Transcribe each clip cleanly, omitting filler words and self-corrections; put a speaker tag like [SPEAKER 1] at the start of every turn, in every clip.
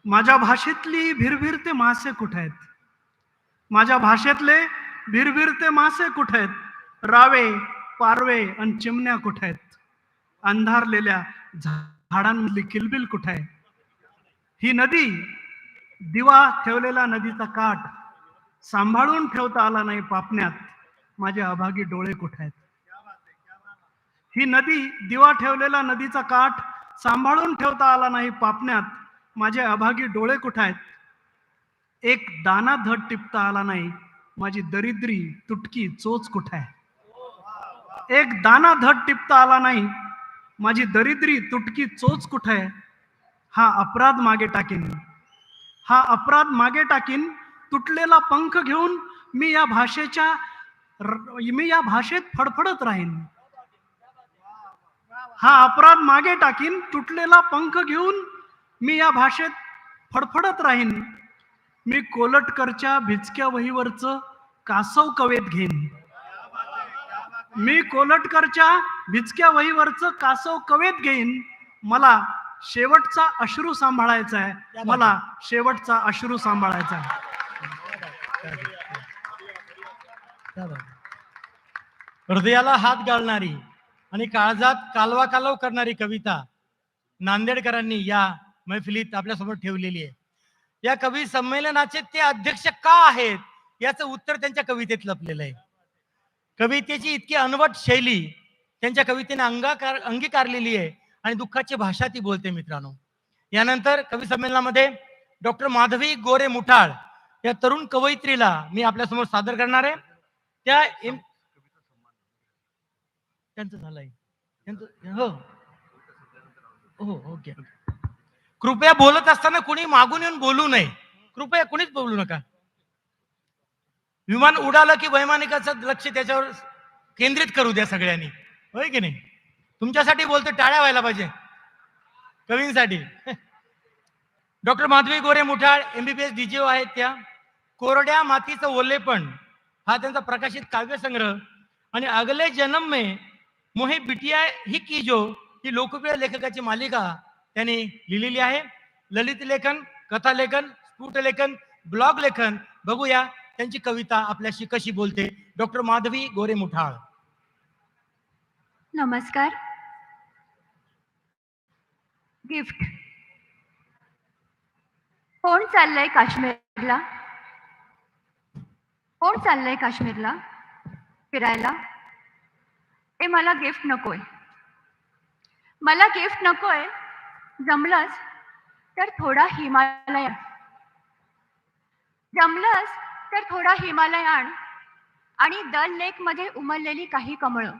[SPEAKER 1] माझ्या भाषेतली भिरभिरते मासे कुठे आहेत? माझ्या भाषेतले भिरभिरते मासे कुठे आहेत? रावे, पारवे आणि चिमण्या कुठे आहेत? अंधारलेल्या झाडांमधली किलबिल कुठे आहे? ही नदी, दिवा ठेवलेला नदीचा काठ सांभाळून ठेवता आला नाही पापण्यात. माझे अभागी डोळे कुठे आहेत? ही नदी, दिवा ठेवलेला नदीचा काठ सांभाळून ठेवता आला नाही पापण्यात. माझे अभागी डोळे कुठे आहेत? एक दाना धड टिपता आला नाही. माझी दरिद्री तुटकी चोच कुठे आहे? एक दाना धड टिपता आला नाही. माझी दरिद्री तुटकी चोच कुठे आहे? हा अपराध मागे टाकीन, हा अपराध मागे टाकीन. तुटलेला पंख घेऊन मी या भाषेत फडफडत राहीन. हा अपराध मागे टाकीन. तुटलेला पंख घेऊन मी या भाषेत फडफडत राहीन. मी कोलटकरच्या भिजक्या वहीवरचं कासव कवेत घेईन. मी कोलटकरच्या भिजक्या वहीवरचं कासव कवेत घेईन. मला शेवटचा अश्रू सांभाळायचा आहे. मला शेवटचा अश्रू सांभाळायचा आहे.
[SPEAKER 2] हृदयाला हात घालणारी आणि काळजात कालवा कालव करणारी कविता नांदेडकरांनी या मैफिलीत आपल्यासमोर ठेवलेली आहे. या कवी संमेलनाचे ते अध्यक्ष का आहेत याचं उत्तर त्यांच्या कवितेत लपलेलं आहे. कवितेची इतकी अनवट शैली त्यांच्या कवितेने अंगीकारलेली आहे आणि दुःखाची भाषा ती बोलते. मित्रांनो, यानंतर कवी संमेलनामध्ये डॉक्टर माधवी गोरे मुठाळ या तरुण कवयित्रीला मी आपल्यासमोर सादर करणार आहे. त्यांचं झालंय हो हो ओके. कृपया बोलत असताना कुणी मागून येऊन बोलू नये. कृपया कुणीच बोलू नका. विमान उडालं की वैमानिकाचं लक्ष त्याच्यावर केंद्रित करू द्या सगळ्यांनी, होय की नाही? तुमच्यासाठी बोलतो, टाळ्या व्हायला पाहिजे कवींसाठी. डॉक्टर माधवी गोरे मुठाळ MBBS DGO आहेत. त्या कोरड्या मातीचं ओलेपण हा त्यांचा प्रकाशित काव्यसंग्रह आणि अगले जन्म में मोहे बिटिया ही कीजो ही लोकप्रिय लेखकाची मालिका त्यांनी लिहिलेली आहे. ललित लेखन, कथा लेखन, स्फुट लेखन, ब्लॉग लेखन. बघूया त्यांची कविता आपल्याशी कशी बोलते. डॉक्टर माधवी गोरे मुठाळ.
[SPEAKER 3] नमस्कार. गिफ्ट. कोण चाललंय काश्मीरला? कोण चाललंय काश्मीरला फिरायला? ए मला गिफ्ट नकोय, मला गिफ्ट नकोय. जमलंच तर थोडा हिमालय, जमलंच तर थोडा हिमालय आण आणि दल लेक मध्ये उमललेली काही कमळं.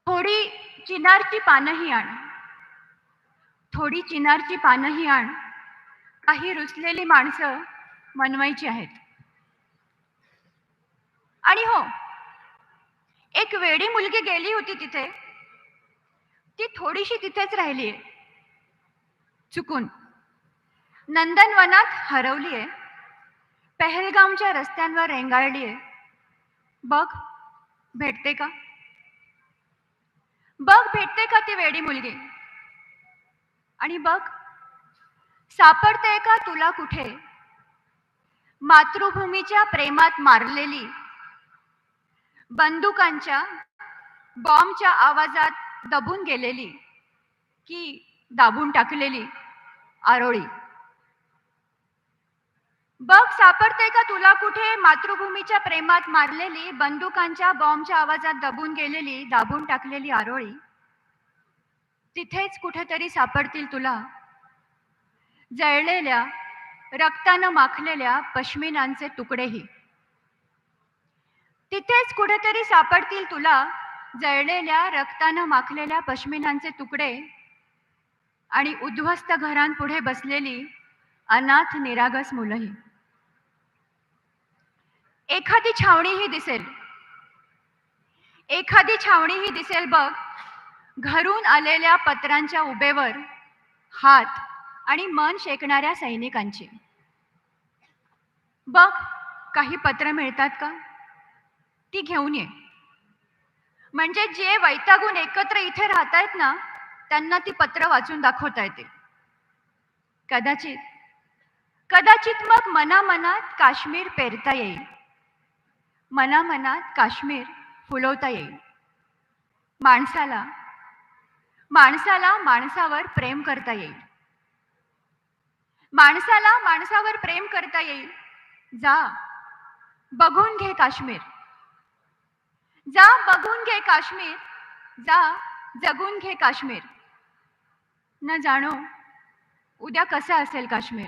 [SPEAKER 3] थोडी चिनारची पानंही आण, थोडी चिनारची पानंही आण. काही रुसलेली माणसं मनवायची आहेत. आणि हो, एक वेडी मुलगी गेली होती तिथे, ती थोडीशी तिथेच राहिलीये. चुकून नंदनवनात हरवलीये, पहलगामच्या रस्त्यांवर रेंगाळलीये. बघ भेटते का, बघ भेटते का ती वेडी मुलगी? आणि बघ सापडते का तुला कुठे मातृभूमीच्या प्रेमात मारलेली, बंदुकांच्या बॉम्बच्या आवाजात दबून गेलेली की दाबून टाकलेली आरोळी? बघ सापडते का तुला कुठे मातृभूमीच्या प्रेमात मारलेली, बंदुकांच्या बॉम्बच्या आवाजात दबून गेलेली, दाबून टाकलेली आरोळी? तिथेच कुठेतरी सापडतील तुला जळलेल्या रक्तानं माखलेल्या पश्मिनांचे तुकडेही. तिथेच कुठेतरी सापडतील तुला जळलेल्या रक्तानं माखलेल्या पश्मिनांचे तुकडे आणि उद्ध्वस्त घरांपुढे बसलेली अनाथ निरागस मुलंही. एखादी छावणीही दिसेल, एखादी छावणीही दिसेल बघ, घरून आलेल्या पत्रांच्या उबेवर हात आणि मन शेकणाऱ्या सैनिकांची. बघ काही पत्र मिळतात का, ती घेऊन ये. म्हणजे जे वैतागून एकत्र इथे राहतायत ना, त्यांना ती पत्र वाचून दाखवता येते. कदाचित कदाचित मग मनामनात काश्मीर पेरता येईल, मनामनात काश्मीर फुलवता येईल. माणसाला माणसाला माणसावर प्रेम करता येईल, माणसाला माणसावर प्रेम करता येईल. जा बघून घे काश्मीर, जा बघून घे काश्मीर, जा जगून घे काश्मीर. न जाणो उद्या कसं असेल काश्मीर,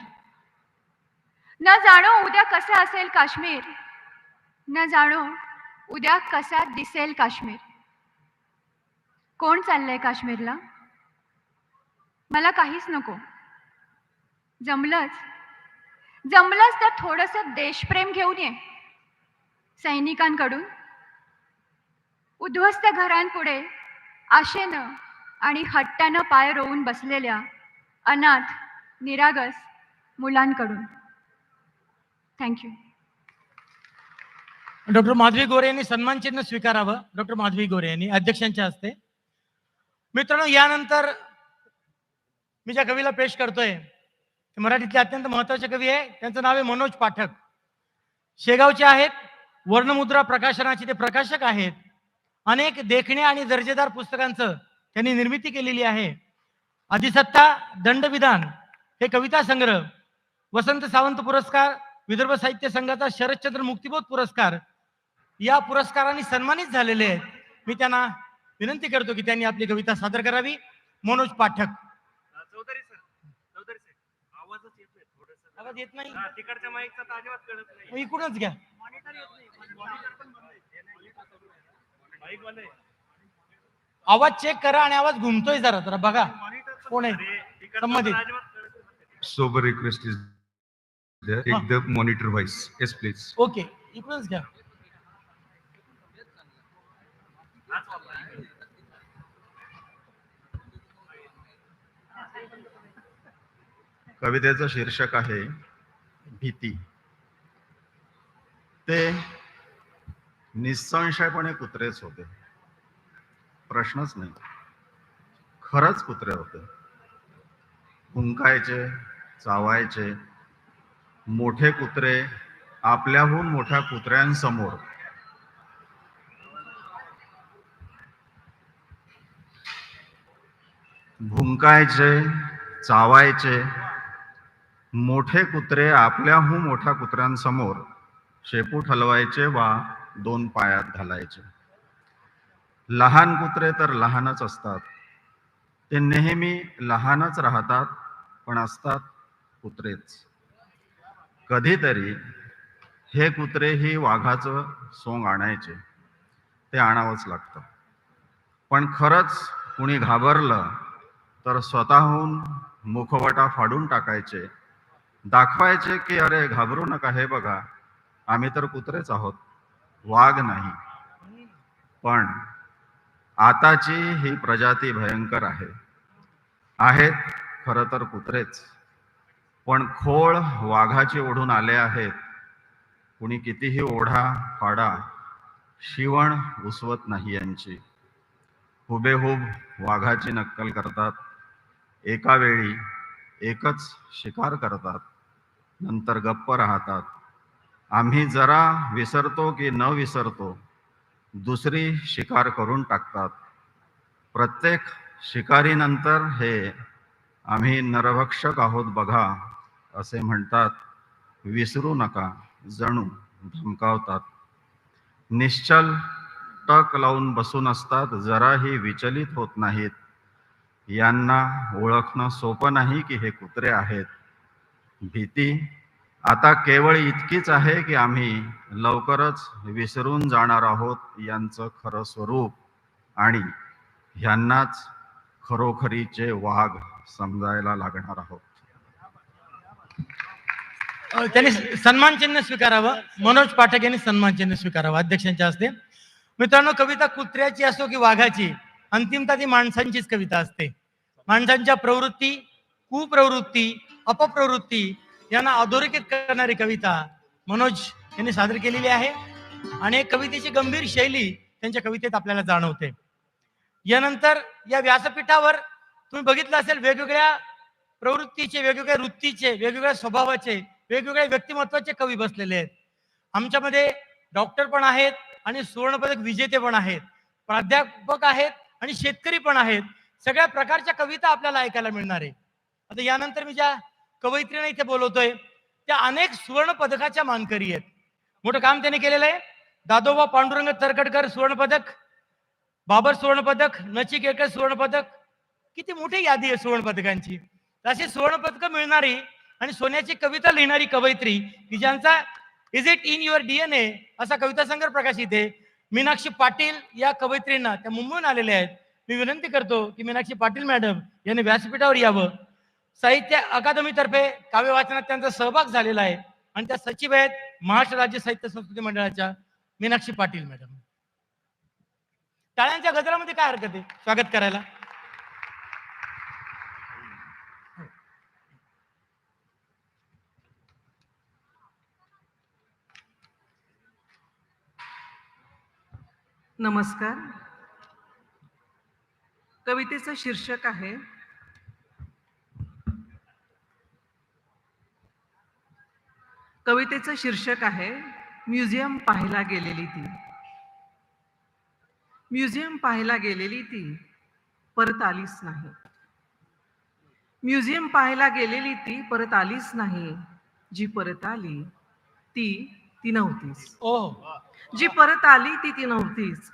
[SPEAKER 3] न जाणो उद्या कसं असेल काश्मीर, न जाणो उद्या कसा दिसेल काश्मीर. कोण चाललंय काश्मीरला? मला काहीच नको. जमलंच तर थोडंसं देशप्रेम घेऊन ये सैनिकांकडून. उद्ध्वस्त घरांपुढे आशेनं आणि हट्टानं पाय रोवून बसलेल्या अनाथ निरागस मुलांकडून. थँक्यू.
[SPEAKER 2] डॉक्टर माधवी गोरे यांनी सन्मान चिन्ह स्वीकारावं. डॉक्टर माधवी गोरे यांनी अध्यक्षांच्या हस्ते. मित्रांनो, यानंतर मी ज्या कवीला पेश करतोय ते मराठीतले अत्यंत महत्वाचे कवी आहे. त्यांचं नाव आहे मनोज पाठक. शेगावचे आहेत. वर्णमुद्रा प्रकाशनाचे ते प्रकाशक आहेत. अनेक देखण्या आणि दर्जेदार पुस्तकांचं त्यांनी निर्मिती केलेली आहे. अधिसत्ता, दंडविधान हे कविता संग्रह, वसंत सावंत पुरस्कार, विदर्भ साहित्य संघाचा शरदचंद्र मुक्तिबोध पुरस्कार या पुरस्कारांनी सन्मानित झालेले आहेत. मी त्यांना विनंती करतो की त्यांनी आपली कविता सादर करावी. मनोज पाठक.
[SPEAKER 1] चौधरी सर आवाजच येतोय थोडंसं.
[SPEAKER 2] आवाज येत नाही.
[SPEAKER 1] तिकडच्या माईकचा तर अजिबात कळत नाही.
[SPEAKER 2] इकडूनच घ्या.
[SPEAKER 1] मॉनिटर येत नाही. मॉनिटर पण बंद आहे. माईक वाले
[SPEAKER 2] आवाज चेक करा आणि आवाज घुमतोय जरा जरा बघा कोण आहे संबंधित.
[SPEAKER 4] Sober request is there. Take the monitor voice. Yes, please.
[SPEAKER 2] Okay, इकडूनच घ्या.
[SPEAKER 5] कवितेचं शीर्षक आहे भीती. ते निसंशयपणे कुत्रेच होते. प्रश्नच नाही, खरंच कुत्रे होते. भुंकायचे, चावायचे. मोठे कुत्रे आपल्याहून मोठ्या कुत्र्यांसमोर भुंकायचे, चावायचे. मोठे कुत्रे आपल्याहून मोठ्या कुत्र्यांसमोर शेपूट हलवायचे वा दोन पायात घालायचे. लहान कुत्रे तर लहानच असतात. ते नेहमी लहानच राहतात, पण असतात कुत्रेच. कधीतरी हे कुत्रे ही वाघाचं सोंग आणायचे. ते आणावंच लागतं. पण खरंच कुणी घाबरलं तर स्वतःहून मुखवटा फाडून टाकायचे. दाखवायचे की अरे घाबरू नका, हे बघा आम्ही तर कुत्रेच आहोत, वाघ नाही. पण आताची ही प्रजाती भयंकर आहेत खरं तर कुत्रेच. पण खोळ वाघाची ओढून आले आहेत. कुणी कितीही ओढा फाडा, शिवण उसवत नाही यांची. हुबेहूब वाघाची नक्कल करतात. एका वेळी एकच शिकार करतात, नंतर गप्प राहतात. आम्ही जरा विसरतो की न विसरतो, दुसरी शिकार करून टाकतात. प्रत्येक शिकारीनंतर हे आम्ही नरभक्षक आहोत बघा असे म्हणतात. विसरू नका, जणू धमकावतात. निश्चल टक लावून बसून असतात, जराही विचलित होत नाहीत. यांना ओळखणं सोपं नाही की हे कुत्रे आहेत. भीती आता केवळ इतकीच आहे की आम्ही लवकरच विसरून जाणार आहोत यांचं खरं स्वरूप, आणि ह्यांनाच खरोखरीचे वाघ समजायला लागणार आहोत.
[SPEAKER 2] त्यांनी सन्मान चिन्ह स्वीकारावं. मनोज पाठक यांनी सन्मान चिन्ह स्वीकारावं अध्यक्षांच्या हस्ते. मित्रांनो, कविता कुत्र्याची असो की वाघाची, अंतिमता ती माणसांचीच कविता असते. माणसांच्या प्रवृत्ती, कुप्रवृत्ती, अपप्रवृत्ती यांना अधोरेखित करणारी कविता मनोज यांनी सादर केलेली आहे. आणि कवितेची गंभीर शैली त्यांच्या कवितेत आपल्याला जाणवते. यानंतर या व्यासपीठावर तुम्ही बघितलं असेल वेगवेगळ्या प्रवृत्तीचे, वेगवेगळ्या वृत्तीचे, वेगवेगळ्या स्वभावाचे, वेगवेगळ्या व्यक्तिमत्वाचे कवी बसलेले आहेत. आमच्यामध्ये डॉक्टर पण आहेत आणि सुवर्णपदक विजेते पण आहेत, प्राध्यापक आहेत आणि शेतकरी पण आहेत. सगळ्या प्रकारच्या कविता आपल्याला ऐकायला मिळणार आहे. आता यानंतर मी ज्या कवयित्रीने इथे बोलवतोय त्या अनेक सुवर्ण पदकाच्या मानकरी आहेत. मोठं काम त्यांनी केलेलं आहे. दादोबा पांडुरंग तरखडकर सुवर्णपदक, बाबर सुवर्णपदक, नचिकेकर सुवर्णपदक. किती मोठी यादी आहे सुवर्णपदकांची. अशी सुवर्णपदकं मिळणारी आणि सोन्याची कविता लिहिणारी कवयित्री की ज्यांचा is it in your DNA असा कविता संग्रह प्रकाशित आहे, मीनाक्षी पाटील या कवयित्रींना, त्या मुंबईहून आलेल्या आहेत. मी विनंती करतो की मीनाक्षी पाटील मॅडम यांनी व्यासपीठावर यावं. साहित्य अकादमीतर्फे काव्य वाचनात त्यांचा सहभाग झालेला आहे आणि त्या सचिव आहेत महाराष्ट्र राज्य साहित्य संस्कृती मंडळाच्या मीनाक्षी पाटील मॅडम. टाळ्यांच्या गजरामध्ये काय हरकत आहे स्वागत करायला.
[SPEAKER 6] नमस्कार. कवितेचं शीर्षक आहे म्युझियम पाहायला गेलेली ती. म्युझियम पाहायला गेलेली ती परत आलीच नाही. म्युझियम पाहायला गेलेली ती परत आलीच नाही. जी परत आली ती नव्हतीच.
[SPEAKER 2] ओह,
[SPEAKER 6] जी परत आली ती नव्हतीच.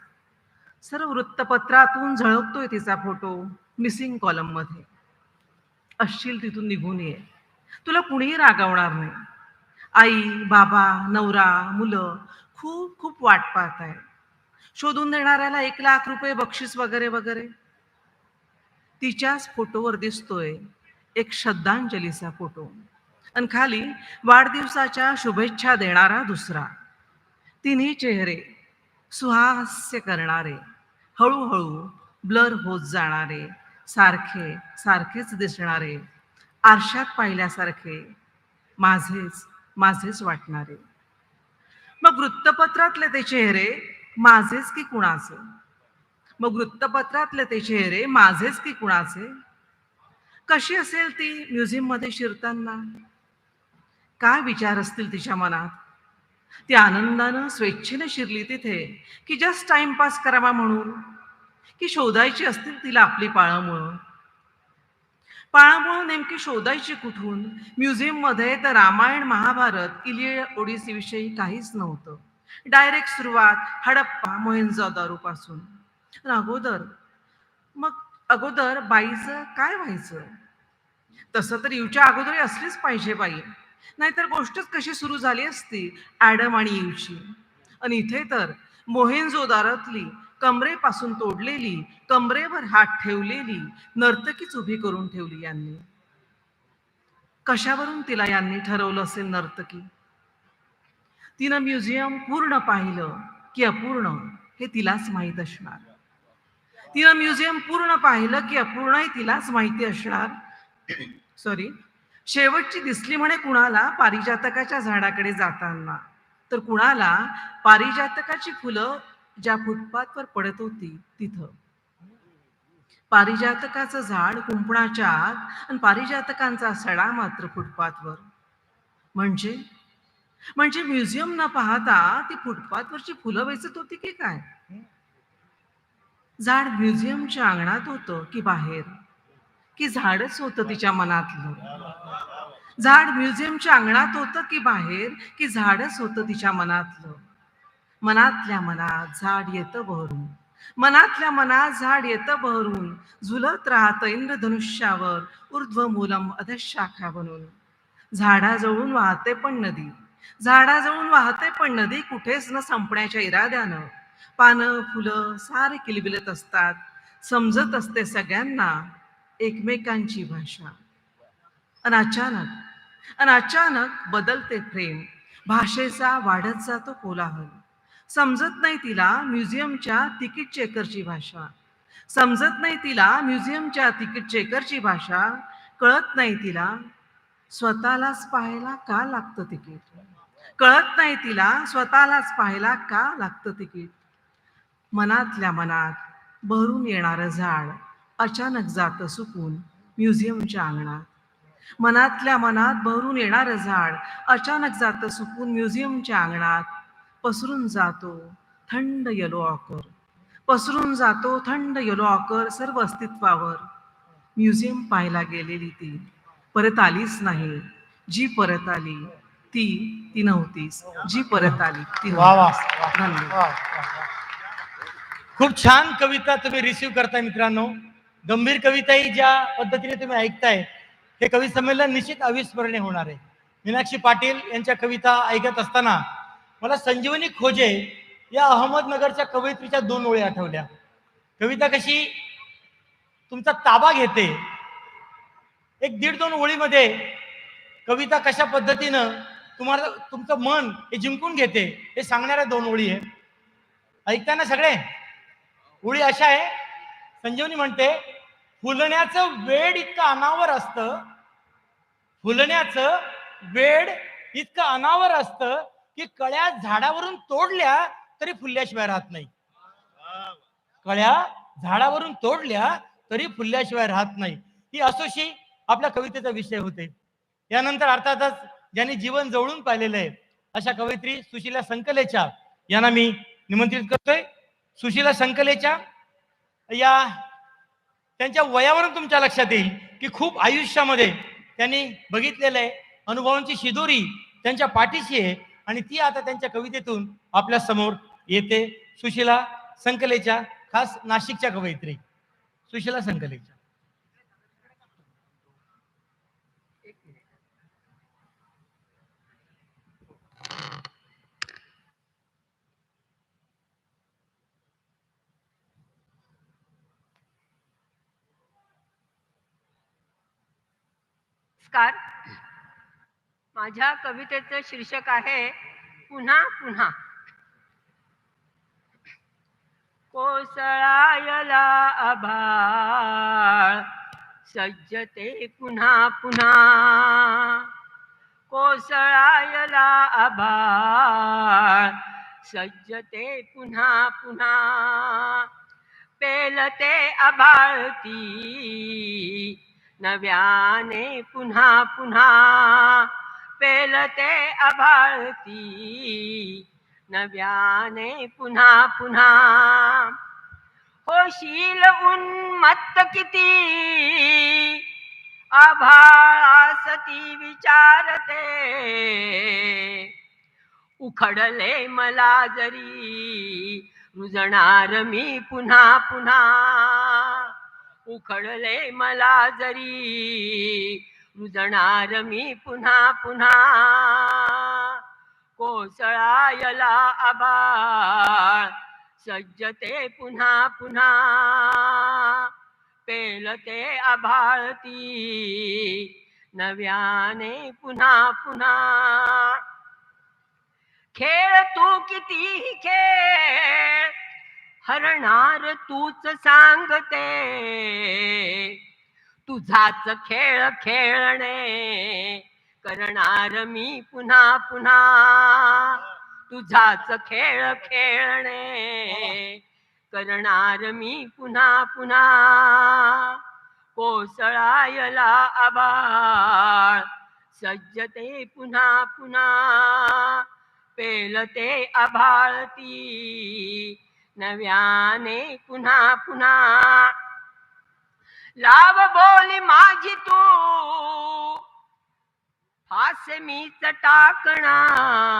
[SPEAKER 6] सर्व वृत्तपत्रातून झळकतोय तिचा फोटो मिसिंग कॉलम मध्ये. असशील तिथून निघून ये, तुला कुणीही रागवणार नाही. आई, बाबा, नवरा, मुलं खूप खूप वाट पाहताय. शोधून देणाऱ्याला 1,00,000 रुपये बक्षीस वगैरे वगैरे. तिच्याच फोटोवर दिसतोय एक श्रद्धांजलीचा फोटो आणि खाली वाढदिवसाच्या शुभेच्छा देणारा दुसरा. तिन्ही चेहरे सुहास्य करणारे, हळूहळू ब्लर होत जाणारे, सारखेच दिसणारे, आरशात पाहिल्यासारखे माझेच वाटणारे. मग वृत्तपत्रातले ते चेहरे माझेच की कुणाचे? कशी असेल ती म्युझियम मध्ये शिरताना? काय विचार असतील तिच्या मनात? ती आनंदानं स्वेच्छेने शिरली तिथे की जस्ट टाइमपास करावा म्हणून, की शोधायची असतील तिला आपली पाळंमुळं नेमकी शोधायची कुठून? म्युझियम मध्ये तर रामायण, महाभारत, इलियड, ओडिसी विषयी काहीच नव्हतं. डायरेक्ट सुरुवात हडप्पा, मोहेंजोदारो पासून. अगोदर बाईचं काय व्हायचं? तसं तर येऊच्या अगोदर असलीच पाहिजे बाई, नाहीतर गोष्टच कशी सुरू झाली असती ॲडम आणि ईवची. आणि इथे तर मोहेंजोदारोतली कमरेपासून तोडलेली, कमरेवर हात ठेवलेली नर्तकीच उभी करून ठेवली यांनी. कशावरून तिला यांनी ठरवलं असेल नर्तकी? तिनं म्युझियम पूर्ण पाहिलं की अपूर्ण हे तिलाच माहीत असणार. तिलाच माहिती असणार. शेवटची दिसली म्हणे कुणाला पारिजातकाच्या झाडाकडे जाताना, तर कुणाला पारिजातकाची फुलं ज्या फुटपाथवर पडत होती तिथं. पारिजातकाचं झाड कुंपणाच्या आत आणि पारिजातकांचा सडा मात्र फुटपाथवर. म्हणजे म्युझियम न पाहता ती फुटपाथवरची फुलं वेचत होती की काय? झाड म्युझियमच्या अंगणात होतं की बाहेर, की झाडच होतं तिच्या मनातलं? झाड म्युझियमच्या अंगणात होतं की बाहेर, की झाडच होतं तिच्या मनातलं? मनातल्या मनात झाड येतं बहरून, झुलत राहतं इंद्रधनुष्यावर ऊर्ध्वमूलम अधशाखा बनून. झाडाजवळून वाहते पण नदी कुठेच न संपण्याच्या इराद्यानं. पानं फुलं सारे किलबिलत असतात. समजत असते सगळ्यांना एकमेकांची भाषा. आणि अचानक बदलते फ्रेम. भाषेचा वाढत जातो कोलाहल. समजत नाही तिला म्युझियमच्या तिकीट चेकरची भाषा. कळत नाही तिला स्वतःलाच पाहायला का लागतं तिकीट. मनातल्या मनात बहरून येणारं झाड अचानक जातं सुकून म्युझियमच्या अंगणात. मनातल्या मनात बहरून येणारं झाड अचानक जातं सुकून म्युझियमच्या अंगणात. पसरून जातो थंड येलो ऑकर, पसरून जातो थंड येलो ऑकर सर्व अस्तित्वावर. म्युझियम पाहायला गेलेली ती परत आलीच नाही. जी परत आली ती ती नव्हतीच. जी परत आली ती
[SPEAKER 2] वा वा
[SPEAKER 6] नव्हतीच.
[SPEAKER 2] वा,
[SPEAKER 6] धन्यवाद.
[SPEAKER 2] वा, वा, वा. खूप छान कविता तुम्ही रिसीव्ह करताय मित्रांनो. गंभीर कविताही ज्या पद्धतीने तुम्ही ऐकताय हे कवी संमेलन निश्चित अविस्मरणीय होणार आहे. मीनाक्षी पाटील यांच्या कविता ऐकत असताना मला संजीवनी खोजे या अहमदनगरच्या कवयित्रीच्या 2 ओळी आठवल्या. कविता कशी तुमचा ताबा घेते. 1-1.5-2 ओळीमध्ये कविता कशा पद्धतीनं तुम्हाला तुमचं मन हे जिंकून घेते हे सांगणाऱ्या 2 ओळी आहे. ऐकताय ना सगळे? ओळी अशा आहे. संजीवनी म्हणते, फुलण्याचं वेड इतकं अनावर असतं, फुलण्याचं वेड इतकं अनावर असतं की कळ्या झाडावरून तोडल्या तरी फुलल्याशिवाय राहत नाही. कळ्या झाडावरून तोडल्या तरी फुलल्याशिवाय राहत नाही. ही असोशी आपल्या कवितेचा विषय होते. यानंतर अर्थातच ज्यांनी जीवन जवळून पाहिलेलं आहे अशा कवयित्री सुशीला संकलेच्या यांना मी निमंत्रित करतोय. सुशीला संकलेच्या या त्यांच्या वयावरून तुमच्या लक्षात येईल की खूप आयुष्यामध्ये त्यांनी बघितलेलं आहे. अनुभवांची शिदोरी त्यांच्या पाठीशी आहे आणि ती आता त्यांच्या कवितेतून आपल्या समोर येते. सुशीला संकलेच्या, खास नाशिकच्या कवयित्री सुशीला संकलेच्या.
[SPEAKER 7] नमस्कार. माझ्या कवितेचं शीर्षक आहे पुन्हा पुन्हा. कोसळायला आभाळ सज्जते पुन्हा पुन्हा. कोसळायला आभाळ सज्जते पुन्हा पुन्हा. पेलते आभाळती नव्याने पुन्हा पुन्हा. पेलते आभाळती नव्याने पुन्हा पुन्हा. होशील उन्मत्त किती आभाळासती विचारते. उखडले मला जरी रुजणार मी पुन्हा पुन्हा. उखडले मला जरी रुजणार मी पुन्हा पुन्हा. कोसळायला आभाळ सज्जते पुन्हा पुन्हा. पेलते आभाळती नव्याने पुन्हा पुन्हा. खेळ तू कितीही खेळ हरणार तूच सांगते. तुझाच खेळ खेळणे करणार मी पुन्हा पुन्हा. तुझाच खेळ खेळणे करणार मी पुन्हा पुन्हा. कोसळायला आभाळ सज्जते पुन्हा पुन्हा. पेलते आभाळती नव्याने पुन्हा पुन्हा. लाव बोली माझी तू फासे मीच टाकणार.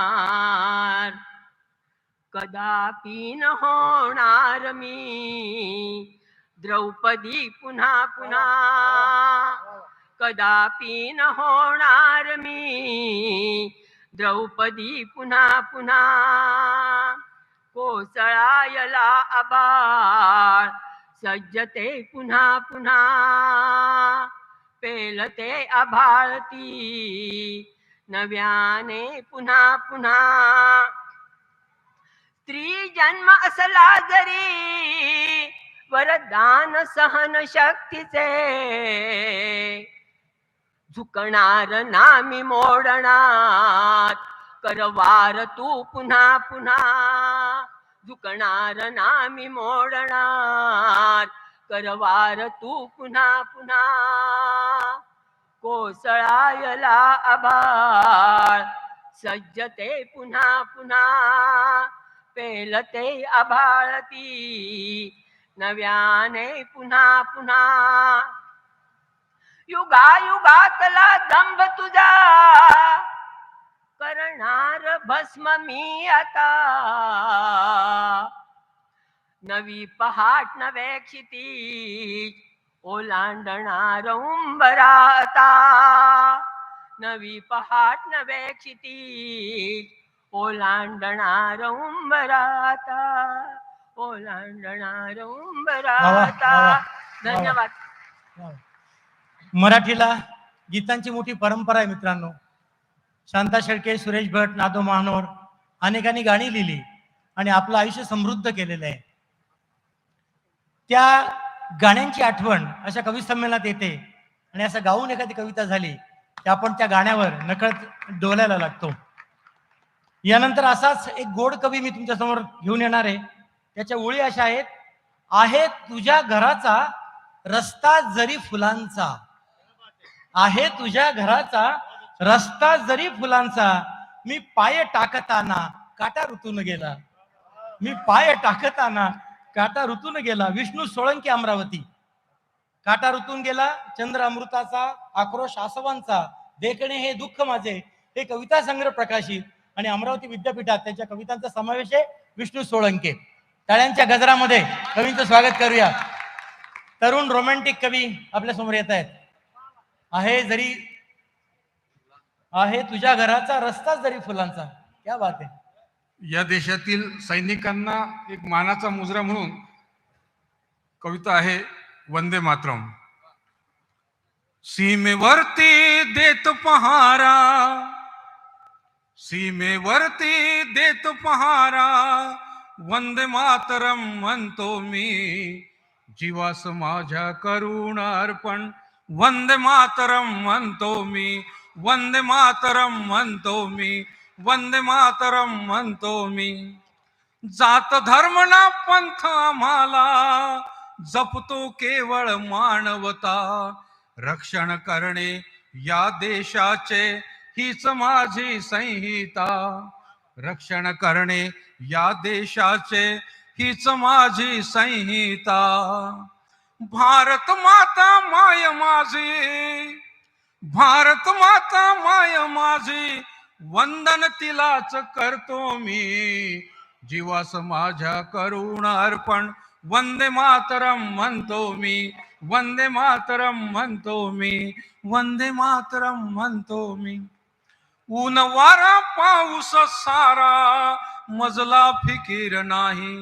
[SPEAKER 7] कदापि न होणार मी द्रौपदी पुन्हा पुन्हा. कदापि न होणार मी द्रौपदी पुन्हा पुन्हा. कोसळायला आभाळ सज्जते पुन्हा पुन्हा. पेलते आभाळती नव्याने पुन्हा पुन्हा. स्त्री जन्म असला जरी वरदान सहन शक्तीचे. झुकणार नामी मोडणार करवार तू पुन्हा पुन्हा. झुकणार नामी मोडणार करवार तू पुन्हा पुन्हा. कोसळायला आभाळ सज्जते पुन्हा पुन्हा पेलते आभाळती नव्याने पुन्हा पुन्हा युगायुगातला दंभ तुझा करणार भस्म मी आता नवी पहाट नवे क्षितिज ओलांडणार उंबराता नवी पहाट नवे क्षितिज ओलांडणार उंबराता ओलांडणार उंबराता धन्यवाद
[SPEAKER 2] मराठीला गीतांची मोठी परंपरा आहे मित्रांनो. शांता शेळके, सुरेश भट, नादो महानोर अनेकांनी गाणी लिहिली आणि आपलं आयुष्य समृद्ध केलेलं आहे. त्या गाण्यांची आठवण अशा कवी संमेलनात येते आणि असं गाऊन एखादी कविता झाली की आपण त्या गाण्यावर नकळत डोलायला लागतो. यानंतर असाच एक गोड कवी मी तुमच्या समोर घेऊन येणार आहे. त्याच्या ओळी अशा आहेत. आहे तुझ्या घराचा रस्ता जरी फुलांचा, आहे तुझ्या घराचा रस्ता जरी फुलांचा, मी पाय टाकताना काटा ऋतून गेला, मी पाय टाकताना काटा ऋतून गेला. विष्णू सोळंकी, अमरावती. काटा ऋतून गेला, चंद्र अमृताचा, आक्रोश आसवांचा, देखणे हे दुःख माझे, हे कविता संग्रह प्रकाशित आणि अमरावती विद्यापीठात त्यांच्या कवितांचा समावेश आहे. विष्णू सोळंके. टाळ्यांच्या गजरामध्ये कवींचं स्वागत करूया. तरुण रोमॅन्टिक कवी आपल्या समोर येत आहेत. आहे तुझ्या घराचा रस्ता जरी फुलांचा. क्या बात आहे.
[SPEAKER 8] या देशातील सैनिकांना एक मानाचा मुजरा म्हणून कविता आहे वंदे मातरम. सीमेवरती देत पहारा, सीमेवरती देत पहारा, वंदे मातरम म्हणतो मी, जीवास माझ्या करुण अर्पण, वंदे मातरम म्हणतो मी, वंदे मातरम म्हणतो मी, वंदे मातरम म्हणतो मी. जात धर्म ना पंथ आम्हाला, जपतो केवळ मानवता, रक्षण करणे या देशाचे हीच माझी संहिता, रक्षण करणे या देशाचे हीच माझी संहिता. भारत माता माय माझी, भारत माता माय माझी, वंदन तिलाच करतो मी, जीवास माझ्या करुण अर्पण, वंदे मातरम म्हणतो मी, वंदे मातरम म्हणतो मी, वंदे मातरम म्हणतो मी. ऊन वारा पाऊस सारा मजला फिकीर नाही,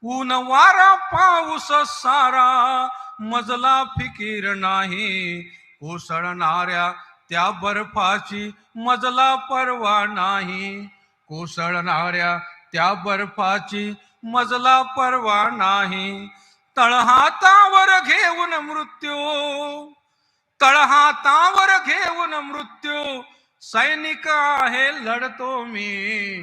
[SPEAKER 8] ऊन वारा पाऊस सारा मजला फिकीर नाही, कोसळणाऱ्या त्या बर्फाची मजला परवा नाही, कोसळणाऱ्या त्या बर्फाची मजला परवा नाही. तळहातावर घेऊन मृत्यू, तळहातावर घेऊन मृत्यू, सैनिक आहे लढतो मी,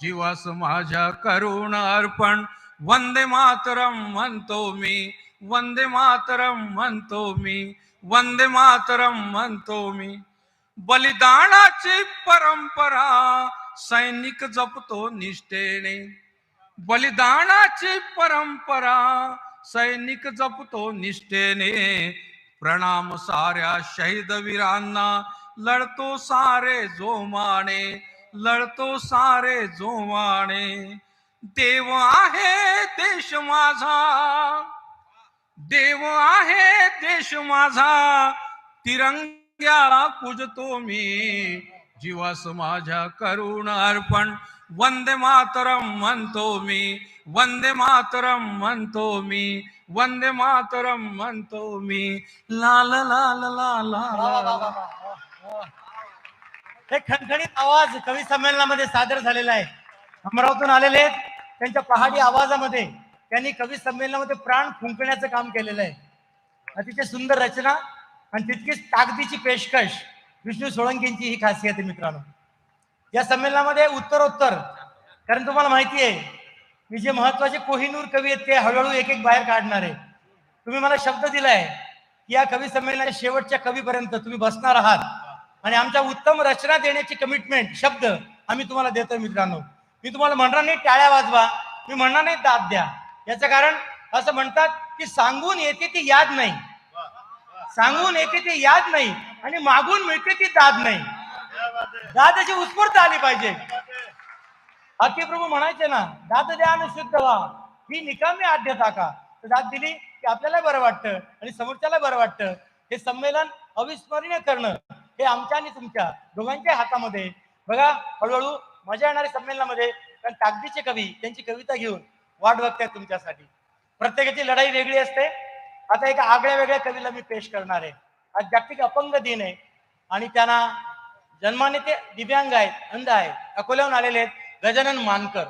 [SPEAKER 8] जीवास माझ्या करुण अर्पण, वंदे मातरम म्हणतो मी, वंदे मातरम म्हणतो मी, वंदे मातरम म्हणतो मी. बलिदानाची परंपरा सैनिक जपतो निष्ठेने, बलिदानाची परंपरा सैनिक जपतो निष्ठेने. प्रणाम साऱ्या शहीद वीरांना, लढतो सारे जोमाने, लढतो सारे जोमाने. देव आहे देश माझा, देव आहे देश माझा, तिरंग्याला पूजतो मी, जीवास माझ्या करुण अर्पण, वंदे मातरम म्हणतो मी, वंदे मातरम म्हणतो मी, वंदे मातरम म्हणतो मी. लाल लाल लाल लाल.
[SPEAKER 2] हे खणखणीत आवाज कवी संमेलनामध्ये सादर झालेला आहे. अमरावतीतून आलेले आहेत. त्यांच्या पहाडी आवाजामध्ये त्यांनी कवी संमेलनामध्ये प्राण फुंकण्याचं काम केलेलं आहे. अतिशय सुंदर रचना आणि तितकीच ताकदीची पेशकश विष्णू सोळंकींची ही खासियत आहे मित्रांनो. या संमेलनामध्ये उत्तरोत्तर, कारण तुम्हाला माहिती आहे मी जे महत्वाचे कोहिनूर कवी आहेत ते हळूहळू एक एक बाहेर काढणार आहे. तुम्ही मला शब्द दिलाय या कवी संमेलनाच्या शेवटच्या कवीपर्यंत तुम्ही बसणार आहात आणि आमच्या उत्तम रचना देण्याची कमिटमेंट शब्द आम्ही तुम्हाला देतोय मित्रांनो. मी तुम्हाला म्हणणार नाही टाळ्या वाजवा, मी म्हणणार नाही दाद द्या. याचं कारण असं म्हणतात की सांगून येते ती याद नाही, सांगून येते ती याद नाही आणि मागून मिळते ती दाद नाही. दाद अशी उत्स्फूर्त आली पाहिजे. प्रभू म्हणायचे ना, दाद द्या आणि शुद्ध व्हा, ही निकामी आद्यता का. तर दाद दिली की आपल्याला बरं वाटतं आणि समोरच्याला बरं वाटतं. हे संमेलन अविस्मरणीय करणं हे आमच्या आणि तुमच्या दोघांच्या हातामध्ये. बघा, हळूहळू मजा येणाऱ्या संमेलनामध्ये कारण ताकदीचे कवी त्यांची कविता घेऊन वाट बघतायत तुमच्यासाठी. प्रत्येकाची लढाई वेगळी असते. आता एका आगळ्या वेगळ्या कवीला मी पेश करणार आहे. आज जागतिक अपंग दिन आहे आणि त्यांना जन्माने ते दिव्यांग आहेत, अंध आहेत. अकोल्याहून आलेले आहेत गजानन मानकर.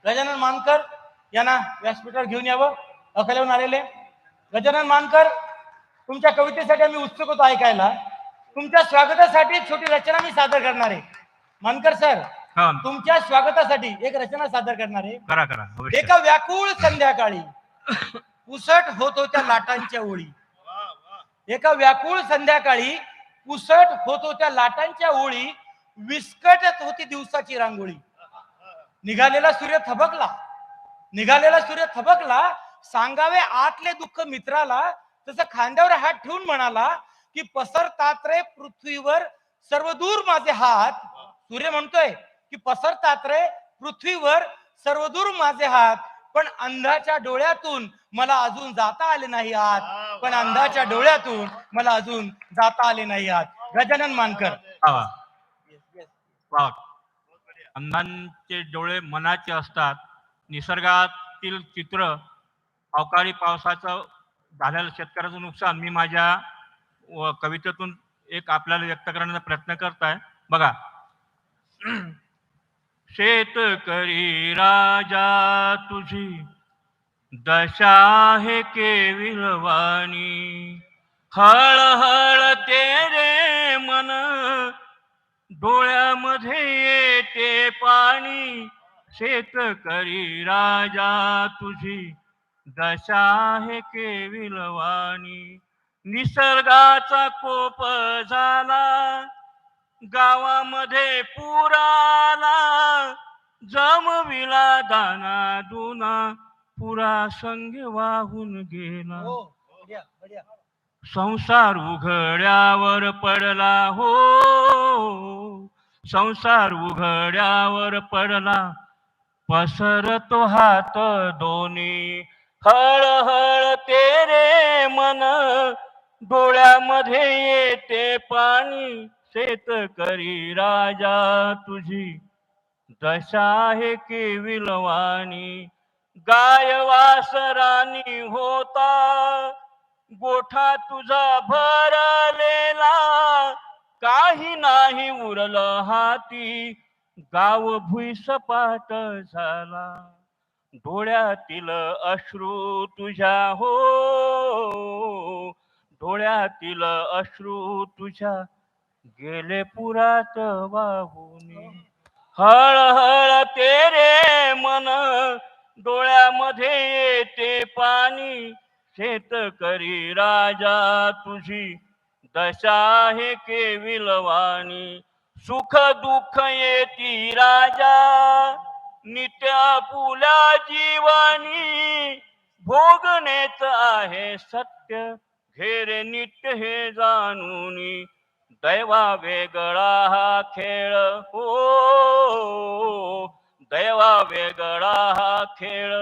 [SPEAKER 2] गजानन मानकर यांना व्यासपीठावर घेऊन यावं. अकोल्याहून आलेले गजानन मानकर, तुमच्या कवितेसाठी आम्ही उत्सुक होतो ऐकायला. तुमच्या स्वागतासाठी एक छोटी रचना मी सादर करणार आहे. मानकर सर, तुमच्या स्वागतासाठी एक रचना सादर करणार आहे. करा करा. एका व्याकुळ संध्याकाळी पुसट होत होत्या लाटांच्या ओळी. एका व्याकुळ संध्याकाळी पुसट होत होत्या लाटांच्या ओळी, विस्कटत होती दिवसाची रांगोळी. निघालेला सूर्य थबकला, निघालेला सूर्य थबकला, सांगावे आतले दुःख मित्राला. तसं खांद्यावर हात ठेवून म्हणाला की पसरतात रे पृथ्वीवर सर्वदूर माझे हात. सूर्य म्हणतोय की पसरतात रे पृथ्वीवर सर्वदूर माझे हात, पण अंधाच्या डोळ्यातून मला अजून जाता आले नाही आत. पण अंधाच्या डोळ्यातून मला अजून जाता आले नाही आत. गजानन मानकर.
[SPEAKER 9] अंधांचे डोळे मनाचे असतात. निसर्गातील चित्र, अवकाळी पावसाचं झालेलं शेतकऱ्याचं नुकसान मी माझ्या कवितेतून एक आपल्याला व्यक्त करण्याचा प्रयत्न करताय. बघा, शेतकरी राजा तुझी दशा आहे केविलवाणी, हळहळ तेरे मन डोळ्यामध्ये येते पाणी. शेतकरी राजा तुझी दशा आहे केविलवाणी. निसर्गाचा कोप झाला, गावामध्ये पुराला, जमविला दाना दुना, पुरा संग वाहून गेला. संसार उघड्यावर पडला हो, संसार उघड्यावर पडला, पसरतो हात दोन्ही. हळहळ तेरे मन डोळ्यामध्ये येते पाणी. शेतकरी राजा तुझी दशा आहे केविलवाणी. गाय वासरानी होता गोठा तुझा भरलेला, काही नाही उरलं हाती, गाव भुईसपाट झाला. डोळ्यातील अश्रू तुझ्या हो, डोळ्यातील अश्रू तुझ्या गेले पुरात वाहून. हळहळ तेरे मन डोळ्यामध्ये येते पाणी. शेतकरी राजा तुझी दशा आहे केविलवाणी. सुख दुःख येती राजा नित्य पुल्या जीवानी. भोगणेच आहे सत्य घेरे नीट हे जाणूनी. दैवा वेगळा हा खेळ हो, दैवा वेगळा हा खेळ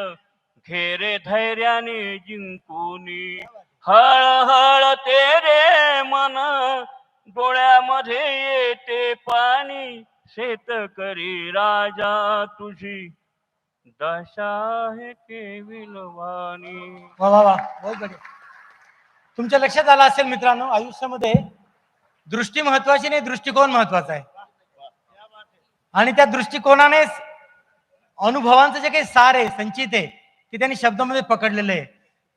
[SPEAKER 9] घेरे धैर्याने जिंकूनी. हळहळ तेरे मन डोळ्यामध्ये येते पाणी. शेतकरी राजा तुझी दशा आहे केविलवाणी.
[SPEAKER 2] वा वा वा, बहुत बढिया. तुमच्या लक्षात आलं असेल मित्रांनो, आयुष्यामध्ये दृष्टी महत्वाची नाही, दृष्टिकोन महत्वाचा आहे. आणि त्या दृष्टिकोनानेच अनुभवांचं जे काही सार आहे, संचित आहे, ते त्यांनी शब्दामध्ये पकडलेलं आहे.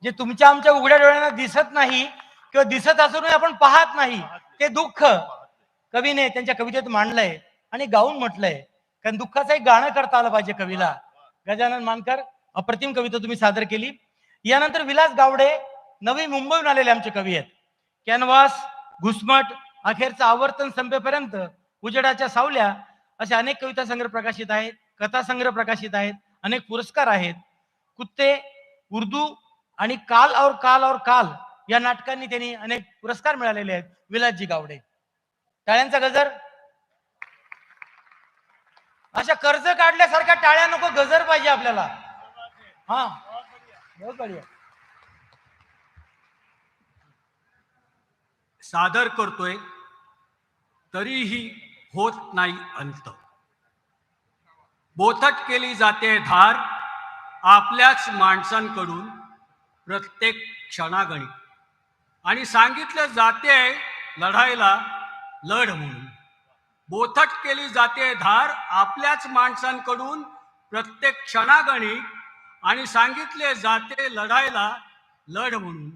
[SPEAKER 2] जे तुमच्या आमच्या उघड्या डोळ्यांना दिसत नाही किंवा दिसत असूनही आपण पाहत नाही, ते दुःख कवीने त्यांच्या कवितेत मांडलंय आणि गाऊन म्हटलंय. कारण दुःखाचं एक गाणं करता आलं पाहिजे कवीला. गजानन मानकर, अप्रतिम कविता तुम्ही सादर केली. यानंतर विलास गावडे नवी मुंबईहून आलेले आमचे कवी आहेत. कॅनव्हास, घुसमट, अखेरचं आवर्तन संपेपर्यंत, उजेडाच्या सावल्या असे अनेक कविता संग्रह प्रकाशित आहेत, कथा संग्रह प्रकाशित आहेत, अनेक पुरस्कार आहेत. कुत्ते, उर्दू आणि काल और काल या नाटकांनी त्यांनी अनेक पुरस्कार मिळालेले आहेत. विलासजी गावडे, टाळ्यांचा गजर. अशा कर्ज काढल्यासारख्या टाळ्या नको, गजर पाहिजे आपल्याला. हा, बहुत बढिया.
[SPEAKER 10] सादर करतोय तरीही होत नाही अंत. बोथट केली जाते धार आपल्याच माणसांकडून प्रत्येक क्षणागणी, आणि सांगितलं जाते लढायला लढ म्हणून. बोथट केली जाते धार आपल्याच माणसांकडून प्रत्येक क्षणागणी, आणि सांगितले जाते लढायला लढ म्हणून.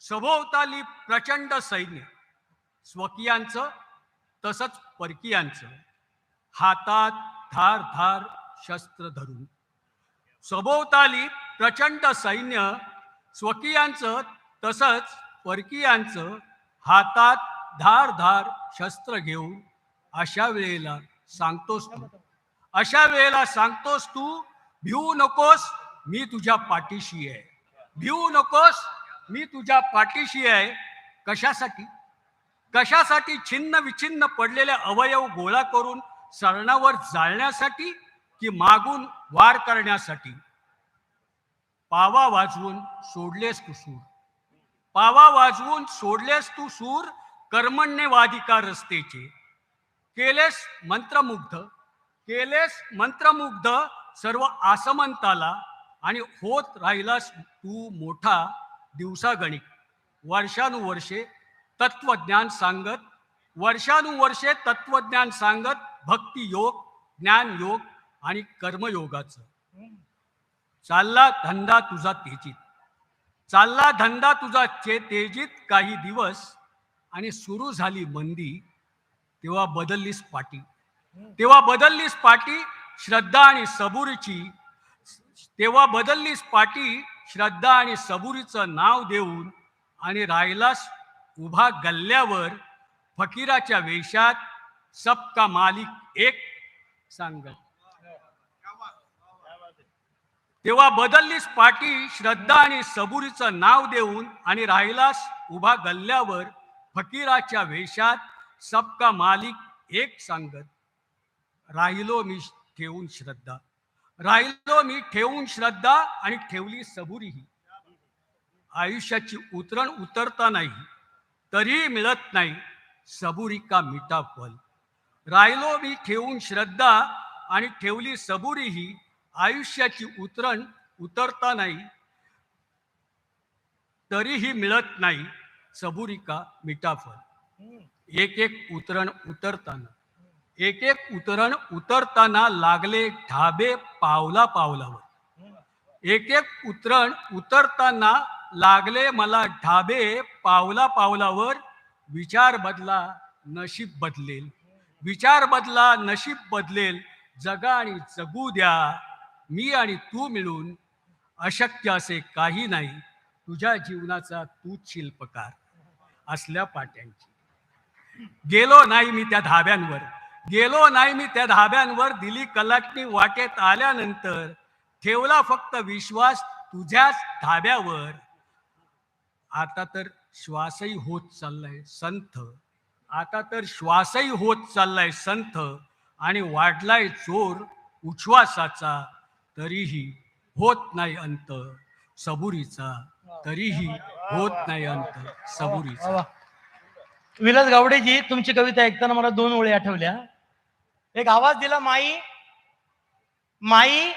[SPEAKER 10] सभोवताली प्रचंड सैन्य, स्वकीयांचं तसंच परकीयांचं, हातात धार धार शस्त्र धरून. सभोवताली प्रचंड सैन्य, स्वकीयांचं तसंच परकीयांचं, हातात धार धार शस्त्र घेऊन. अशा वेळेला सांगतोस तू, अशा वेळेला सांगतोस तू, भिवू नकोस मी तुझ्या पाठीशी आहे. भिवू नकोस मी तुझ्या पाठीशी आहे. कशासाठी? कशासाठी? छिन्न विछिन्न पडलेले अवयव गोळा करून सरणावर जाळण्यासाठी, की मागून वार करण्यासाठी? पावा वाजवून सोडलेस तू सूर, पावा वाजवून सोडलेस तू सूर, कर्मण्यवादिका रस्तेचे. केलेस मंत्रमुग्ध, केलेस मंत्रमुग्ध सर्व आसमंताला, आणि होत राहिलास तू मोठा दिवसागणिक. वर्षानुवर्षे तत्वज्ञान सांगत, वर्षानुवर्षे तत्वज्ञान सांगत, भक्ती योग, ज्ञान योग आणि कर्मयोगाचं. चालला धंदा तुझा तेजीत, चालला धंदा तुझा तेजीत काही दिवस, आणि सुरू झाली मंदी तेव्हा बदललीस पाटी. तेव्हा बदललीस पाटी श्रद्धा आणि सबुरीची. तेव्हा बदललीस पाटी श्रद्धा आणि सबुरीचं नाव देऊन, आणि राहिलास उभा गल्ल्यावर फकीराच्या वेशात, सबका मालिक एक सांगत. तेव्हा बदललीस पाटी श्रद्धा आणि सबुरीचं नाव देऊन, आणि राहिलास उभा गल्ल्यावर फकीराच्या वेशात, सबका मालिक एक सांगत. राहिलो मी ठेवून श्रद्धा, राहिलो मी ठेवून श्रद्धा, आणि ठेवली सबुरीही. आयुष्याची उतरण उतरता नाही तरी मिळत नाही, सबुरी का मिठा फल. राहिलो मी ठेवून श्रद्धा, आणि ठेवली सबुरीही. आयुष्याची उतरण उतरता नाही तरीही मिळत नाही, सबुरी का मिठा फल. एक एक उतरण उतरताना, एक एक उतरण उतरताना लागले ढाबे पावला पावलावर. एक एक उतरण उतरताना लागले मला ढाबे पावला पावलावर. विचार बदला नशीब बदलेल, विचार बदला नशीब बदलेल. जगा आणि जगू द्या मी आणि तू मिळून. अशक्य असे काही नाही, तुझ्या जीवनाचा तूच शिल्पकार असल्या पाट्यांची. गेलो नाही मी त्या धाब्यांवर, गेलो नाही मी त्या धाब्यांवर. दिली कलाटणी वाटेत आल्यानंतर, ठेवला फक्त विश्वास तुझ्याच धाब्यावर. आता तर श्वासही होत चाललाय संथ, आता तर श्वासही होत चाललाय संथ. आणि वाढलाय जोर उच्छ्वासाचा, तरीही होत नाही अंत सबुरीचा. तरीही होत नाही अंत सबुरीचा.
[SPEAKER 2] विलास गावडेजी, तुमची कविता ऐकताना मला दोन ओळी आठवल्या. एक आवाज दिला माई, माई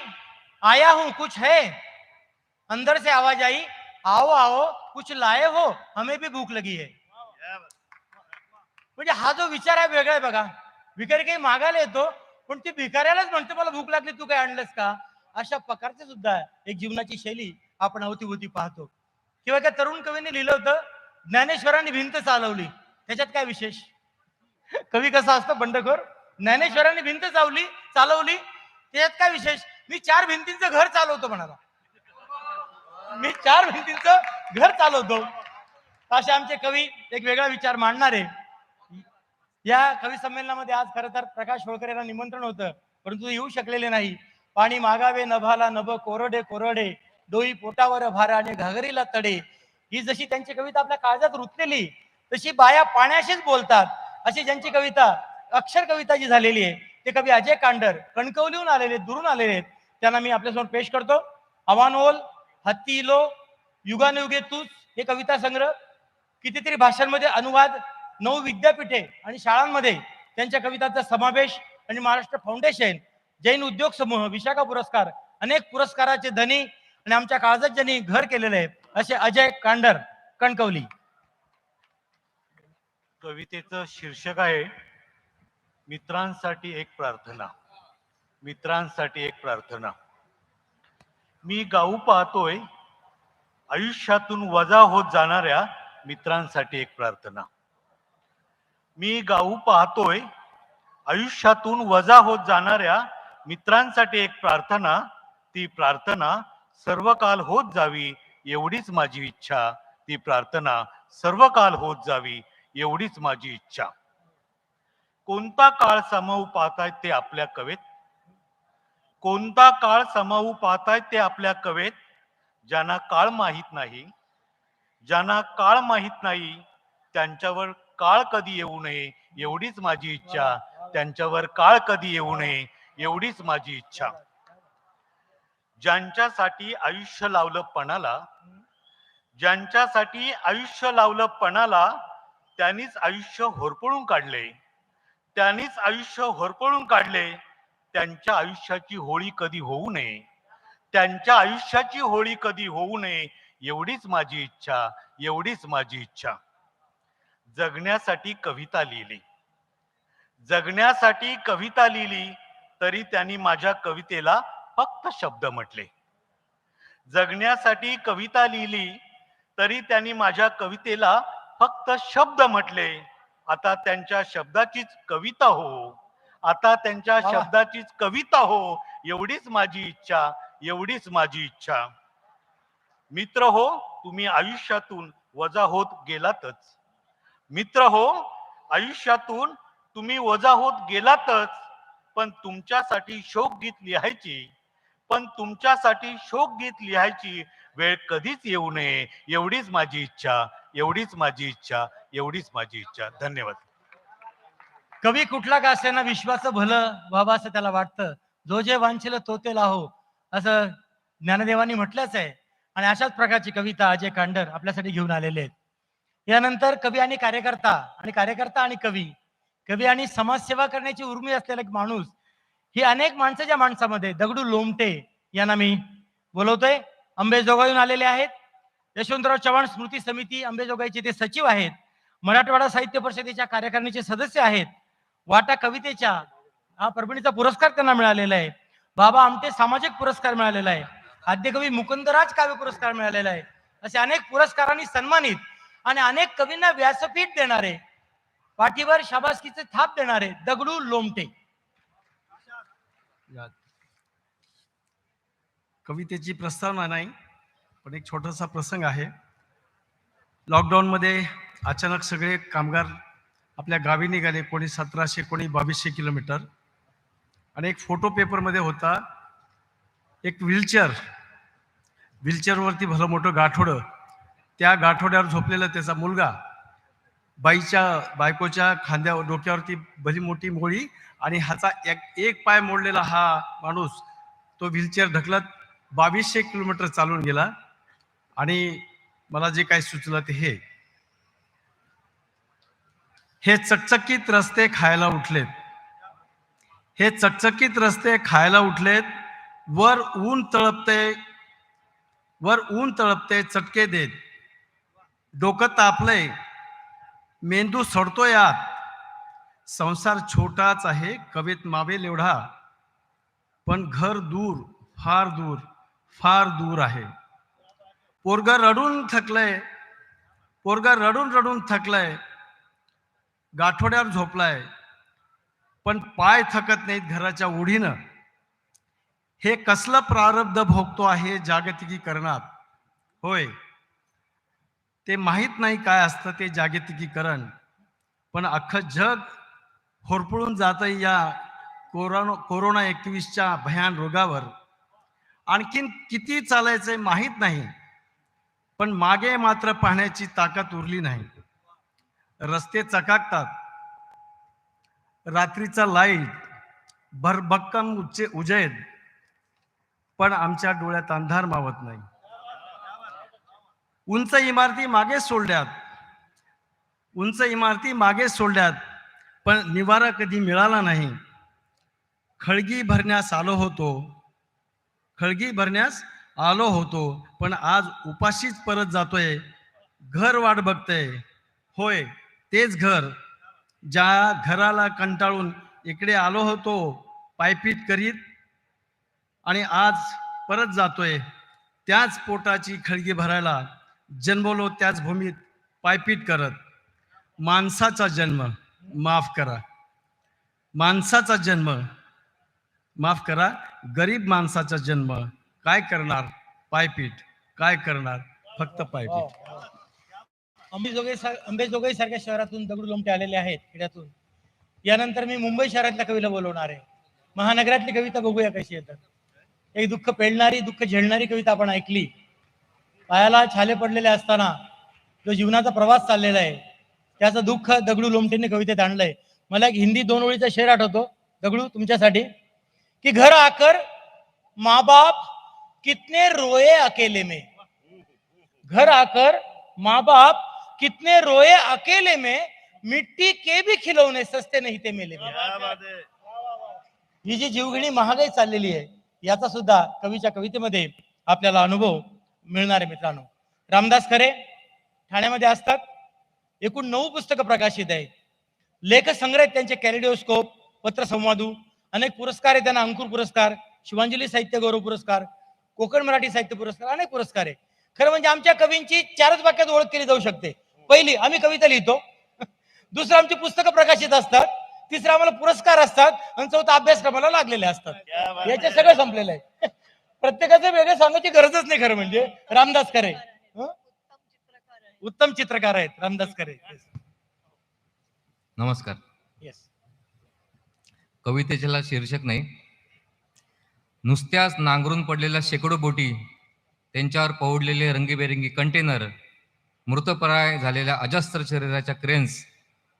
[SPEAKER 2] आया हूं कुछ है. अंदर से आवाज आई, आओ आओ कुछ लाए हो, हमें भी भूख लगी है. म्हणजे हा जो विचार आहे वेगळा आहे बघा. भिकारी काही मागायला येतो, पण ती भिकाऱ्यालाच म्हणते मला भूक लागली, तू काय आणलंस का. अशा प्रकारचे सुद्धा एक जीवनाची शैली आपण अवतीभोवती पाहतो. किंवा त्या तरुण कवीने लिहिलं होतं, ज्ञानेश्वरांनी भिंत चालवली, त्याच्यात काय विशेष. कवी कसा असतो बंडखोर. ज्ञानेश्वरांनी भिंत चालवली त्याच्यात काय विशेष. मी 4 भिंतींचं घर चालवतो म्हणाला, मी 4 भिंतींचं घर चालवतो. असे आमचे कवी एक वेगळा विचार मांडणारे. या कवी संमेलनामध्ये आज खरं तर प्रकाश होळकर यांना निमंत्रण होतं, परंतु येऊ शकलेले नाही. पाणी मागावे नभाला नभ कोरडे कोरडे, डोई पोटावर भार आणि घागरीला तडे. ही जशी त्यांची कविता आपल्या काळजात रुतलेली, तशी बाया पाण्याशीच बोलतात अशी ज्यांची कविता अक्षर कविता जी झालेली आहे ते कवी अजय कांडर कणकवलीहून आलेले, दुरून आलेले आहेत. त्यांना मी आपल्यासमोर पेश करतो. अवानोल, हत्तीलो, युगानुयुगे तूच हे कविता संग्रह, कितीतरी भाषांमध्ये अनुवाद, 9 विद्यापीठे आणि शाळांमध्ये त्यांच्या कवितांचा समावेश आणि महाराष्ट्र फाउंडेशन, जैन उद्योग समूह, विशाखा पुरस्कार, अनेक पुरस्काराचे धनी आणि आमच्या काळजात ज्यांनी घर केलेले आहे असे अजय कांडर, कणकवली.
[SPEAKER 11] कवितेचं शीर्षक आहे मित्रांसाठी एक प्रार्थना. मित्रांसाठी एक प्रार्थना. मी गाऊ पाहतोय आयुष्यातून वजा होत जाणाऱ्या मित्रांसाठी एक प्रार्थना. मी गाऊ पाहतोय आयुष्यातून वजा होत जाणाऱ्या मित्रांसाठी एक प्रार्थना. ती प्रार्थना सर्व काल होत जावी एवढीच माझी इच्छा. ती प्रार्थना सर्व काल होत जावी एवढीच माझी इच्छा. कोणता काळ समावू पाहतायत ते आपल्या कवेत. कोणता काळ समावू पाहतायत ते आपल्या कवेत. ज्यांना काळ माहीत नाही, ज्यांना काळ माहीत नाही त्यांच्यावर काळ कधी येऊ नये एवढीच माझी इच्छा. त्यांच्यावर काळ कधी येऊ नये एवढीच माझी इच्छा. ज्यांच्यासाठी आयुष्य लावलं पणाला, ज्यांच्यासाठी आयुष्य लावलं पणाला, त्यांनीच आयुष्य होरपळून काढले. त्यांनीच आयुष्य होरपळून काढले. त्यांच्या आयुष्याची होळी कधी होऊ नये. त्यांच्या आयुष्याची होळी कधी होऊ नये एवढीच माझी इच्छा. एवढीच माझी इच्छा. जगण्यासाठी कविता लिहिली, जगण्यासाठी कविता लिहिली तरी त्यांनी माझ्या कवितेला फक्त शब्द म्हटले. जगण्यासाठी कविता लिहिली तरी त्यांनी माझ्या कवितेला फक्त शब्द म्हटले. आता त्यांच्या शब्दाचीच कविता हो. आता त्यांच्या शब्दाचीच कविता हो एवढीच माझी इच्छा. एवढीच माझी इच्छा. मित्र हो, तुम्ही आयुष्यातून वजा होत गेलातच. मित्र हो, आयुष्यातून तुम्ही वजा होत गेलातच. पण तुमच्यासाठी शोकगीत लिहायची, पण तुमच्यासाठी शोकगीत लिहायची वेळ कधीच येऊ नये एवढीच माझी इच्छा. एवढीच माझी इच्छा. एवढीच माझी इच्छा. धन्यवाद.
[SPEAKER 2] कवी कुठला का असेना विश्वाचं भलं व्हावं असं त्याला वाटतं. जो जे वांछेल तो ते लाहो असं ज्ञानदेवांनी म्हटलंच आहे. आणि अशाच प्रकारची कविता अजय कांडर आपल्यासाठी घेऊन आलेले आहेत. यानंतर कवी आणि कार्यकर्ता, आणि कार्यकर्ता आणि कवी, कवी आणि समाजसेवा करण्याची उर्मी असलेला एक माणूस. ही अनेक माणसाच्या माणसामध्ये दगडू लोमटे यांना मी बोलवतोय. अंबेजोगाईहून आलेले आहेत. यशवंतराव चव्हाण स्मृती समिती अंबेजोगाईचे ते सचिव आहेत. मराठवाडा साहित्य परिषदेच्या कार्यकारिणीचे सदस्य आहेत. वाटा कवितेच्या परभणीचा पुरस्कार त्यांना मिळालेला आहे. बाबा आमटे सामाजिक पुरस्कार मिळालेला आहे. आद्यकवी मुकुंदराज काव्य पुरस्कार मिळालेला आहे. असे अनेक पुरस्कारांनी सन्मानित आणि अनेक कवींना व्यासपीठ देणारे, पाठीवर शाबासकीचे थाप देणारे दगडू लोमटे.
[SPEAKER 10] कवितेची प्रस्तावना नाही, पण एक छोटासा प्रसंग आहे. लॉकडाऊनमध्ये अचानक सगळे कामगार आपल्या गावी निघाले. कोणी 1700, कोणी 2200 किलोमीटर. आणि एक फोटो पेपरमध्ये होता एक व्हीलचेअरवरती भलं मोठं गाठोडं. त्या गाठोड्यावर झोपलेला त्याचा मुलगा, बायकोच्या खांद्यावर, डोक्यावरती भली मोठी मोळी आणि हाचा एक पाय मोडलेला हा माणूस तो व्हीलचेअर ढकलत 2200 किलोमीटर चालून गेला. आणि मला जे काही सुचलं ते हे चकचकीत रस्ते खायला उठलेत. हे चकचकीत रस्ते खायला उठलेत. वर ऊन तळपते चटके देत. डोकं तापलंय, मेंदू सडतोय आत. संसार छोटाच आहे, कवेत मावेल एवढा, पण घर दूर, फार दूर, फार दूर आहे. पोरग रडून थकलंय, गाठोड्यावर झोपलाय, पण पाय थकत नाहीत घराच्या ओढीनं. हे कसलं प्रारब्ध भोगतो आहे जागतिकीकरणात. होय, ते माहीत नाही काय असतं ते जागतिकीकरण, पण अख्खं जग होरपळून जातं या कोरोना 21च्या भयान रोगावर. आणखीन किती चालायचंय माहीत नाही, पण मागे मात्र पाहण्याची ताकद उरली नाही. रस्ते चकाकतात, रात्रीचा लाईट भरभक्कम उजेड, पण आमच्या डोळ्यात अंधार मावत नाही. उंच इमारती मागे सोडल्यात, पण निवारा कधी मिळाला नाही. खळगी भरण्यास आलो होतो, पण आज उपाशीच परत जातोय. घर वाट बघतंय, होय तेच घर, ज्या घराला कंटाळून इकडे आलो होतो पायपीट करीत, आणि आज परत जातोय त्याच पोटाची खळगी भरायला. जन्मलो त्याच भूमीत पायपीट करत. माणसाचा जन्म माफ करा, गरीब माणसाचा जन्म. काय करणार पायपीट, काय करणार फक्त पायपीट.
[SPEAKER 2] अंबेजोगाई सारख्या शहरातून दगडू लोमटे आलेले आहेत खेड्यातून. यानंतर मी मुंबई शहरातल्या कवीला बोलवणार आहे. महानगरातली कविता बघूया कशी येतात. एक दुःख पेलणारी, दुःख झेलणारी कविता आपण ऐकली. पायाला छाले पडलेले असताना जो जीवनाचा प्रवास चाललेला आहे त्याचं दुःख दगडू लोमटेने कवितेत आणलंय. मला एक हिंदी 2 ओळीचा शेर आठवतो दगडू तुमच्यासाठी, कि घर आकर माँ बाप कितने रोए अकेले में, घर आकर माँ बाप कितने रोए अकेले में, मिट्टी के भी खिलौने सस्ते नहीं थे मेले में. ही जी जीवघेणी महागाई चाललेली आहे याचा सुद्धा कवीच्या कवितेमध्ये आपल्याला अनुभव मिळणार आहे. मित्रांनो, रामदास खरे ठाण्यामध्ये असतात. एकूण 9 पुस्तकं प्रकाशित आहेत. लेख संग्रह आहेत त्यांचे. कॅलिडोस्कोप, पत्रसंवादू, अनेक पुरस्कार आहेत त्यांना. अंकुर पुरस्कार, शिवांजली साहित्य गौरव पुरस्कार, कोकण मराठी साहित्य पुरस्कार, अनेक पुरस्कार आहे. खरं म्हणजे आमच्या कवींची 4च वाक्यात ओळख केली जाऊ शकते. पहिली, आम्ही कविता लिहितो. दुसरं, आमची पुस्तकं प्रकाशित असतात. तिसरं, आम्हाला पुरस्कार असतात. आणि चौथं, अभ्यासक्रमाला लागलेले असतात. याचे सगळं संपलेलं आहे. प्रत्येकाचं वेगळं सांगायची गरजच नाही. खरं म्हणजे रामदास खरे उत्तम चित्रकार आहेत. रामदास खरे.
[SPEAKER 12] नमस्कार.
[SPEAKER 2] येस.
[SPEAKER 12] कवितेला शीर्षक नाही, नुसत्याच नांगरून पडलेल्या शेकडो बोटी, त्यांच्यावर पौडलेले रंगीबेरंगी कंटेनर, मृतप्राय झालेल्या अजस्त्र शरीराच्या क्रेन्स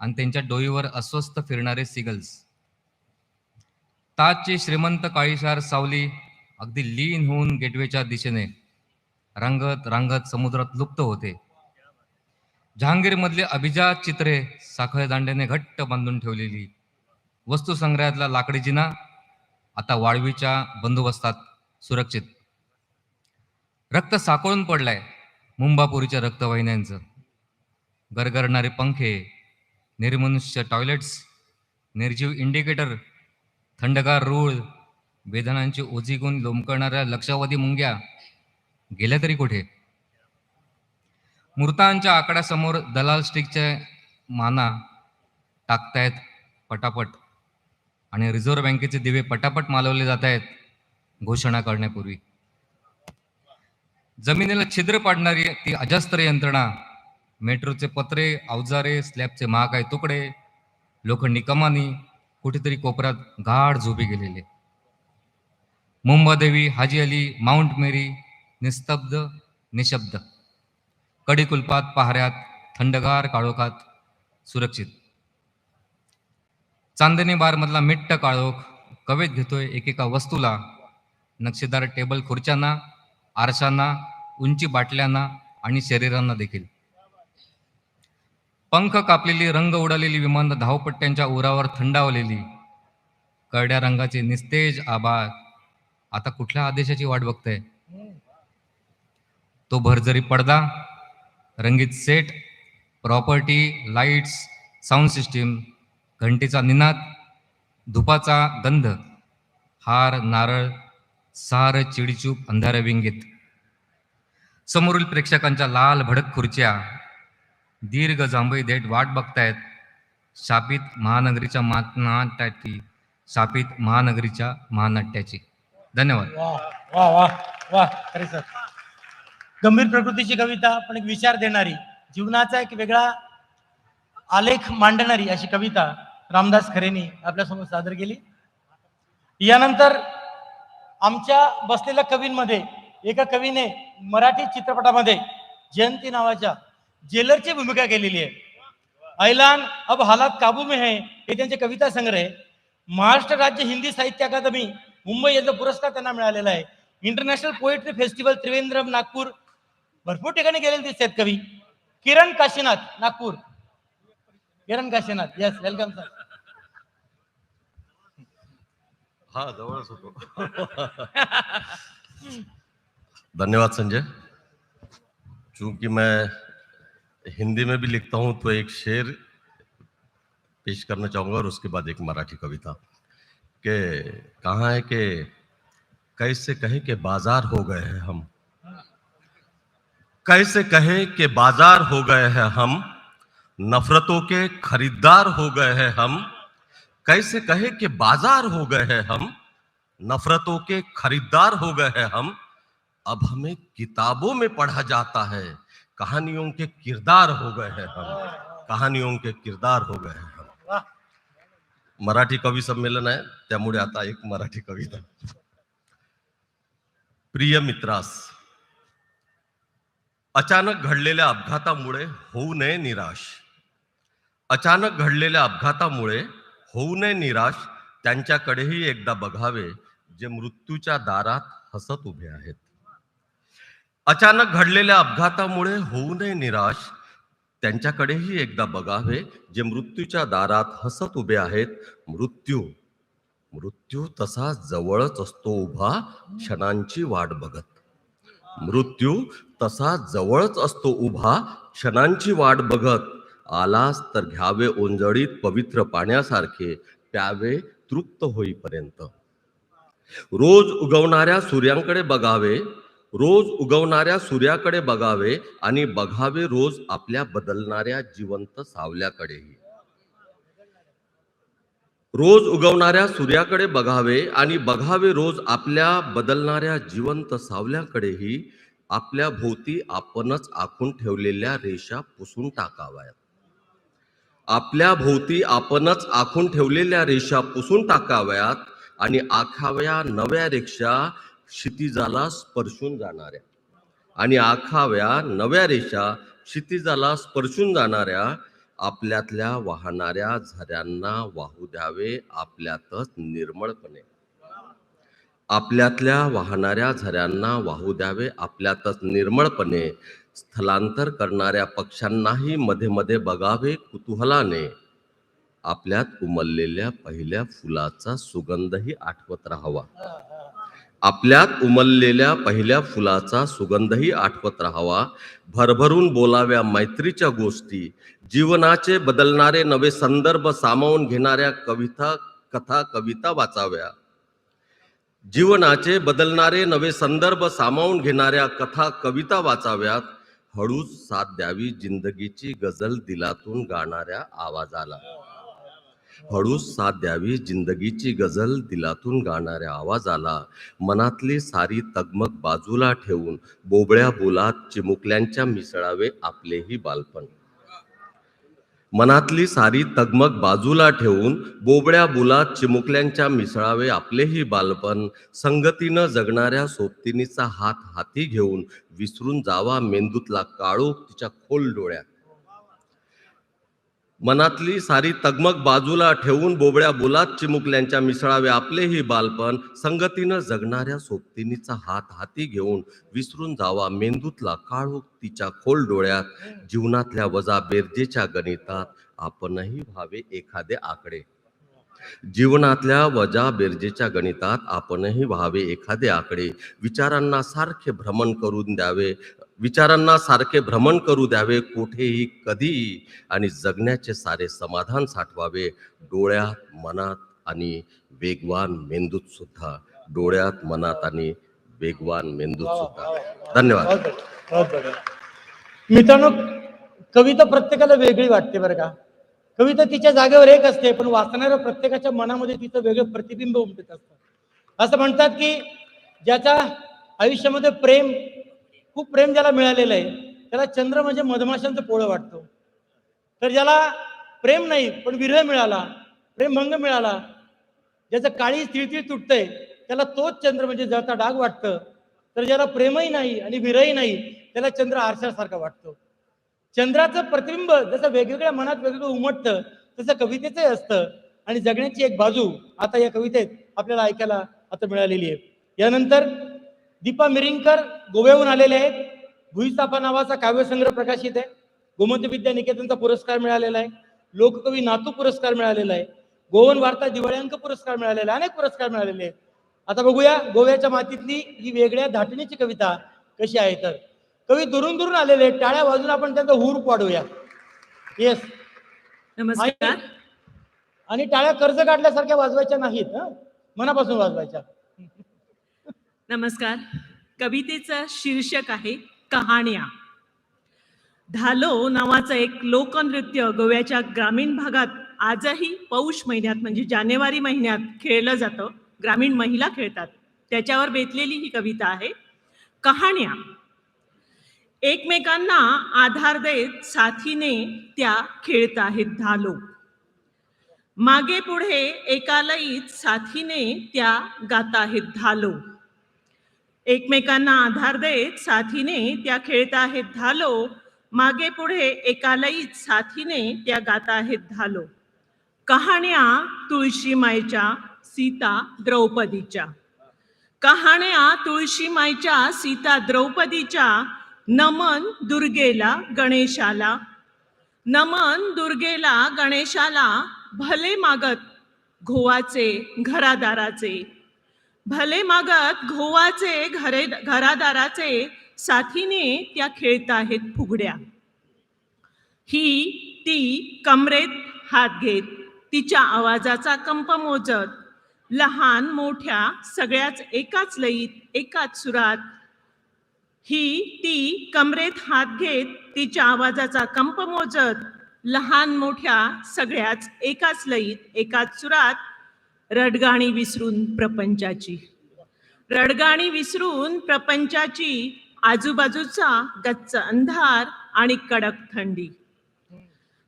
[SPEAKER 12] आणि त्यांच्या डोईवर अस्वस्थ फिरणारे सिगल्स. ताजची श्रीमंत काळीशार सावली अगदी लीन होऊन गेटवेच्या दिशेने रांगत रांगत समुद्रात लुप्त होते. जहांगीरमधली अभिजात चित्रे साखळ दांड्याने घट्ट बांधून ठेवलेली वस्तू संग्रहातला लाकडी जिना आता वाळवीच्या बंदोबस्तात सुरक्षित. रक्त साकळून पडलाय मुंबापुरीच्या रक्तवाहिन्यांचं. गरगरणारे पंखे, निर्मनुष्य टॉयलेट्स, निर्जीव इंडिकेटर, थंडगार रूळ, वेदनांची ओझी गुण लोंबकळणाऱ्या लक्षावधी मुंग्या गेल्या तरी कुठे? मृतांच्या आकड्यासमोर दलाल स्टिकचे माना टाकतायत पटापट, आणि रिझर्व्ह बँकेचे दिवे पटापट मालवले जात आहेत घोषणा करण्यापूर्वी. जमिनीला छिद्र पाडणारी ती अजस्त्र यंत्रणा, मेट्रोचे पत्रे, अवजारे, स्लॅबचे महाकाय तुकडे, लोखंडी कमानी कुठेतरी कोपऱ्यात गाढ झोपी गेलेले. मुंबादेवी, हाजी अली, माउंट मेरी निस्तब्ध निशब्द, कडिकुलपात पहाऱ्यात थंडगार काळोखात सुरक्षित. चांदणी बारमधला मिट्ट काळोख कवेत घेतोय एकेका वस्तूला, नक्षीदार टेबल खुर्च्यांना, आरशांना, उंची बाटल्यांना आणि शरीरांना देखील. पंख कापलेली, रंग उडालेली विमान धावपट्ट्यांच्या उरावर थंडावलेली, करड्या रंगाचे निस्तेज आभाळ आता कुठल्या आदेशाची वाट बघतंय? तो भरजरी पडदा, रंगीत set, property, lights, sound system, घंटीचा निनाद, धुपाचा गंध, हार, नारळ, सार चिडीचूप अंधाऱ्या विंगीत. समोरील प्रेक्षकांच्या लाल भडक खुर्च्या दीर्घ जांभई देठ वाट बघतायत शापित महानगरीच्या महानाट्याची, शापित महानगरीच्या महानाट्याची. धन्यवाद.
[SPEAKER 2] वाह वाह वाह वाह. खरे सर, गंभीर प्रकृतीची कविता पण एक विचार देणारी जीवनाचा एक वेगळा आलेख मांडणारी अशी कविता रामदास खरेंनी आपल्यासमोर सादर केली. यानंतर आमच्या बसलेल्या कवींमध्ये एका कवीने मराठी चित्रपटामध्ये जयंती नावाच्या जेलरची भूमिका केलेली आहे. ऐलान अब हालात काबू में है हे त्यांचे कविता संग्रह आहे. महाराष्ट्र राज्य हिंदी साहित्य अकादमी मुंबई याचा पुरस्कार त्यांना मिळालेला आहे. International poetry festival Trivandrum Nagpur भरपूर ठिकाणी गेलेले दिसतात कवी. किरण काशीनाथ नागपूर. किरण काशीनाथ, यस, वेलकम सर.
[SPEAKER 13] हाँ जवळच होतो. धन्यवाद संजय. चूंकि मैं हिंदी में भी लिखता हूं तो एक शेर पेश करना चाहूंगा और उसके बाद एक मराठी कविता. के कहाँ है कि कैसे कहे कि बाजार हो गए हैं हम, कैसे कहे कि बाजार हो गए हैं हम, नफरतों के खरीदार हो गए हैं हम, कैसे कहे कि बाजार हो गए हैं हम, नफरतों के खरीदार हो गए हैं हम. अब हमें किताबों में पढ़ा जाता है, कहानियों के किरदार हो गए हैं हम, कहानियों के किरदार हो गए हैं हम. मराठी कवी संमेलन आहे त्यामुळे आता एक मराठी कविता. प्रिय मित्रास, अचानक घडलेल्या अपघातामुळे होऊ नये निराश. अचानक घडलेल्या अपघातामुळे होऊ नये निराश. त्यांच्याकडेही एकदा बघावे जे मृत्यूच्या दारात हसत उभे आहेत. अचानक घडलेल्या अपघातामुळे होऊ नये निराश. त्यांच्याकडेही एकदा बघावे जे मृत्यूच्या दारात हसत उभे आहेत. मृत्यू तसा जवळच असतो उभा क्षणांची वाट बघत. मृत्यू तसा जवळच असतो उभा क्षणांची वाट बघत. आलास तर घ्यावे ओंजळीत पवित्र पाण्यासारखे, प्यावे तृप्त होईपर्यंत. रोज उगवणाऱ्या सूर्याकडे बघावे, रोज उगवणाऱ्या सूर्याकडे बघावे आणि बघावे रोज आपल्या बदलणाऱ्या जिवंत सावल्याकडेही. रोज उगवणाऱ्या सूर्याकडे बघावे आणि बघावे रोज आपल्या बदलणाऱ्या जिवंत सावल्याकडेही. आपल्या भोवती आपणच आखून ठेवलेल्या रेषा पुसून टाकाव्यात. आपल्या भोवती आपणच आखून ठेवलेल्या रेषा पुसून टाकाव्यात आणि आखाव्या नव्या रेषा क्षितिजाला स्पर्शून जाणाऱ्या. आणि आखाव्या नव्या रेषा क्षितिजाला स्पर्शून जाणाऱ्या. आपल्यातल्या वाहणाऱ्या झऱ्यांना वाहू द्यावे आपल्यातच निर्मळपणे. आपल्यातल्या वाहणाऱ्या झऱ्यांना वाहू द्यावे आपल्यातच निर्मळपणे. स्थलांतर करणाऱ्या पक्ष्यांनाही मध्ये मध्ये बघावे कुतूहलाने. आपल्यात उमललेल्या पहिल्या फुलाचा सुगंधही आठवत राहावा. आपल्यात उमललेल्या पहिल्या फुलाचा सुगंधही आठवत राहावा. भरभरून बोलाव्या मैत्रीच्या गोष्टी. जीवनाचे बदलणारे नवे संदर्भ सामावून घेणाऱ्या कविता वाचाव्या. जीवनाचे बदलणारे नवे संदर्भ सामावून घेणाऱ्या कविता वाचाव्यात. हळूच साथ द्यावी जिंदगीची गझल दिलातून गाणाऱ्या आवाजाला. हळूच साथ द्यावी जिंदगीची गझल दिलातून गाणाऱ्या आवाजाला. मनातली सारी तगमग बाजूला ठेवून बोबड्या बोलात चिमुकल्यांच्या मिसळावे आपलेही बालपण. मनातली सारी तगमग बाजूला ठेवून बोबड्या बोलात चिमुकल्यांच्या मिसळावे आपलेही बालपण. संगतीनं जगणाऱ्या सोबतिनीचा हात हाती घेऊन विसरून जावा मेंदूतला काळोख तिच्या खोल डोळ्यात. मनातली सारी तगमग बाजूला ठेवून बोबड्या बोलात चिमुकल्यांच्या मिसळावे आपलेही बालपण. संगतीनं जगणाऱ्या सोबतिनीचा हात हाती घेऊन विसरून जावा मेंदूतला काळोख तिच्या खोल डोळ्यात. जीवनातल्या वजा बेरजेच्या गणितात आपणही व्हावे एखादे आकडे. जीवनातल्या वजा बेरजेच्या गणितात आपणही व्हावे एखादे आकडे. विचारांना सारखे भ्रमण करू द्यावे कोठेही कधीही. आणि जगण्याचे सारे समाधान साठवावे डोळ्यात मनात आणि वेगवान मेंदूत सुद्धा. डोळ्यात मनात आणि वेगवान मेंदूत सुद्धा. धन्यवाद.
[SPEAKER 2] मित्रांनो, कविता प्रत्येकाला वेगळी वाटते बरं का. कविता तिच्या जागेवर एक असते, पण वाचणाऱ्या प्रत्येकाच्या मनामध्ये तिचं वेगळं प्रतिबिंब उमटत असतं. असं म्हणतात की ज्याच्या आयुष्यामध्ये खूप प्रेम ज्याला मिळालेलं आहे त्याला चंद्र म्हणजे मधमाशांचं पोळं वाटतो. तर ज्याला प्रेम नाही पण विरह मिळाला, प्रेमभंग मिळाला, ज्याचं काळी तिळतिळ तुटतंय त्याला तोच चंद्र म्हणजे जळता डाग वाटतं. तर ज्याला प्रेमही नाही आणि विरही नाही त्याला चंद्र आरशासारखा वाटतो. चंद्राचं प्रतिबिंब जसं वेगवेगळ्या मनात वेगवेगळं उमटतं तसं कवितेचंही असतं. आणि जगण्याची एक बाजू आता या कवितेत आपल्याला ऐकायला आता मिळालेली आहे. यानंतर दीपा मिरिंगकर गोव्याहून आलेले आहेत. भुईचाफा नावाचा काव्यसंग्रह प्रकाशित आहे. गोमंत विद्या निकेतनचा पुरस्कार मिळालेला आहे. लोककवी नातू पुरस्कार मिळालेला आहे. गोवन वार्ता दिवाळी पुरस्कार मिळालेला आहे. अनेक पुरस्कार मिळालेले आहेत. आता बघूया गोव्याच्या मातीतली ही वेगळ्या धाटणीची कविता कशी आहे. तर कवी दुरून दुरून आलेले आहेत. टाळ्या वाजून आपण त्यांचा हुरूप वाढवूया. येस,
[SPEAKER 14] नमस्कार.
[SPEAKER 2] आणि टाळ्या कर्ज काढल्यासारख्या वाजवायच्या नाहीत, मनापासून वाजवायच्या.
[SPEAKER 14] नमस्कार. कवितेचं शीर्षक आहे कहाण्या. धालो नावाचं एक लोकनृत्य गोव्याच्या ग्रामीण भागात आजही पौष महिन्यात म्हणजे जानेवारी महिन्यात खेळलं जातं. ग्रामीण महिला खेळतात. त्याच्यावर बेतलेली ही कविता आहे कहाण्या. एकमेकांना आधार देत साथीने त्या खेळत आहेत धालो. मागे पुढे एका लयीत साथीने त्या गात आहेत धालो. एकमेकांना आधार देत साथीने त्या खेळत आहेत धालो. मागे पुढे एका लयीत साथीने त्या गात आहेत धालो. कहाण्या तुळशी मायच्या सीता द्रौपदीच्या. कहाण्या तुळशी मायच्या सीता द्रौपदीच्या. नमन दुर्गेला गणेशाला. नमन दुर्गेला गणेशाला. भले मागत घोवाचे घरादाराचे. भले मागत घोवाचे घरादाराचे. साथीने त्या खेळत आहेत फुगड्या. ही ती कमरेत हात घेत तिच्या आवाजाचा कंप मोजत. लहान मोठ्या सगळ्याच एकाच लयीत एकाच सुरात. ही ती कमरेत हात घेत तिच्या आवाजाचा कंप मोजत. लहान मोठ्या सगळ्याच एकाच लयीत एकाच सुरात. रडगाणी विसरून प्रपंचाची. रडगाणी विसरून प्रपंचाची. आजूबाजूचा गच्च अंधार आणि कडक थंडी.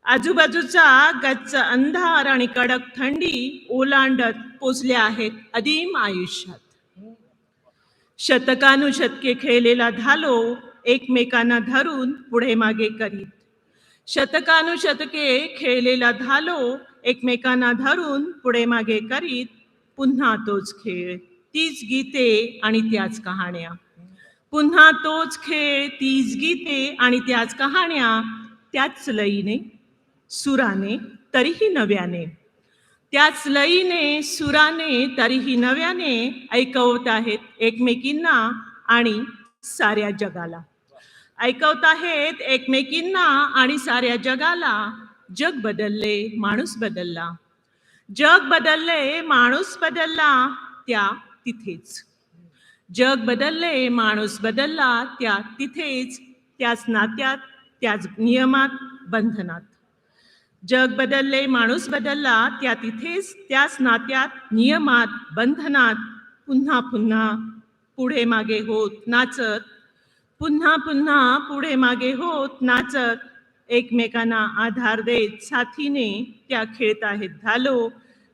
[SPEAKER 14] आजूबाजूचा गच्च अंधार आणि कडक थंडी ओलांडत पोचल्या आहेत अदीम आयुष्यात. शतकानुशतके खेळलेला धालो एकमेकांना धरून पुढे मागे करीत. शतकानुशतके खेळलेला धालो एकमेकांना धरून पुढे मागे करीत. पुन्हा तोच खेळ तीच गीते आणि त्याच कहाण्या. पुन्हा तोच खेळ तीच गीते आणि त्याच कहाण्या. त्याच लयीने सुराने तरीही नव्याने. त्याच लयीने सुराने तरीही नव्याने ऐकवत आहेत एकमेकींना आणि साऱ्या जगाला. ऐकवत आहेत एकमेकींना आणि साऱ्या जगाला. जग बदलले माणूस बदलला. जग बदलले माणूस बदलला. त्या तिथेच. जग बदलले माणूस बदलला. त्या तिथेच. त्याच नात्यात त्याच नियमात बंधनात. जग बदलले माणूस बदलला. त्या तिथेच त्याच नात्यात नियमात बंधनात. पुन्हा पुन्हा पुढे मागे होत नाचत. पुन्हा पुन्हा पुढे मागे होत नाचत. एकमेकांना आधार देत साथीने त्या खेळत आहेत धालो.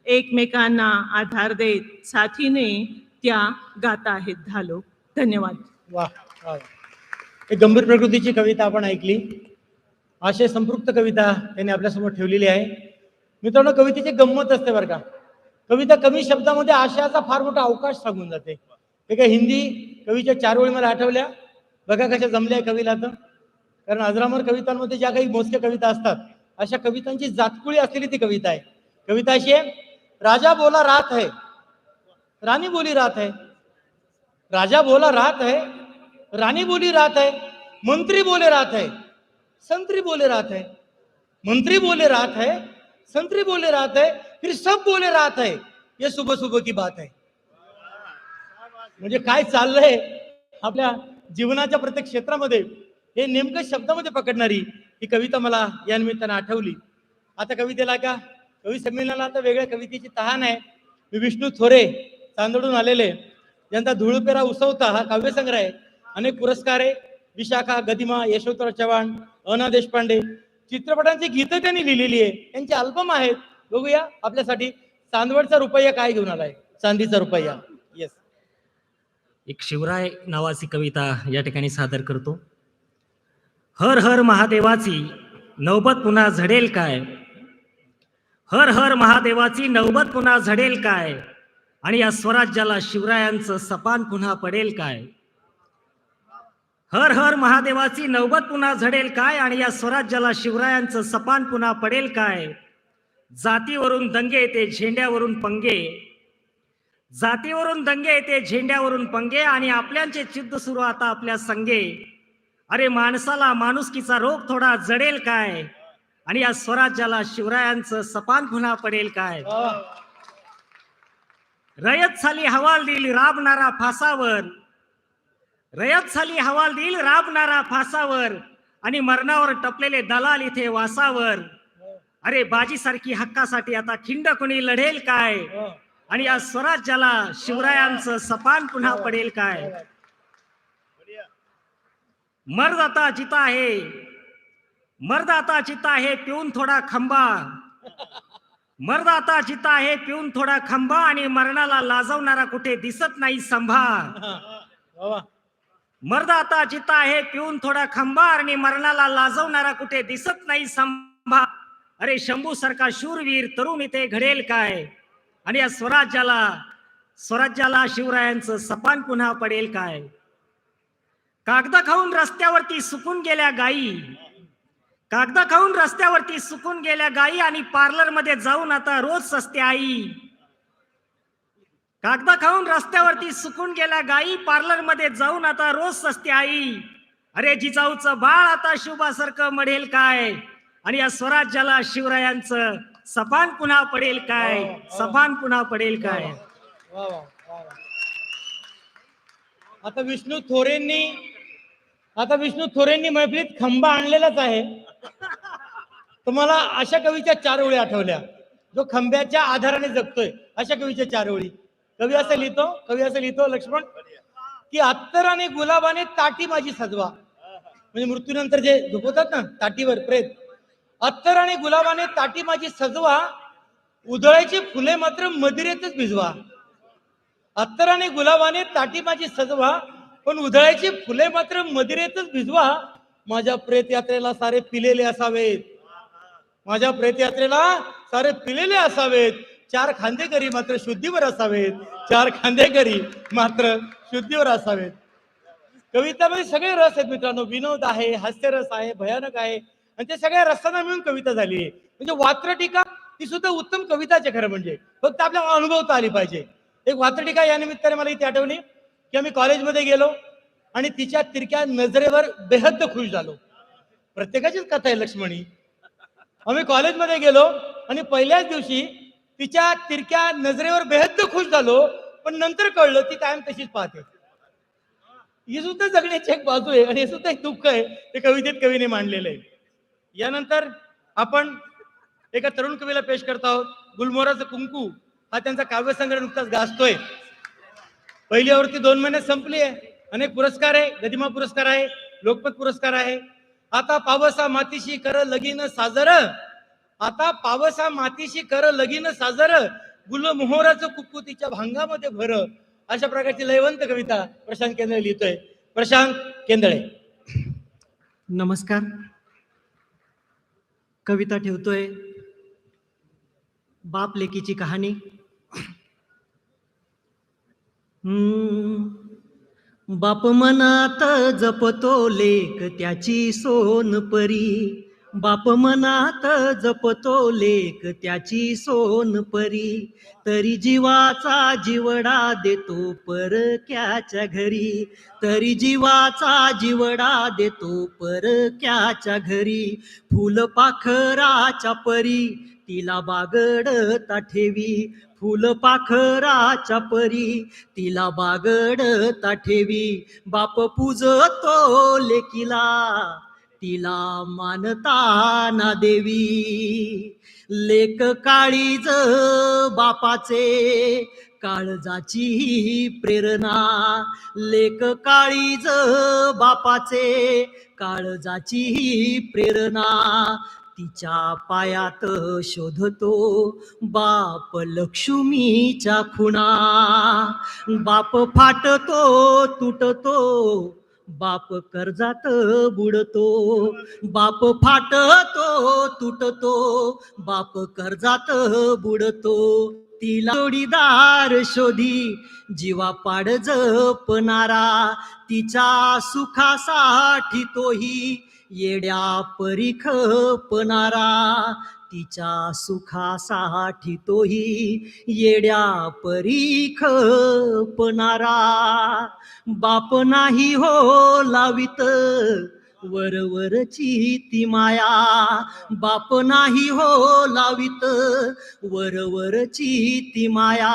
[SPEAKER 14] एकमेकांना आधार देत साथीने त्या गात आहेत धालो. धन्यवाद.
[SPEAKER 2] वा, एक गंभीर प्रकृतीची कविता आपण ऐकली. आशय संपृक्त कविता त्यांनी आपल्यासमोर ठेवलेली आहे. मित्रांनो, कवितेची गंमत असते बरं का. कविता कमी शब्दामध्ये आशयाचा फार मोठा अवकाश सांगून जाते. हे काय हिंदी कवीच्या 4 ओळी मला आठवल्या. बघा कशा जमल्या कवीला. तर कारण अजरामर कवितांमध्ये ज्या काही मोजक्या कविता असतात अशा कवितांची जातकुळी असलेली ती कविता आहे. कविता अशी आहे, राजा बोला रात है रानी बोली रात है. राजा बोला रात है रानी बोली रात है. मंत्री बोले रात है संतरी बोले रात है. मंत्री बोले रात है संतरी बोले रात है. फिर सब बोले रात है. ये सुबह सुबह की बात है. म्हणजे काय चाललंय आपल्या जीवनाच्या प्रत्येक क्षेत्रामध्ये हे नेमकं शब्दामध्ये पकडणारी ही कविता मला या निमित्तानं आठवली. आता कवितेला का कवी संमेलनाला आता वेगळ्या कवितेची तहान आहे. मी विष्णू थोरे चांदोडून आलेले, ज्यांचा धुळपेरा उसवता हा काव्यसंग्रह आहे. अनेक पुरस्कार आहे. विशाखा, गदिमा, यशवंतराव चव्हाण, अना देशपांडे, चित्रपटांची गीतं त्यांनी लिहिलेली आहे, त्यांचे अल्बम आहेत. बघूया आपल्यासाठी चांदवडचा रुपया काय घेऊन आलाय. चांदीचा रुपया. येस.
[SPEAKER 15] एक शिवराय नावाची कविता या ठिकाणी सादर करतो. हर हर महादेवाची नौबत पुन्हा झडेल काय, हर हर महादेवाची नौबत पुन्हा झडेल काय, आणि या स्वराज्याला शिवरायांचं सपान पुन्हा पडेल काय. हर हर महादेवाची नौबत पुन्हा झडेल काय, आणि या स्वराज्याला शिवरायांचं सपान पुन्हा पडेल काय. जातीवरून दंगे येते झेंड्यावरून पंगे, जातीवरून दंगे येते झेंड्यावरून पंगे, आणि आपल्यांचे चिद्ध सुरू आता आपल्या संगे. अरे माणसाला माणुसकीचा रोग थोडा जडेल काय, आणि या स्वराज्याला शिवरायांचं सपान पुन्हा पडेल काय. रयत साली हवाल देईल राबणारा फासावर, रयत साली हवाल देईल राबणारा फासावर, आणि मरणावर टपलेले दलाल इथे वासावर. अरे बाजीसारखी हक्कासाठी आता खिंड कोणी लढेल काय, आणि या स्वराज्याला शिवरायांचं सपान पुन्हा पडेल काय. मर्द आता चिता आहे, मर्द आता चिता आहे पिऊन थोडा खंबा, मर्द आता चिता आहे पिऊन थोडा खंबा, आणि मरणाला लाजवणारा कुठे दिसत नाही संभा. मर्द आता चिता आहे पिऊन थोडा खंबा, आणि मरणाला लाजवणारा कुठे दिसत नाही संभा. अरे शंभू सारखा शूरवीर तरुण इथे घडेल काय, आणि या स्वराज्याला शिवरायांचं सपान पुन्हा पडेल काय. कागद खाऊन रस्त्यावरती सुकून गेल्या गायी, कागद खाऊन रस्त्यावरती सुकून गेल्या गायी, आणि पार्लर मध्ये जाऊन आता रोज सस्ते आई. कागद खाऊन रस्त्यावरती सुकून गेल्या गायी, पार्लर मध्ये जाऊन आता रोज सस्ते आई. अरे जिजाऊचं बाळ आता शुभासारखं मढेल काय, आणि या स्वराज्याला शिवरायांचं सपान पुन्हा पडेल काय, सपान पुन्हा पडेल काय.
[SPEAKER 2] आता विष्णू थोरेंनी मैफिलीत खंबा आणलेलाच आहे. तुम्हाला अशा कवीच्या 4 ओळी आठवल्या, जो खंब्याच्या आधाराने जगतोय, अशा कवीच्या 4 ओळी. कवी असं लिहितो लक्ष्मण, की अत्तर गुलाबाने ताटी माझी सजवा. म्हणजे मृत्यूनंतर जे झोपवतात ना ताटीवर प्रेत, अत्तर आणि गुलाबाने ताटी माझी सजवा, उधळायची फुले मात्र मदिरेतच भिजवा. अत्तर आणि गुलाबाने ताटी माझी सजवा, पण उधळायची फुले मात्र मदिरेतच भिजवा. माझ्या प्रेत यात्रेला सारे पिलेले असावेत, माझ्या प्रेत यात्रेला सारे पिलेले असावेत. 4 खांदेकरी मात्र शुद्धीवर असावेत, 4 खांदेकरी मात्र शुद्धीवर असावेत. कवितामध्ये सगळे रस आहेत मित्रांनो. विनोद आहे, हास्यरस आहे, भयानक आहे, आणि ते सगळ्या रसांना मिळून कविता झाली आहे. म्हणजे वात्रटिका ती सुद्धा उत्तम कविताचे खरं म्हणजे, फक्त आपल्याला अनुभवता आली पाहिजे. एक वात्रटिका या निमित्ताने मला इथे आठवली, की आम्ही कॉलेजमध्ये गेलो आणि तिच्या तिरक्या नजरेवर बेहद खुश झालो. प्रत्येकाचीच कथा आहे लक्ष्मणी. आम्ही कॉलेजमध्ये गेलो आणि पहिल्याच दिवशी तिच्या तिरक्या नजरेवर बेहद खुश झालो, पण नंतर कळलं ती कायम तशीच पाहते. ही सुद्धा जगण्याची एक बाजू आहे, आणि हे सुद्धा एक दुःख आहे, ते कवितेत कवीने मांडलेलं आहे. यानंतर आपण एका तरुण कवीला पेश करत आहोत. गुलमोहराचं कुंकू हा त्यांचा काव्यसंग्रह नुकताच गाजतोय. पहिली आवृत्ती 2 महिन्यात संपली आहे. अनेक पुरस्कार आहे, गदिमा पुरस्कार आहे, लोकमत पुरस्कार आहे. आता पावसा मातीशी कर लगीन साजर, आता पावसा मातीशी कर लगीन साजर, गुलमोहराचं कुंकू तिच्या भांगामध्ये भर. अशा प्रकारची लयवंत कविता प्रशांत केंद्रे लिहितोय. प्रशांत केंद्रे.
[SPEAKER 15] नमस्कार. कविता ठेवतोय बाप लेकीची कहाणी. बाप मनात जपतो लेक त्याची सोनपरी, बाप मनात जपतो लेक त्याची सोनपरी, तरी जीवाचा जीवडा देतो परक्याच्या घरी, तरी जीवाचा जीवडा देतो परक्याच्या घरी. फुलपाखराच्या परी तिला बागडता ठेवी, फुलपाखराच्या परी तिला बागडता ठेवी. बाप पूजतो लेकीला
[SPEAKER 16] तिला मानताना देवी, लेक काळीज बापाचे काळजाची प्रेरणा, लेक काळीज बापाचे काळजाची प्रेरणा, तिच्या पायात शोधतो बाप लक्ष्मीच्या खुणा, बाप फाटतो तुटतो, बाप कर्जात बुडतो, बाप फाटतो तुटतो, बाप कर्जात बुडतो, तिला जोडीदार शोधी जीवा पाड जपणारा, तिच्या सुखासाठी तोही येड्या परी खपणारा, तिच्या सुखासाठी तोही येड्या परी खपणारा, बाप नाही हो लावित वरवरची ती माया, बाप नाही हो लावित वरवरची ती माया,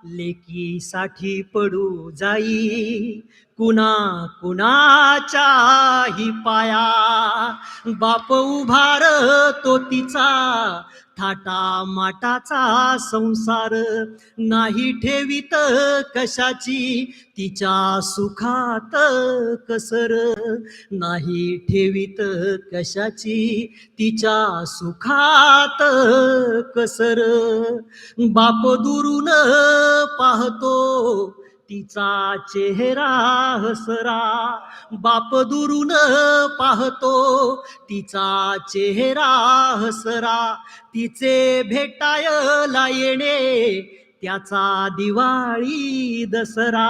[SPEAKER 16] लेकीसाठी पडू जाई कुणा कुणाच्याही पाया, बाप उभारतो तिचा थाटा माटाचा संसार, नाही ठेवीत कशाची तिच्या सुखात कसर, नाही ठेवीत कशाची तिच्या सुखात कसर, बाप दुरून पाहतो तिचा चेहरा हसरा, बाप दुरून पाहतो तिचा चेहरा हसरा, तिचे भेटायला येणे त्याचा दिवाळी दसरा,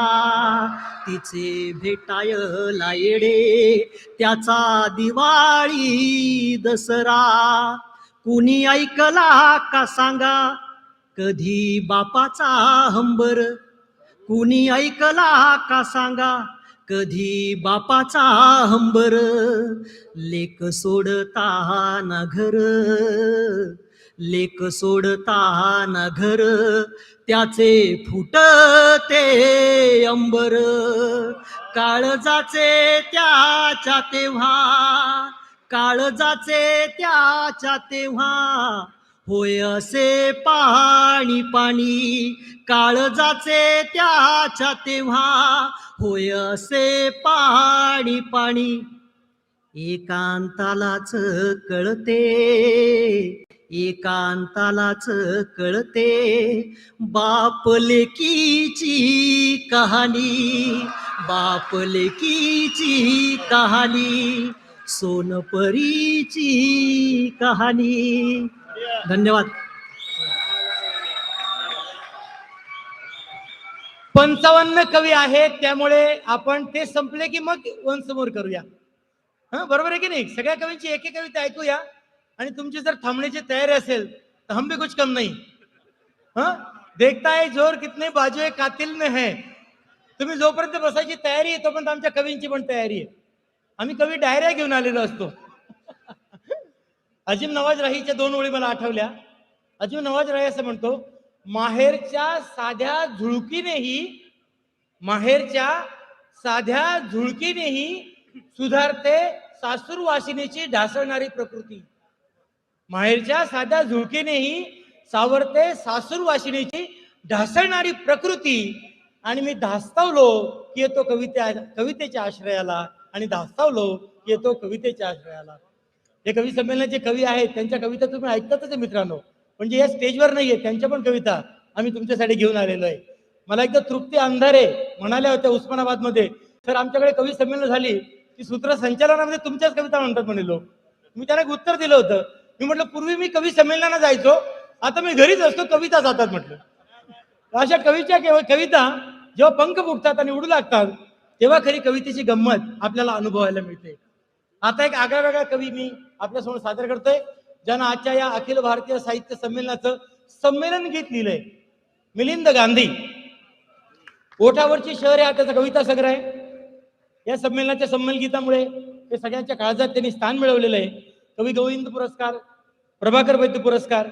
[SPEAKER 16] तिचे भेटायला येणे त्याचा दिवाळी दसरा, कुणी ऐकला का सांगा कधी बापाचा हंबर, कुणी ऐकला का सांगा कधी बापाचा हंबर, लेक सोडताना घर, लेक सोडताना घर त्याचे फुटते अंबर, काळजाचे त्याच्या तेव्हा, काळजाचे त्याच्या तेव्हा होय असे पाणी पाणी, काळजाचे त्याच्या तेव्हा होय असे पाणी पाणी, एकांतालाच कळते, एकांतालाच कळते बाप लेकीची कहाणी, बाप लेकीची कहाणी, सोनपरीची कहाणी. धन्यवाद.
[SPEAKER 2] 55 कवी आहेत, त्यामुळे आपण ते संपले की मग वनसमोर करूया. हा, बरोबर आहे की नाही? सगळ्या कवींची एक एक कविता ऐकूया आणि तुमची जर थांबण्याची तयारी असेल तर हम भी कुछ कम नहीं. हा, देखता है जोर कितने बाजुए कातिल में है. तुम्ही जोपर्यंत बसायची तयारी आहे तोपर्यंत आमच्या कवींची पण तयारी आहे. आम्ही कवी डायऱ्या घेऊन आलेलो असतो. अजीम नवाज राहीच्या 2 ओळी मला आठवल्या. अजीम नवाज राही असं म्हणतो, माहेरच्या साध्या झुळकीनेही, माहेरच्या साध्या झुळकीनेही सुधारते सासूरवासिनीची ढासळणारी प्रकृती. माहेरच्या साध्या झुळकीनेही सावरते सासूरवासिनीची ढासळणारी प्रकृती. आणि मी धास्तावलो की येतो कवितेच्या आश्रयाला, आणि धास्तावलो की येतो कवितेच्या आश्रयाला. हे कवी संमेलनाचे कवी आहेत, त्यांच्या कविता तुम्ही ऐकतातच आहे मित्रांनो, म्हणजे या स्टेजवर नाहीये, त्यांच्या पण कविता आम्ही तुमच्यासाठी घेऊन आलेलो आहे. मला एकदा तृप्ती अंधारे म्हणाल्या होत्या उस्मानाबादमध्ये, सर आमच्याकडे कवी संमेलन झाली की सूत्रसंचालनामध्ये तुमच्याच कविता म्हणतात म्हणे लोक. मी त्यांना एक उत्तर दिलं होतं. मी म्हटलं पूर्वी मी कवी संमेलनाला जायचो, आता मी घरीच असतो, कविता जातात म्हटलं. अशा कविता जेव्हा पंख फुटतात आणि उडू लागतात तेव्हा खरी कवितेची गंमत आपल्याला अनुभवायला मिळते. आता एक आगळा वेगळा कवी मी आपल्यासमोर सादर करतोय, ज्यांना आजच्या या अखिल भारतीय साहित्य संमेलनाचं संमेलन गीत लिहिलंय. मिलिंद गांधी. ओठावरची शहर हा त्याचा कविता संग्रह आहे. या संमेलनाच्या संमेलन गीतामुळे ते सगळ्यांच्या काळजात त्यांनी स्थान मिळवलेलं आहे. कवी गोविंद पुरस्कार, प्रभाकर वैद्य पुरस्कार,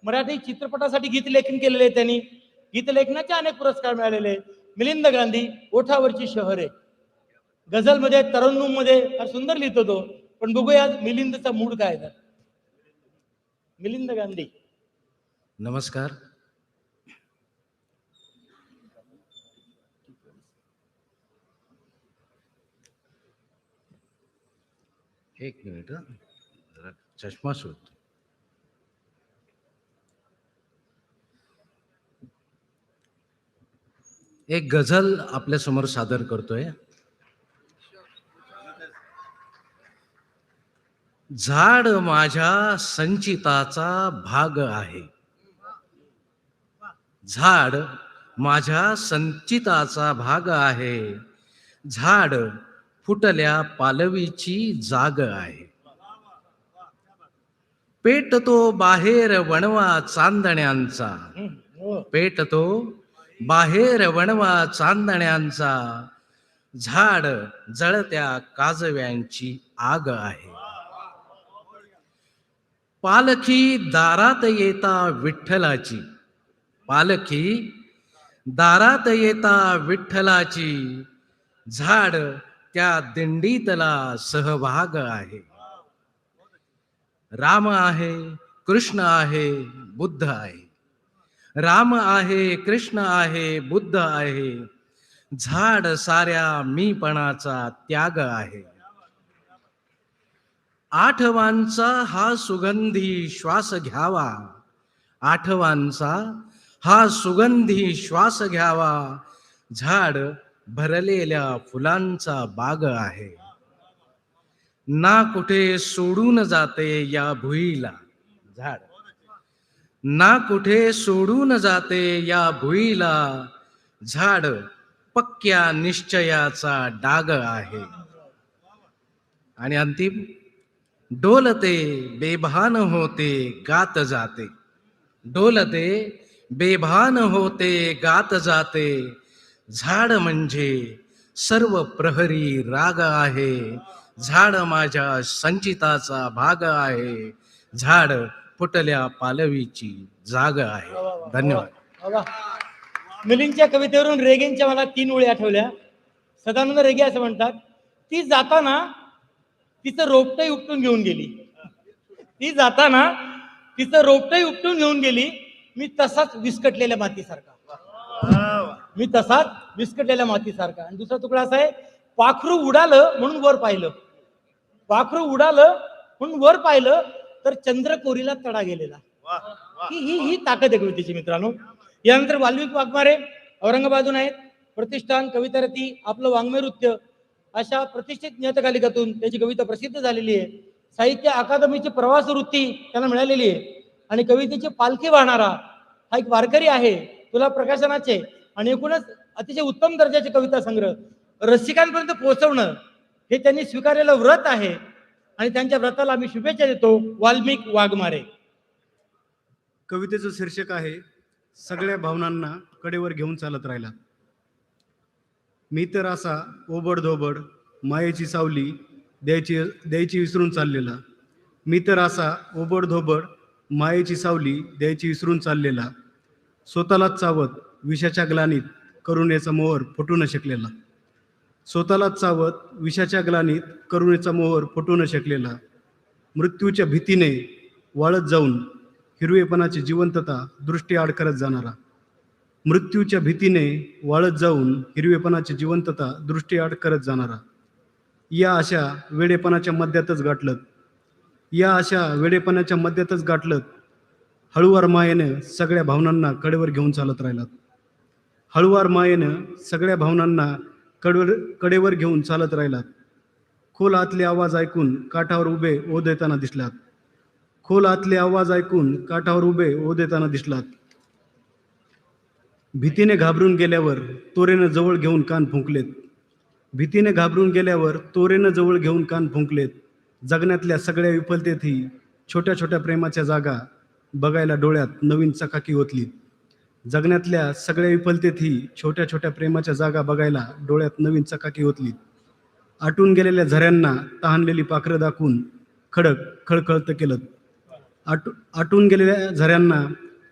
[SPEAKER 2] मराठी चित्रपटासाठी गीत लेखन केलेले आहे त्यांनी. गीतलेखनाचे अनेक पुरस्कार मिळालेले. मिलिंद गांधी, ओठावरची शहरे. गझलमध्ये, तरन्नुममध्ये फार सुंदर लिहितो तो. पण बघूया मिलिंदचा मूड काय आहे. मिलिंद गांधी.
[SPEAKER 17] नमस्कार. एक मिनिट हं. जरा चष्मा शोधतो. एक गझल आपल्या समोर सादर करतोय. झाड माझ्या संचिताचा भाग आहे. झाड माझ्या संचिताचा भाग आहे. झाड फुटल्या पालवीची जाग आहे. पेटतो बाहेर वणवा चांदण्यांचा. पेटतो बाहेर वणवा चांदण्यांचा. झाड जळत्या काजव्यांची आग आहे. पालखी दारात येता विठ्ठलाची. पालखी दारात येता विठ्ठलाची. झाड त्या दिंडीतला सहभाग आहे. राम आहे, कृष्ण आहे, बुद्ध आहे. राम आहे, कृष्ण आहे, बुद्ध आहे. झाड साऱ्या मीपणाचा त्याग आहे. आठवांचा हा सुगंधी श्वास घ्यावा. आठवांचा हा सुगंधी श्वास घ्यावा. झाड भरलेल्या फुलांचा बाग आहे. ना कुठे सोडून जाते या भुईला. झाड ना कुठे सोडून जाते या भुईला. झाड पक्क्या निश्चयाचा डाग आहे. आणि अंतिम, डोलते बेभान होते गात जाते. डोलते बेभान होते गात जाते. झाड म्हणजे सर्व प्रहरी राग आहे. झाड माझ्या संचिताचा भाग आहे. झाड फुटल्या पालवीची जाग आहे. धन्यवाद.
[SPEAKER 2] मिलिंदच्या कवितेवरून रेगेंच्या मला 3 ओळी आठवल्या. सदानंद रेगे असं म्हणतात, ती जाताना तिचं रोपटही उपटून घेऊन गेली. ती जाताना तिचं रोपटही उपटून घेऊन गेली. मी तसाच विस्कटलेल्या मातीसारखा. मी तसाच विस्कटलेल्या मातीसारखा. आणि दुसरा तुकडा असा आहे, पाखरू उडालं म्हणून वर पाहिलं. पाखरू उडालं म्हणून वर पाहिलं तर चंद्रकोरीला तडा गेलेला. ही ताकद आहे कवितेची मित्रांनो. यानंतर वाल्मिक वाघमारे औरंगाबादून आहेत. प्रतिष्ठान, कवितारती, आपलं वाङ्मय नृत्य अशा प्रतिष्ठित नियतकालिकातून त्याची कविता प्रसिद्ध झालेली आहे. साहित्य अकादमीची प्रवास वृत्ती त्यांना मिळालेली आहे. आणि कवितेची पालखी वाहणारा हा एक वारकरी आहे. तुला प्रकाशनाचे आणि एकूणच अतिशय उत्तम दर्जाचे कविता संग्रह रसिकांपर्यंत पोहोचवणं हे त्यांनी स्वीकारलेलं व्रत आहे. आणि त्यांच्या व्रताला आम्ही शुभेच्छा देतो. वाल्मिक वाघमारे.
[SPEAKER 18] कवितेचं शीर्षक आहे, सगळ्या भावनांना कडेवर घेऊन चालत राहिला. मी तर असा ओबड धोबड मायेची सावली द्यायची विसरून चाललेला. मी तर असा ओबड धोबड मायेची सावली द्यायची विसरून चाललेला. स्वतःलाच चावत विषाच्या ग्लानीत करुणेचा मोहर फुटू न शकलेला. स्वतःलाच चावत विषाच्या ग्लानीत करुणेचा मोहर फुटू न शकलेला. मृत्यूच्या भीतीने वाळत जाऊन हिरवेपणाची जिवंतता दृष्टी आड करत जाणारा. मृत्यूच्या भीतीने वाळत जाऊन हिरवेपणाची जिवंतता दृष्टी आड करत जाणारा. या अशा वेडेपणाच्या मध्यातच गाठलत. या अशा वेडेपणाच्या मध्यातच गाठलत. हळुवार मायेनं सगळ्या भावनांना कडेवर घेऊन चालत राहिलात. हळुवार मायेनं सगळ्या भावनांना कडेवर घेऊन चालत राहिलात. खोल आतले आवाज ऐकून काठावर उभे ओ देताना दिसलात. खोल आतले आवाज ऐकून काठावर उभे ओ देताना दिसलात. भीतीने घाबरून गेल्यावर तोरेनं जवळ घेऊन कान फुंकलेत. भीतीने घाबरून गेल्यावर तोरेनं जवळ घेऊन कान फुंकलेत. जगण्यातल्या सगळ्या विफलतेतही छोट्या छोट्या प्रेमाच्या जागा बघायला डोळ्यात नवीन चकाकी ओतलीत. जगण्यातल्या सगळ्या विफलतेतही छोट्या छोट्या प्रेमाच्या जागा बघायला डोळ्यात नवीन चकाकी ओतलीत. आटून गेलेल्या झऱ्यांना तहानलेली पाखरं दाखवून खडक खळखळत केलं. आटून गेलेल्या झऱ्यांना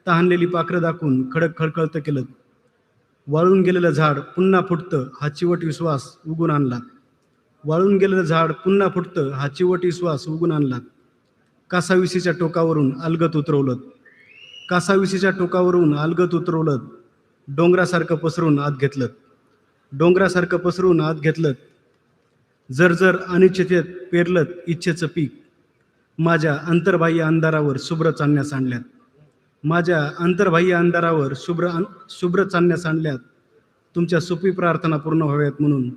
[SPEAKER 18] तहानलेली पाखरं दाखवून खडक खळखळत केलं. वाळून गेलेलं झाड पुन्हा फुटतं हा चिवट विश्वास उगून आणला. वाळून गेलेलं झाड पुन्हा फुटतं हा चिवटी श्वास उगून आणलात. कासाविशीच्या टोकावरून अलगत उतरवलं, कासाविशीच्या टोकावरून अलगत उतरवलं, डोंगरासारखं पसरून आत घेतलं, डोंगरासारखं पसरून आत घेतलं. जर अनिश्चितेत पेरलं इच्छेचं पीक, माझ्या अंतर्बाह्य अंधारावर शुभ्र चांदण्या सांडल्यात, माझ्या अंतर्बाह्य अंधारावर शुभ्र चांदण्या सांडल्यात. तुमच्या सुपी प्रार्थना पूर्ण व्हाव्यात म्हणून,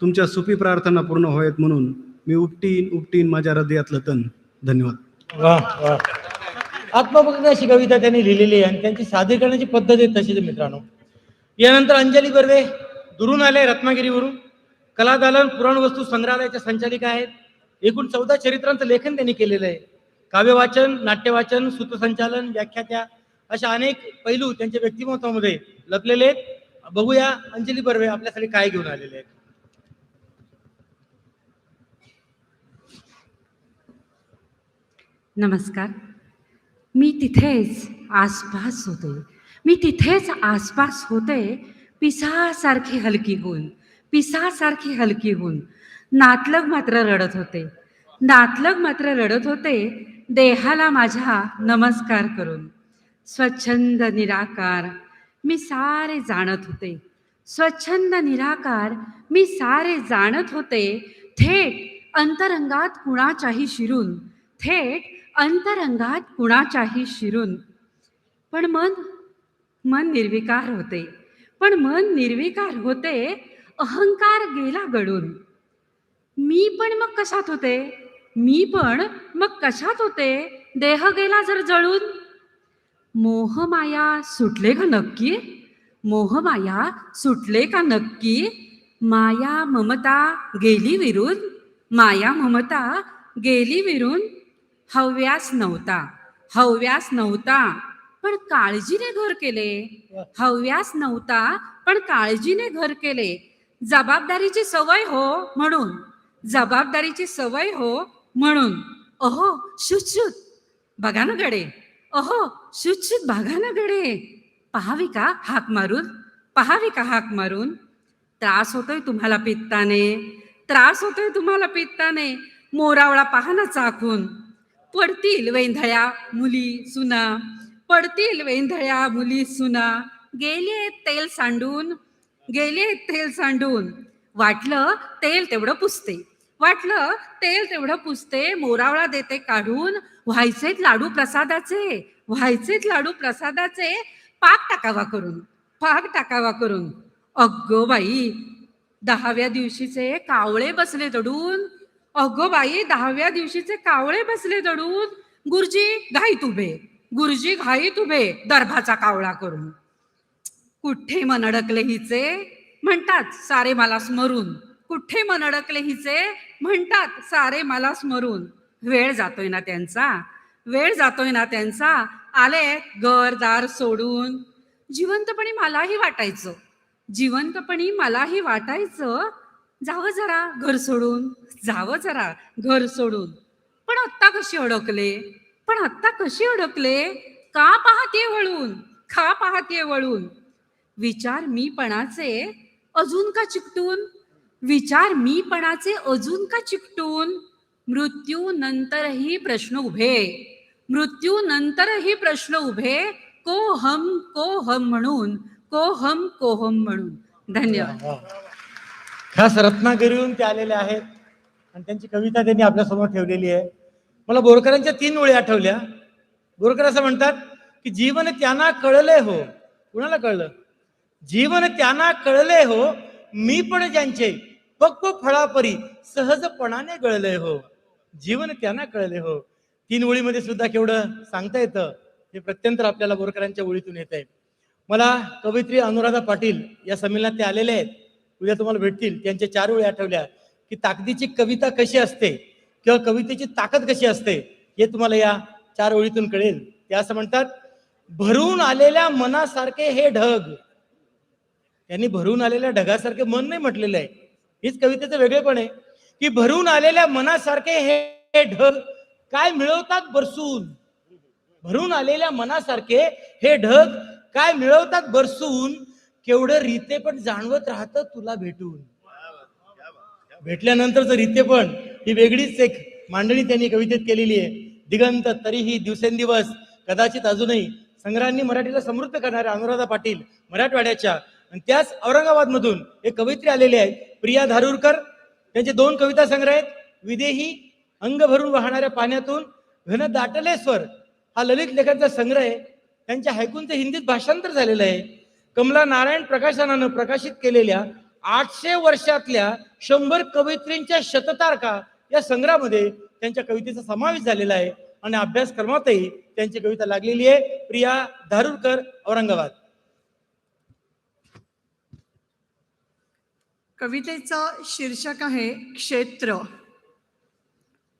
[SPEAKER 18] तुमच्या सुपी प्रार्थना पूर्ण व्हाव्यात म्हणून मी उपटीन माझ्या हृदयातलं तण. धन्यवाद.
[SPEAKER 2] वा वा. आत्मभक्ती अशी कविता त्यांनी लिहिलेली आहे आणि त्यांची सादरीकरणाची पद्धत आहे तशीच मित्रांनो. यानंतर अंजली बर्वे दुरून आले रत्नागिरीवरून, कलादालन पुराण वस्तू संग्रहालयाच्या संचालिका आहेत. एकूण 14 चरित्रांचं लेखन त्यांनी केलेलं आहे. काव्यवाचन, नाट्यवाचन, सूत्रसंचालन, व्याख्यात्या अशा अनेक पैलू त्यांच्या व्यक्तिमत्वामध्ये लपलेले आहेत. बघूया अंजली बर्वे आपल्यासाठी काय घेऊन आलेले आहेत.
[SPEAKER 19] नमस्कार. मी तिथेच आसपास होते, मी तिथेच आसपास होते, पिसासारखी हलकी होऊन, पिसासारखी हलकी होऊन. नातलग मात्र रडत होते, नातलग मात्र रडत होते, देहाला माझ्या नमस्कार करून. स्वच्छंद निराकार मी सारे जाणत होते, स्वच्छंद निराकार मी सारे जाणत होते, थेट अंतरंगात कुणाच्याही शिरून, थेट अंतरंगात कुणाच्याही शिरून. पण मन निर्विकार होते, पण मन निर्विकार होते, अहंकार गेला गळून. मी पण मग कशात होते, मी पण मग कशात होते, देह गेला जर जळून. मोहमाया सुटले का नक्की, मोहमाया सुटले का नक्की, माया ममता गेली विरून, माया ममता गेली विरून. हव्यास नव्हता, हव्यास नव्हता, पण काळजीने घर केले, हव्यास नव्हता पण काळजीने घर केले. जबाबदारीची सवय हो म्हणून, जबाबदारीची सवय हो म्हणून. अहो शुचशुत बघा ना गडे, अहो शुचशुत बघा ना गडे, पहावी का हाक मारून, पहावी का हाक मारून. त्रास होतोय तुम्हाला पित्ताने, त्रास होतोय तुम्हाला पित्ताने, मोरावळा पहा ना चाखून. पडतील वेंधळ्या मुली सुना, पडतील वेंधळ्या मुली सुना. गेले तेल सांडून, गेले तेल सांडून. वाटलं तेल तेवढं पुसते, वाटलं तेल तेवढं पुसते, मोरावळा देते काढून. व्हायचेत लाडू प्रसादाचे, व्हायचेत लाडू प्रसादाचे, पाक टाकावा करून, पाक टाकावा करून. अगो बाई 10व्या दिवशीचे कावळे बसले दडून, अगो बाई 10व्या दिवशीचे कावळे बसले दडून. गुरुजी घाईत उभे, गुरुजी घाईत उभे, दर्भाचा कावळा करून. कुठे मन अडकले हिचे म्हणतात सारे मला स्मरून, कुठे मन अडकले हिचे म्हणतात सारे मला स्मरून. वेळ जातोय ना त्यांचा, वेळ जातोय ना त्यांचा, आले घरदार सोडून. जिवंतपणी मलाही वाटायचं, जिवंतपणी मलाही वाटायचं, जावं जरा घर सोडून, जावं जरा घर सोडून. पण आत्ता कशी अडकले, पण आत्ता कशी अडकले, का पाहते वळून, का पाहते वळून. विचार मीपणाचे अजून का चिकटून, विचार मीपणाचे अजून का चिकटून. मृत्यू नंतरही प्रश्न उभे, मृत्यू नंतरही प्रश्न उभे, कोहम म्हणून, कोहम म्हणून. धन्यवाद.
[SPEAKER 2] खास रत्नागिरीहून ते आलेले आहेत आणि त्यांची कविता त्यांनी आपल्यासमोर ठेवलेली आहे. मला बोरकरांच्या 3 ओळी आठवल्या. बोरकर असं म्हणतात की जीवन त्यांना कळले हो. कुणाला कळलं? जीवन त्यांना कळले हो, मी पण ज्यांचे पक्व फळापरी सहजपणाने गळले हो. जीवन त्यांना कळले हो. 3 ओळीमध्ये सुद्धा केवढं सांगता येतं हे प्रत्यंतर आपल्याला बोरकरांच्या ओळीतून येत आहे. मला कवयित्री अनुराधा पाटील या संमेलनात ते आलेले आहेत, उद्या तुम्हाला भेटतील. त्यांच्या 4 ओळी आठवल्या की ताकदीची कविता कशी असते किंवा कवितेची ताकद कशी असते हे तुम्हाला या 4 ओळीतून कळेल. ते असं म्हणतात, भरून आलेल्या मनासारखे हे ढग. त्यांनी भरून आलेल्या ढगासारखे मन नाही म्हटलेलं आहे. हीच कवितेचं वेगळेपण आहे की भरून आलेल्या मनासारखे हे ढग काय मिळवतात बरसून. भरून आलेल्या मनासारखे हे ढग काय मिळवतात बरसून, केवढं रीते पण जाणवत राहतं तुला भेटून. भेटल्यानंतरचं रित्य पण ही वेगळीच एक मांडणी त्यांनी कवितेत केलेली आहे. दिगंत तरीही दिवसेंदिवस कदाचित अजूनही संग्रहांनी मराठीला समृद्ध करणाऱ्या अनुराधा पाटील मराठवाड्याच्या आणि त्याच औरंगाबाद मधून एक कवयित्री आलेली आहे प्रिया धारूरकर. त्यांचे 2 कविता संग्रह आहेत. विदेही, अंग भरून वाहणाऱ्या पाण्यातून, घन दाटले स्वर हा ललित लेखांचा संग्रह आहे. त्यांच्या हायकूंचं हिंदीत भाषांतर झालेलं आहे. कमला नारायण प्रकाशनानं प्रकाशित केलेल्या 800 वर्षातल्या 100 कवयित्रींच्या शततारका या संग्रहामध्ये त्यांच्या कवितेचा समावेश झालेला आहे आणि अभ्यासक्रमातही त्यांची कविता लागलेली आहे. प्रिया धारूरकर, औरंगाबाद.
[SPEAKER 20] कवितेचं शीर्षक आहे क्षेत्र.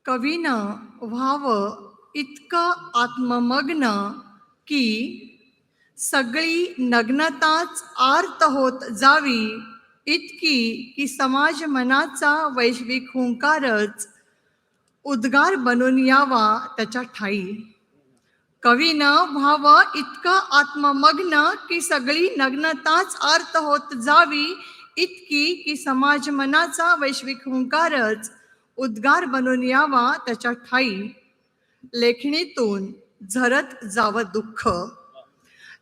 [SPEAKER 20] कवीनं व्हावं इतकं आत्ममग्न की सगळी नग्नताच आर्त होत जावी, इतकी की समाज मनाचा वैश्विक हुंकारच उद्गार बनून यावा त्याच्या ठाई. कवीनं व्हावं इतकं आत्ममग्न की सगळी नग्नताच आर्त होत जावी, इतकी की समाज मनाचा वैश्विक हुंकारच उद्गार बनून यावा त्याच्या ठाई. लेखणीतून झरत जावं दुःख,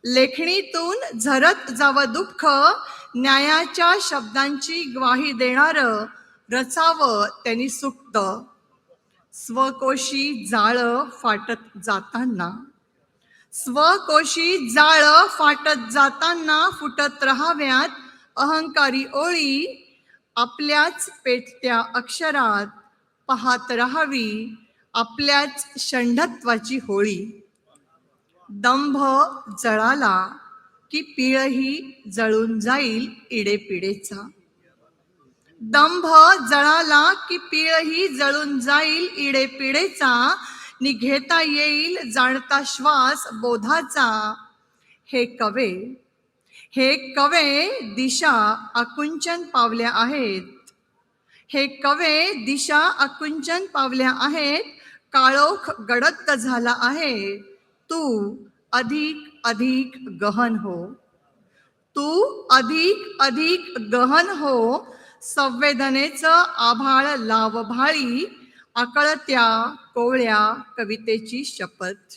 [SPEAKER 20] लेखणीतून झरत जावं दुःख, न्यायाच्या शब्दांची ग्वाही देणार रचावं त्यांनी सुक्त. स्वकोशी जाळ फाटत जाताना, स्वकोशी जाळ फाटत जाताना फुटत राहाव्यात अहंकारी ओळी, आपल्याच पेटत्या अक्षरात पाहत राहावी आपल्याच षंढत्वाची होळी. दंभ जळाला की पिळही जळून जाईल इडेपिडेचा, दंभ जळाला की पिळही जळून जाईल इडेपिडेचा, निघेता येईल जाणता श्वास बोधाचा. हे कवे, हे कवे दिशा आकुंचन पावल्या आहेत, हे कवे दिशा आकुंचन पावल्या आहेत, काळोख गडद झाला आहे. तू अधिक अधिक गहन हो, तू अधिक अधिक गहन हो, संवेदनेचं आभाळ लाव भाळी, आकळत्या कोवळ्या कवितेची शपथ,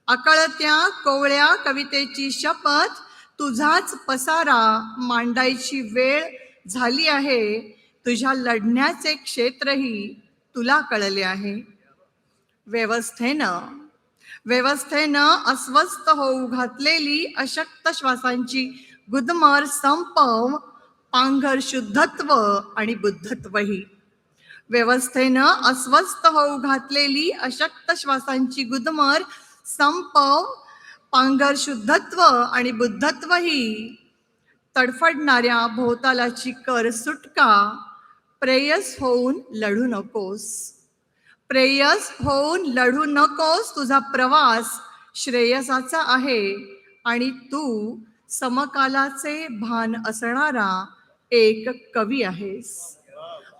[SPEAKER 20] आकळत्या कोवळ्या कवितेची शपथ. तुझाच पसारा मांडायची वेळ झाली आहे, तुझ्या लढण्याचे क्षेत्रही तुला कळले आहे. व्यवस्थेनं व्यवस्थेनं अस्वस्थ होऊ घातलेली अशक्त श्वासांची गुदमर संपव, पांघर शुद्धत्व आणि बुद्धत्वही. व्यवस्थेनं अस्वस्थ होऊ घातलेली अशक्त श्वासांची गुदमर संपव, पांघर शुद्धत्व आणि बुद्धत्वही. तडफडणाऱ्या भोवतालाची कर सुटका, प्रेयस होऊन लढू नकोस, प्रेयस होऊन लढू नकोस. तुझा प्रवास श्रेयसाचा आहे आणि तू समकालाचे भान असणारा एक कवी आहेस,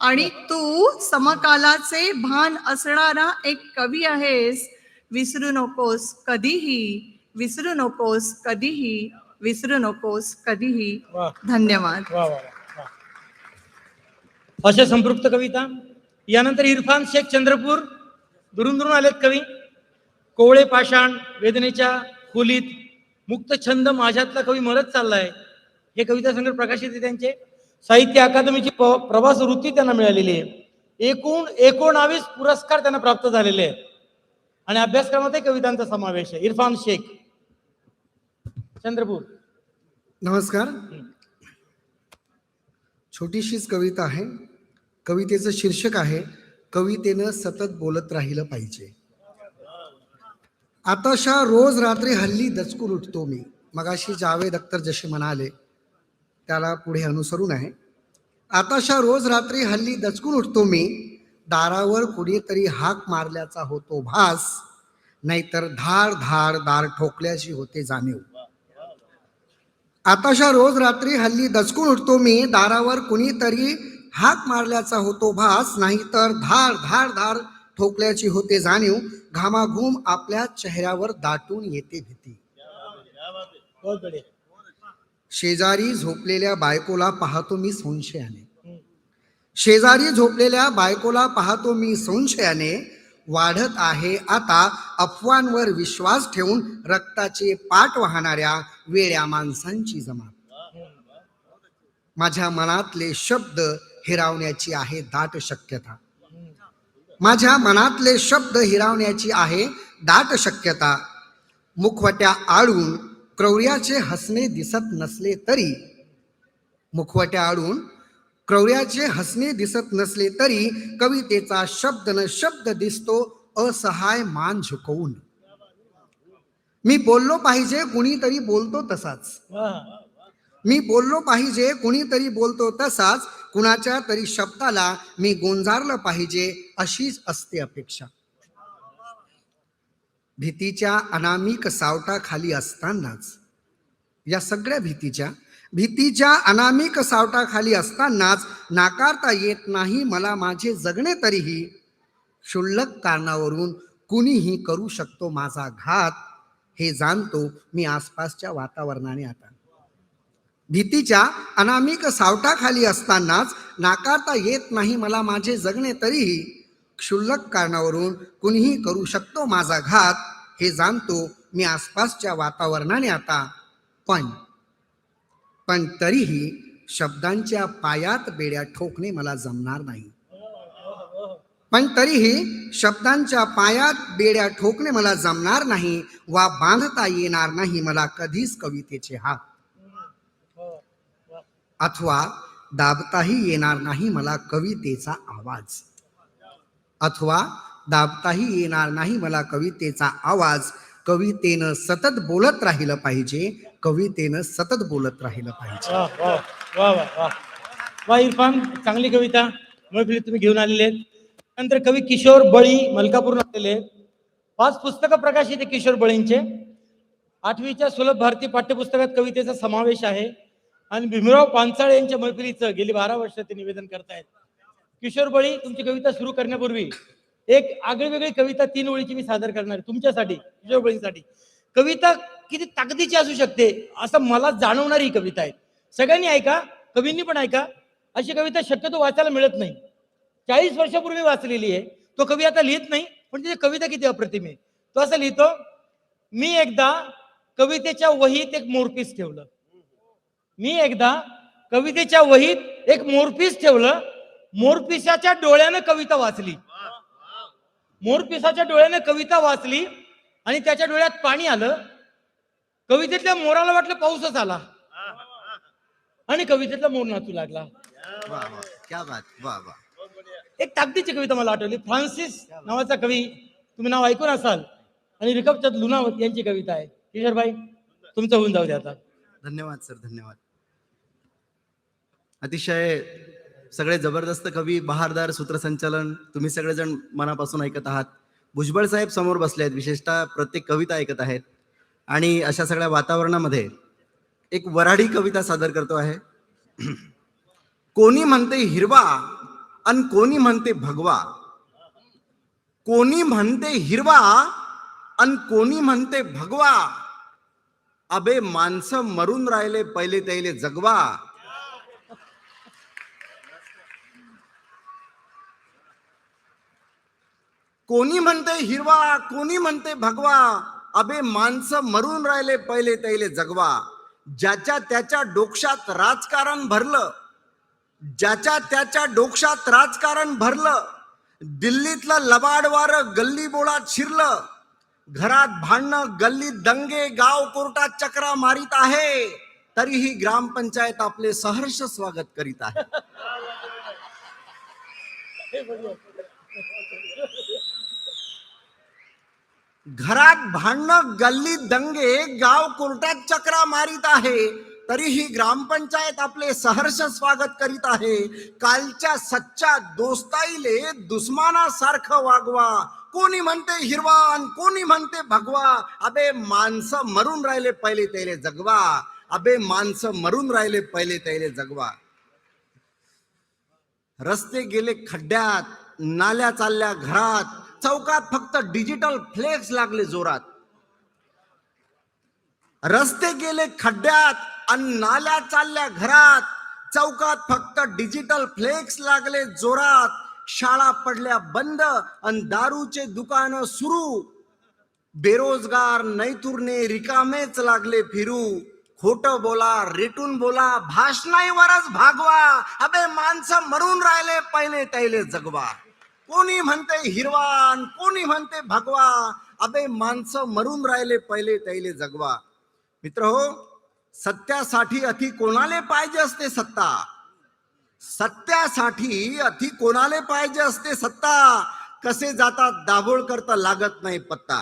[SPEAKER 20] आणि तू समकालाचे भान असणारा एक कवी आहेस. विसरू नकोस कधीही, विसरू नकोस कधीही, विसरू नकोस कधीही. धन्यवाद.
[SPEAKER 2] अशा संपृक्त कविता. यानंतर इरफान शेख, चंद्रपूर, दुरून दुरून आलेत कवी. कोवळे पाषाण, वेदनेच्या खोलीत, मुक्त छंद माझ्यातला कवी मरत चाललाय, हे कविता संग्रह प्रकाशित आहे त्यांचे. साहित्य अकादमीची प्रवास वृत्ती त्यांना मिळालेली आहे. एकूण 19 पुरस्कार त्यांना प्राप्त झालेले आहेत आणि अभ्यासक्रमातही कवितांचा समावेश आहे. इरफान शेख, चंद्रपूर.
[SPEAKER 21] नमस्कार. छोटीशीच कविता आहे. कवितेचं शीर्षक आहे कवितेनं सतत बोलत राहिलं पाहिजे. आताशा रोज रात्री हल्ली दचकून उठतो मी. मगाशी जावेद अख्तर जसे म्हणाले त्याला पुढे अनुसरून आहे. आताशा रोज रात्री हल्ली दचकून उठतो मी, दारावर कुणीतरी हाक मारल्याचा होतो भास, नाहीतर धार धार दार ठोकल्याची होते जाणीव. आताशा रोज रात्री हल्ली दचकून उठतो मी, दारावर कुणीतरी हाक मारल्याचा होतो भास, नाहीतर धार धार धार ठोकल्याची होते जाणीव. घामाघूम आपल्या चेहऱ्यावर दाटून येते भीती. शेजारी झोपलेल्या बायकोला पाहतो मी संशयाने. शेजारी झोपलेल्या बायकोला पाहतो मी संशयाने, वाढत आहे आता अफवांवर विश्वास ठेवून रक्ताचे पाट वाहणाऱ्या वेड्या माणसांची जमात. माझ्या मनातले शब्द हिरावण्याची आहे दाट शक्यता. माझ्या मनातले शब्द हिरावण्याची आहे दाट शक्यता. मुखवट्या आडून क्रौर्याचे हसणे दिसत नसले तरी, मुखवट्या आडून क्रौर्याचे हसणे दिसत नसले तरी कवितेचा शब्द न शब्द दिसतो असहाय मान झुकवून. मी बोललो पाहिजे कुणीतरी बोलतो तसाच, मी बोललो पाहिजे कुणीतरी बोलतो तसाच, कुणाच्या तरी शब्दाला मी गोंजारलं पाहिजे अशीच असते अपेक्षा. भीतीच्या अनामिक सावटाखाली असतानाच, या सगळ्या भीतीच्या अनामिक सावटाखाली असतानाच नाकारता येत नाही मला माझे जगणे तरीही. क्षुल्लक कारणावरून कुणीही करू शकतो माझा घात, हे जाणतो मी आसपासच्या वातावरणाने आता. भीतीच्या अनामिक सावटाखाली असतानाच नाकारता येत नाही मला माझे जगणे तरीही. क्षुल्लक कारणावरून कुणीही करू शकतो माझा घात, हे जाणतो मी आसपासच्या वातावरणाने आता. पण तरीही शब्दांच्या पायात बेड्या ठोकणे मला जमणार नाही. पण तरीही शब्दांच्या पायात बेड्या ठोकणे मला जमणार नाही, वा बांधता येणार नाही मला कधीच कवितेचे हात. अथवा दाबताही येणार नाही मला कवितेचा आवाज. अथवा दाबताही येणार नाही मला कवितेचा आवाज. कवितेनं सतत बोलत राहिलं पाहिजे, कवितेनं सतत बोलत राहिलं पाहिजे.
[SPEAKER 2] वा वा वा वा इरफान, चांगली कविता मैफिलीत तुम्ही घेऊन आलेले आहेत. नंतर कवी किशोर बळी मलकापूरून आलेले आहेत. 5 पुस्तकं प्रकाशित आहे किशोर बळींचे. 8वीच्या सुलभ भारती पाठ्यपुस्तकात कवितेचा समावेश आहे आणि भीमराव पांचाळे यांच्या मैफिलीचं गेली 12 वर्ष ते निवेदन करतायत. किशोर बळी, तुमची कविता सुरू करण्यापूर्वी एक आगळीवेगळी कविता 3 ओळीची मी सादर करणार आहे तुमच्यासाठी, किशोर बळींसाठी. कविता किती ताकदीची असू शकते असं मला जाणवणारी ही कविता आहे. सगळ्यांनी ऐका, कवींनी पण ऐका. अशी कविता शक्यतो वाचायला मिळत नाही. 40 वर्षापूर्वी वाचलेली आहे. तो कवी आता लिहित नाही, पण त्याची कविता किती अप्रतिम आहे. तो असं लिहितो, मी एकदा कवितेच्या वहीत एक मोरपीस ठेवलं. मी एकदा कवितेच्या वहीत एक मोरपीस ठेवलं. मोरपिसाच्या डोळ्यानं कविता वाचली. मोरपिसाच्या डोळ्यानं कविता वाचली आणि त्याच्या डोळ्यात पाणी आलं. कवितेतल्या मोराला वाटलं पाऊसच आला आणि कवितेतला मोर नाचू लागला.
[SPEAKER 21] क्या बात, वा वा.
[SPEAKER 2] एक ताकदीची कविता मला आठवली. फ्रान्सिस नावाचा कवी, तुम्ही नाव ऐकून असाल, आणि रिकपचंद लुनावत यांची कविता आहे. किशोर भाई, तुमचं होऊन जाऊ दे आता.
[SPEAKER 3] धन्यवाद सर, धन्यवाद. अतिशय सगळे जबरदस्त कवी, बहारदार सूत्रसंचालन, तुम्ही सगळेजण मनापासून ऐकत आहात. भुजबळ साहेब समोर बसले आहेत, विशेषतः प्रत्येक कविता ऐकत आहेत. आणि अशा सगळ्या वातावरणामध्ये एक वऱ्हाडी कविता सादर करतो आहे. कोणी म्हणते हिरवा आणि कोणी म्हणते भगवा. कोणी म्हणते हिरवा आणि कोणी म्हणते भगवा. अबे माणसं मरून राहिले पहिले त्याले जगवा. कोणी म्हणते हिरवा कोणी म्हणते भगवा. अबे माणसं मरून राहिले पहिले त्याले जगवा. ज्याच्या त्याच्या डोक्यात राजकारण भरलं, ज्याच्या त्याच्या डोक्यात राजकारण भरलं. दिल्लीतलं लबाडवार गल्ली बोळात शिरलं. घरात भांडणं, गल्लीत दंगे, गाव कोर्टात चक्रा मारित आहे, तरीही ग्रामपंचायत आपले सहर्ष स्वागत करीत आहे. घरात भांडणं, गल्लीत दंगे, गाव कोर्टात चक्रा मारित आहे, तरीही ग्रामपंचायत आपले सहर्ष स्वागत करीत आहे. कालच्या सच्चा दोस्ताईले दुश्मनासारखं वागवा. कोणी म्हणते हिरवा आणि कोणी म्हणते भगवा. अबे माणसं मरून राहिले पहिले त्याले जगवा. अबे माणसं मरून राहिले पहिले त्याले जगवा. रस्ते गेले खड्ड्यात, नाल्या चालल्या घरात. चौकात फक्त डिजिटल फ्लेक्स लागले जोरात. रस्ते गेले खड्ड्यात आणि नाल्या चालल्या घरात. चौकात फक्त डिजिटल फ्लेक्स लागले जोरात, शाळा पडल्या बंद आणि दारूचे दुकान सुरू, बेरोजगार नैतुरणे रिकामेच लागले फिरू, खोट बोला रेटून बोला भाषणाईवरच भागवा, अबे माणसं मरून राहिले पहिले त्याले जगवा, कोणी म्हणते हिरवा आणि कोणी म्हणते भगवा, अबे माणसं मरून राहिले पहिले त्याले जगवा. मित्र हो, सत्यासाठी अति कोणाले पाहिजे असते सत्ता, सत्यासाठी अति कोणाले पाहिजे असते सत्ता, कसे जातात दाभोळकर तर लागत नाही पत्ता.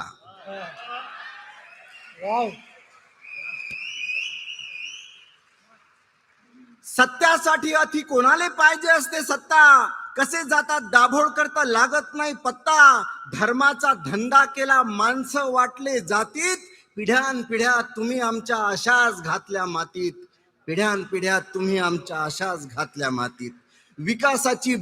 [SPEAKER 3] सत्यासाठी अति कोणाले पाहिजे असते सत्ता, कसे जातात दाभोळकर तर लागत नाही पत्ता. धर्माचा धंदा केला माणसं वाटले जातीत, पिढ्यान पिढ्या तुम्ही आमच्या आशाच घातल्या मातीत, पिढ्यान पिढ्या तुम्ही आमच्या आशाच घातल्या मातीत. विकासाची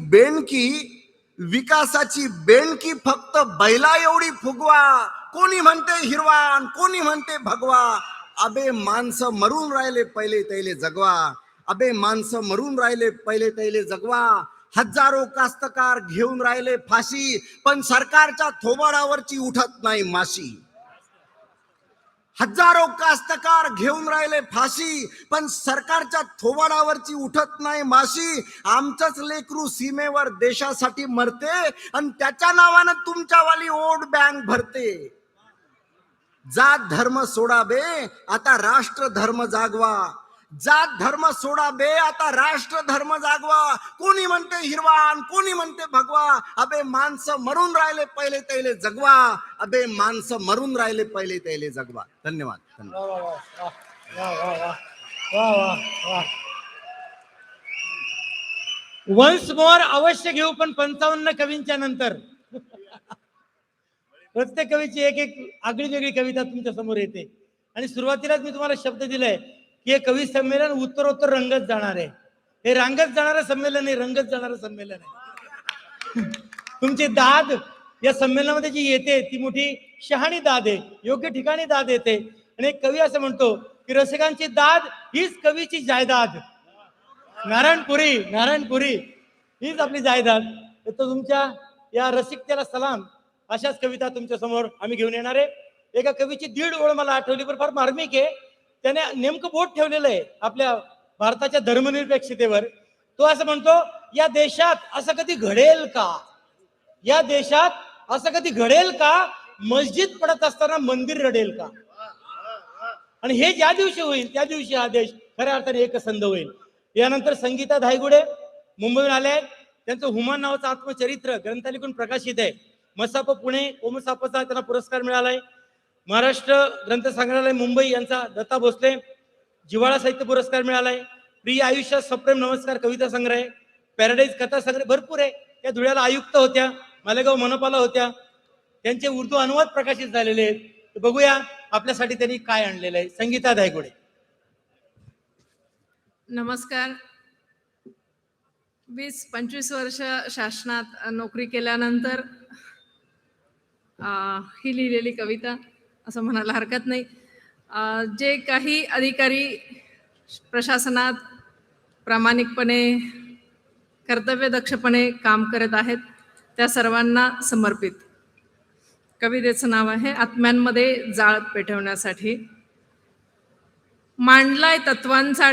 [SPEAKER 3] बेणकी फक्त बैला एवढी फुगवा, कोणी म्हणते हिरवा आणि कोणी म्हणते भगवा, अबे माणसं मरून राहिले पहिले त्याले जगवा, अबे माणसं मरून राहिले पहिले त्याले जगवा. हजारो कास्तकार घेऊन राहिले फाशी, पण सरकारच्या थोबाडावरची उठत नाही माशी. हजारो कास्तकार घेऊन राहिले फाशी, पण सरकारच्या थोबाडावरची उठत नाही माशी. आमचंच लेकरू सीमेवर देशासाठी मरते आणि त्याच्या नावानं तुमच्यावाली वोट बँक भरते. जात धर्म सोडा बे आता राष्ट्र धर्म जागवा, जात धर्म सोडा बे आता राष्ट्र धर्म जागवा, कोणी म्हणते हिरवा आणि कोणी म्हणते भगवा, अबे माणसं मरून राहिले पहिले त्याले जगवा, अबे माणसं मरून राहिले पहिले त्याले जगवा. धन्यवाद.
[SPEAKER 2] वन्स मोर अवश्य घेऊ, पण 55 कवींच्या नंतर प्रत्येक कवीची एक एक आगळी वेगळी कविता तुमच्या समोर येते. आणि सुरुवातीलाच मी तुम्हाला शब्द दिलाय की हे कवी संमेलन उत्तरोत्तर रंगत जाणार आहे. हे रांगत जाणारं संमेलन आहे, रंगत जाणारं संमेलन आहे. तुमची दाद या संमेलनामध्ये जी येते ती मोठी शहाणी दाद आहे, योग्य ठिकाणी दाद येते. आणि एक कवी असं म्हणतो की रसिकांची दाद हीच कवीची जायदाद. नारायणपुरी हीच आपली जायदाद. तर तुमच्या या रसिकतेला सलाम. अशाच कविता तुमच्या समोर आम्ही घेऊन येणार आहे. एका कवीची 1.5 ओळ मला आठवली, पण फार मार्मिक आहे. त्याने नेमकं बोट ठेवलेलं आहे आपल्या भारताच्या धर्मनिरपेक्षतेवर. तो असं म्हणतो, या देशात असं कधी घडेल का, या देशात असं कधी घडेल का, मस्जिद पडत असताना मंदिर रडेल का. आणि हे ज्या दिवशी होईल त्या दिवशी हा देश खऱ्या अर्थाने एकसंध होईल. यानंतर संगीता धायगुडे मुंबईहून आले आहेत. त्यांचं हुमान नावाचं आत्मचरित्र ग्रंथालिकून प्रकाशित आहे. मसाप पुणे ओमसापचा त्यांना पुरस्कार मिळालाय. महाराष्ट्र ग्रंथसंग्रहालय मुंबई यांचा दत्ता भोसले जिव्हाळा साहित्य पुरस्कार मिळालाय. प्रिय आयुष्यात सप्रेम नमस्कार कविता संग्रह, पॅराडाईज कथा संग्रह भरपूर आहे. त्या धुळ्याला आयुक्त होत्या, मालेगाव मनपाला होत्या. त्यांचे उर्दू अनुवाद प्रकाशित झालेले आहेत. बघूया आपल्यासाठी त्यांनी काय आणलेलं आहे. संगीता धायगुडे.
[SPEAKER 1] नमस्कार. 20-25 वर्ष शासनात नोकरी केल्यानंतर ही लिहिलेली कविता असं म्हणायला हरकत नाही. जे काही अधिकारी प्रशासनात प्रामाणिकपणे कर्तव्यदक्षपणे काम करत आहेत त्या सर्वांना समर्पित. कवितेचं नाव आहे आत्म्यांमध्ये जाळ पेटवण्यासाठी. मांडलाय तत्वांचा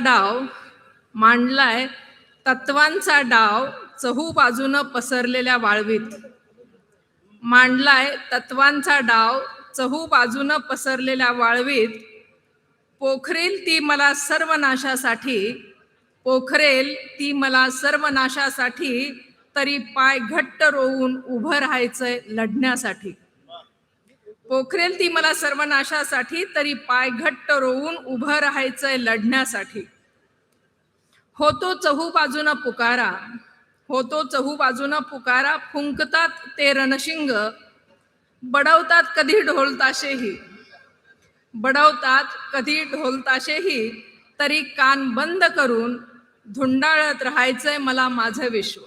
[SPEAKER 1] डाव चहू बाजूनं पसरलेल्या वाळवीत. मांडलाय तत्वांचा डाव चहू बाजूनं पसरलेल्या वाळवीत. पोखरेल ती मला सर्वनाशासाठी, तरी पाय घट्ट रोवून उभं राहायचंय लढण्यासाठी. पोखरेल ती मला सर्वनाशासाठी, तरी पाय घट्ट रोवून उभं राहायचंय लढण्यासाठी. होतो चहू बाजूनं पुकारा, फुंकतात ते रणशिंग. बडवतात कधी ढोलताशेही, तरी कान बंद करून धुंडाळत राहायचंय मला माझं विश्व.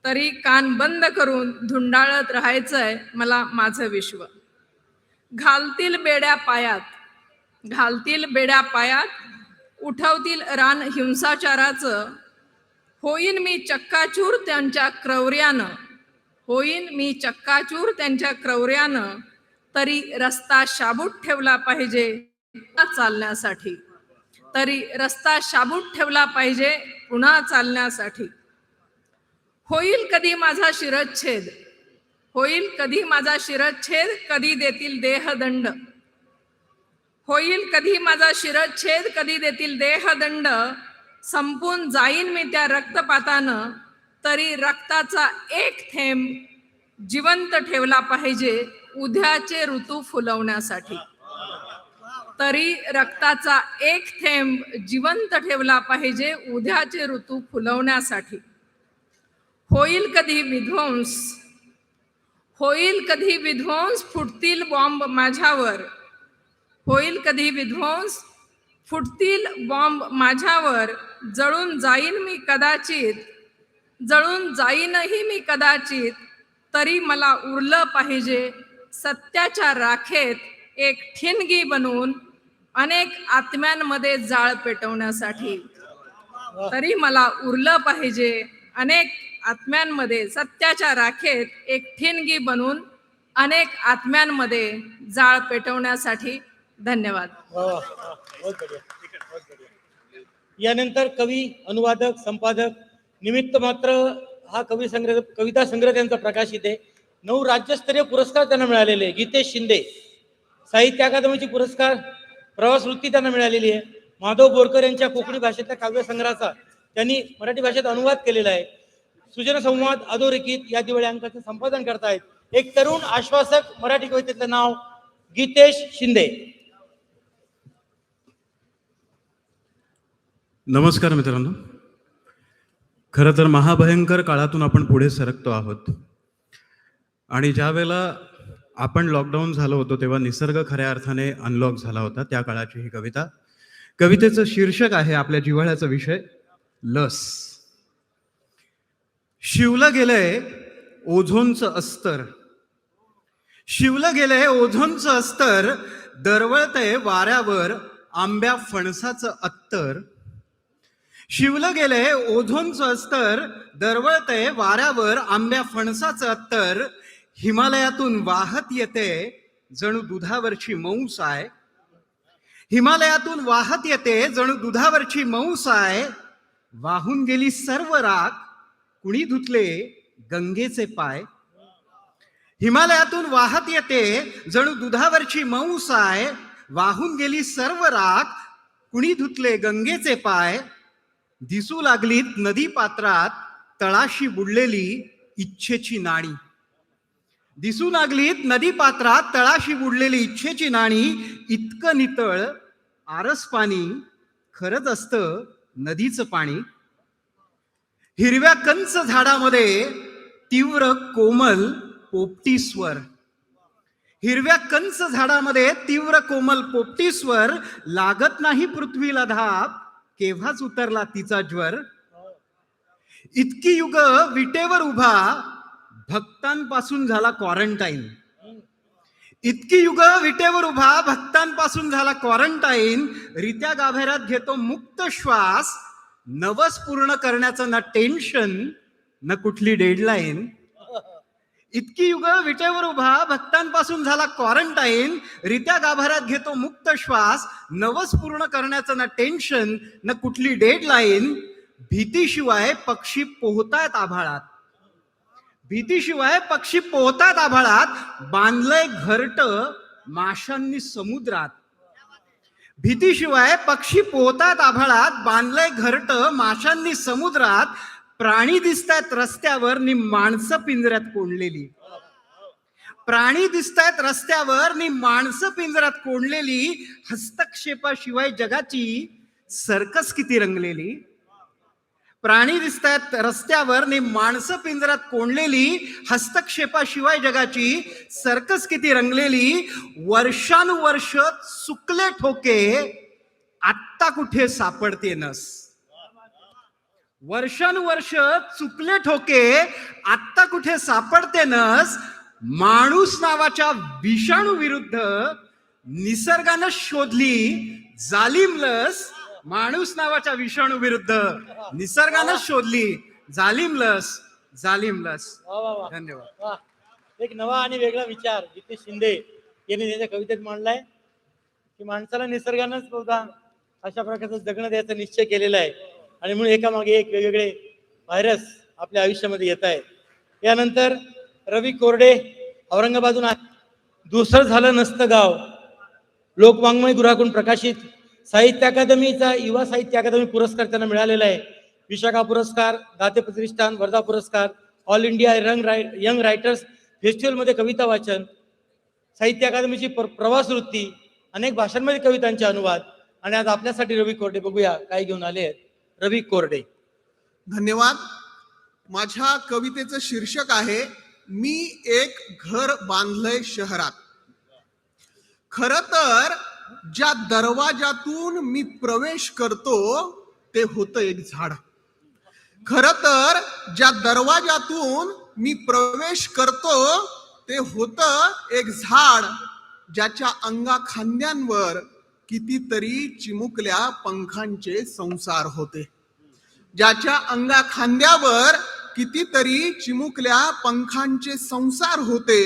[SPEAKER 1] तरी कान बंद करून धुंडाळत राहायचंय मला माझं विश्व. घालतील बेड्या पायात उठवतील रान हिंसाचाराचं, होईन मी चक्काचूर त्यांच्या क्रौर्यानं, होईन मी चक्काचूर त्यांच्या क्रौर्यानं, तरी रस्ता शाबूत ठेवला पाहिजे पुन्हा चालण्यासाठी, तरी रस्ता शाबूत ठेवला पाहिजे पुन्हा चालण्यासाठी. होईल कधी माझा शिरच्छेद, होईल कधी माझा शिरच्छेद, कधी देतील देहदंड, होईल कधी माझा शिरच्छेद, कधी देतील देहदंड, संपून जाईन मी त्या रक्तपातानं, तरी रक्ताचा एक थेंब जिवंत ठेवला पाहिजे उद्याचे ऋतू फुलवण्यासाठी, तरी रक्ताचा एक थेंब जिवंत ठेवला पाहिजे उद्याचे ऋतू फुलवण्यासाठी. होईल कधी विध्वंस, होईल कधी विध्वंस, फुटतील बॉम्ब माझ्यावर, होईल कधी विध्वंस, फुटतील बॉम्ब माझ्यावर, जळून जाईन मी कदाचित, जळून जाईनही मी कदाचित, तरी मला उरलं पाहिजे सत्याच्या राखेत एक ठिणगी बनवून अनेक आत्म्यांमध्ये जाळ पेटवण्यासाठी, तरी मला उरलं पाहिजे अनेक आत्म्यांमध्ये सत्याच्या राखेत एक ठिणगी बनवून अनेक आत्म्यांमध्ये जाळ पेटवण्यासाठी. धन्यवाद.
[SPEAKER 2] यानंतर कवी, अनुवादक, संपादक, निमित्त मात्र हा कविता संग्रह त्यांचा प्रकाशित आहे. 9 राज्यस्तरीय पुरस्कार त्यांना मिळालेले. गीतेश शिंदे साहित्य अकादमीची पुरस्कार, प्रवास वृत्ती त्यांना मिळालेली आहे. माधव बोरकर यांच्या कोकणी भाषेतल्या काव्यसंग्रहाचा त्यांनी मराठी भाषेत अनुवाद केलेला आहे. सुजन संवाद अधोरेखित या दिवाळी अंकाचं संपादन करतायत एक तरुण आश्वासक. मराठी कवितेतलं नाव गीतेश शिंदे.
[SPEAKER 18] नमस्कार मित्रांनो. खरं तर महाभयंकर काळातून आपण पुढे सरकतो आहोत आणि ज्या वेळेला आपण लॉकडाऊन झालो होतो तेव्हा निसर्ग खऱ्या अर्थाने अनलॉक झाला होता. त्या काळाची ही कविता. कवितेचं शीर्षक आहे आपल्या जिव्हाळ्याचा विषय, लस. शिवलं गेलंय ओझोनचं अस्तर, शिवलं गेलंय ओझोनचं अस्तर, दरवळतंय वाऱ्यावर आंब्या फणसाचं अत्तर. शिवलं गेलंय ओझोनचं अस्तर, दरवळतंय वाऱ्यावर आंब्या फणसाचं अत्तर. हिमालयातून वाहत येते जणू दुधावरची मौस आहे, हिमालयातून वाहत येते जणू दुधावरची मौस आहे. वाहून गेली सर्व राख, कुणी धुतले गंगेचे पाय. हिमालयातून वाहत येते जणू दुधावरची मौस आहे. वाहून गेली सर्व राख, कुणी धुतले गंगेचे पाय. दिसू लागलीत नदी पात्रात तळाशी बुडलेली इच्छेची नाणी. दिसू लागलीत नदी पात्रात तळाशी बुडलेली इच्छेची नाणी. इतकं नितळ आरस पाणी खरंच असतं नदीचं पाणी. हिरव्या कंच झाडामध्ये तीव्र कोमल पोपटी स्वर, हिरव्या कंच झाडामध्ये तीव्र कोमल पोपटी स्वर. लागत नाही पृथ्वीला धाप, केव्हाच उतरला तिचा ज्वर. इतकी युग विटेवर उभा, भक्तांपासून झाला क्वारंटाईन. इतकी युग विटेवर उभा, भक्तांपासून झाला क्वारंटाईन. रित्या गाभेऱ्यात घेतो मुक्त श्वास, नवस पूर्ण करण्याचं ना टेन्शन न कुठली डेडलाईन. इतकी युग विटेवर उभा, भक्तांपासून झाला क्वारंटाईन. रित्या गाभाऱ्यात घेतो मुक्त श्वास, नवस पूर्ण करण्याचं ना टेन्शन न कुठली डेडलाईन. भीतीशिवाय पक्षी पोहतायत आभाळात, भीतीशिवाय पक्षी पोहतात आभाळात. बांधलंय घरट माशांनी समुद्रात, भीतीशिवाय पक्षी पोहतात आभाळात. बांधलंय घरट माशांनी समुद्रात. प्राणी दिसतायत रस्त्यावर नि माणसं पिंजऱ्यात कोंडलेली, प्राणी दिसतायत रस्त्यावर नि माणसं पिंजऱ्यात कोंडलेली. हस्तक्षेपाशिवाय जगाची सर्कस किती रंगलेली. प्राणी दिसतायत रस्त्यावर नि माणसं पिंजऱ्यात कोंडलेली. हस्तक्षेपाशिवाय जगाची सर्कस किती रंगलेली. वर्षानुवर्ष चुकले ठोके, आत्ता कुठे सापडते नस. वर्षानुवर्ष चुकले ठोके, आत्ता कुठे सापडते नस. माणूस नावाच्या विषाणू विरुद्ध निसर्गानं शोधली जालिम लस.
[SPEAKER 17] माणूस नावाच्या विषाणू विरुद्ध निसर्गानं शोधली जालिम लस. धन्यवाद.
[SPEAKER 2] एक नवा आणि वेगळा विचार जितेश शिंदे यांनी त्याच्या कवितेत मांडलाय की माणसाला निसर्गानंच बहुधा अशा प्रकारचं जगणं द्यायचा निश्चय केलेला आहे आणि म्हणून एकामागे एक वेगवेगळे व्हायरस आपल्या आयुष्यामध्ये येत आहेत. यानंतर रवी कोरडे औरंगाबादून दुसरं झालं नसतं गाव लोकवाङ्मय गृहाकडून प्रकाशित साहित्य अकादमीचा युवा साहित्य अकादमी पुरस्कार त्यांना मिळालेला आहे. विशाखा पुरस्कार, दाते प्रतिष्ठान, वर्धा पुरस्कार, ऑल इंडिया यंग रायटर्स फेस्टिवलमध्ये कविता वाचन, साहित्य अकादमीची प्रवास वृत्ती, अनेक भाषांमध्ये कवितांचे अनुवाद आणि आज आपल्यासाठी रवी कोरडे बघूया काय घेऊन आले आहेत. रवी कोरडे.
[SPEAKER 4] धन्यवाद. माझ्या कवितेचं शीर्षक आहे मी एक घर बांधलंय शहरात. खर तर ज्या दरवाजातून मी प्रवेश करतो ते होतं एक झाड. खर तर ज्या दरवाजातून मी प्रवेश करतो ते होतं एक झाड ज्याच्या अंगा खांद्यांवर कितीतरी चिमुकल्या पंखांचे संसार होते. ज्याच्या अंगा खांद्यावर कितीतरी चिमुकल्या पंखांचे संसार होते.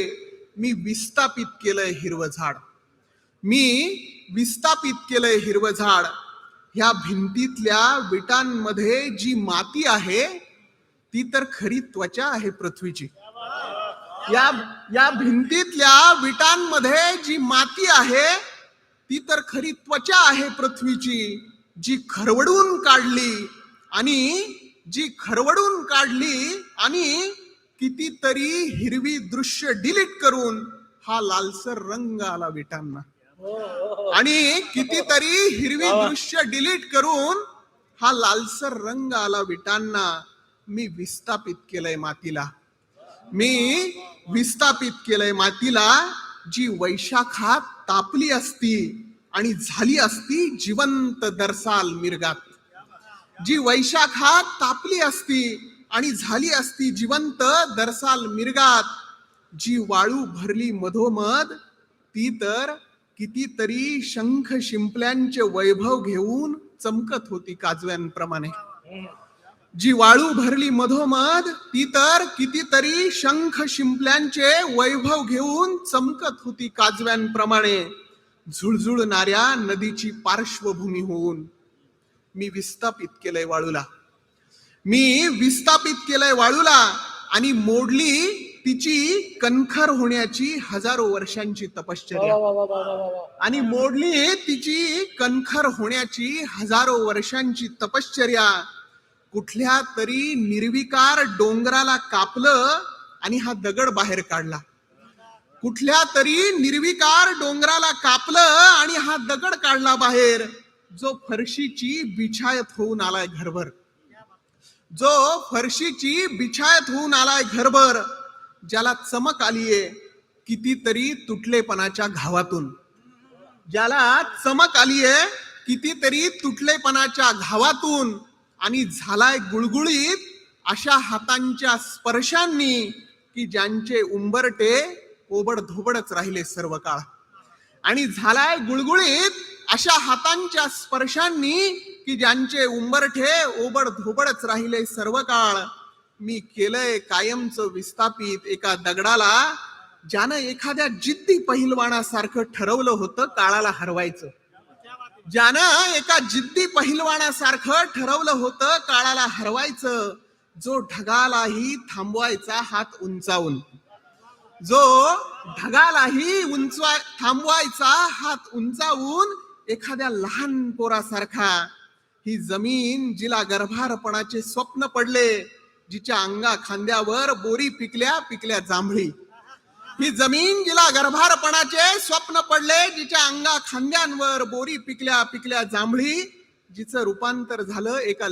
[SPEAKER 4] मी विस्थापित केलंय हिरवं झाड. मी विस्थापित केलंय हिरवं झाड. ह्या भिंतीतल्या विटांमध्ये जी माती आहे ती तर खरी त्वचा आहे पृथ्वीची. या भिंतीतल्या विटांमध्ये जी माती आहे ती तर खरी त्वचा आहे पृथ्वीची. जी खरवडून काढली आणि कितीतरी हिरवी दृश्य डिलीट करून हा लालसर रंग आला विटांना. आणि कितीतरी हिरवी दृश्य डिलीट करून हा लालसर रंग आला विटांना. मी विस्थापित केलंय मातीला. जी वैशाखात तापली असती आणि झाली असती जिवंत दरसाल मिरगात. जी वैशाखात तापली असती आणि झाली असती जिवंत दरसाल मिरगात. जी वाळू भरली मधोमध ती तर कितीतरी शंख शिंपल्यांचे वैभव घेऊन चमकत होती काजव्यांप्रमाणे. जी वाळू भरली मधोमध ती तर कितीतरी शंख शिंपल्यांचे वैभव घेऊन चमकत होती काजव्यांप्रमाणे. झुळझुळणाऱ्या नदीची पार्श्वभूमी होऊन मी विस्थापित केलंय वाळूला. आणि मोडली तिची कणखर होण्याची हजारो वर्षांची तपश्चर्या. कुठल्या तरी निर्विकार डोंगराला कापलं आणि हा दगड बाहेर काढला. बाहेर. जो फरशीची बिछायत होऊन आलाय घरभर. ज्याला चमक आलीये कितीतरी तुटलेपणाच्या घावातून आणि झालाय गुळगुळीत अशा हातांच्या स्पर्शांनी की ज्यांचे उंबरटे ओबड धोबडच राहिले सर्व काळ. आणि झालाय गुळगुळीत अशा हातांच्या स्पर्शांनी की ज्यांचे उंबरठे ओबड धोबडच राहिले सर्व काळ. मी केलंय कायमचं विस्थापित एका दगडाला ज्यानं एखाद्या जिद्दी पहिलवानासारखं ठरवलं होतं काळाला हरवायचं. जो ढगालाही थांबवायचा हात उंचावून. एखाद्या लहान पोरासारखा. ही जमीन जिला गर्भारपणाचे स्वप्न पडले, जिच्या अंगा खांद्यावर बोरी पिकल्या जांभळी. ही जमीन जिला गर्भारपणाचे स्वप्न पडले, जिच्या अंगा खांद्यांवर बोरी पिकल्या जांभळी. जिचं रूपांतर झालं एका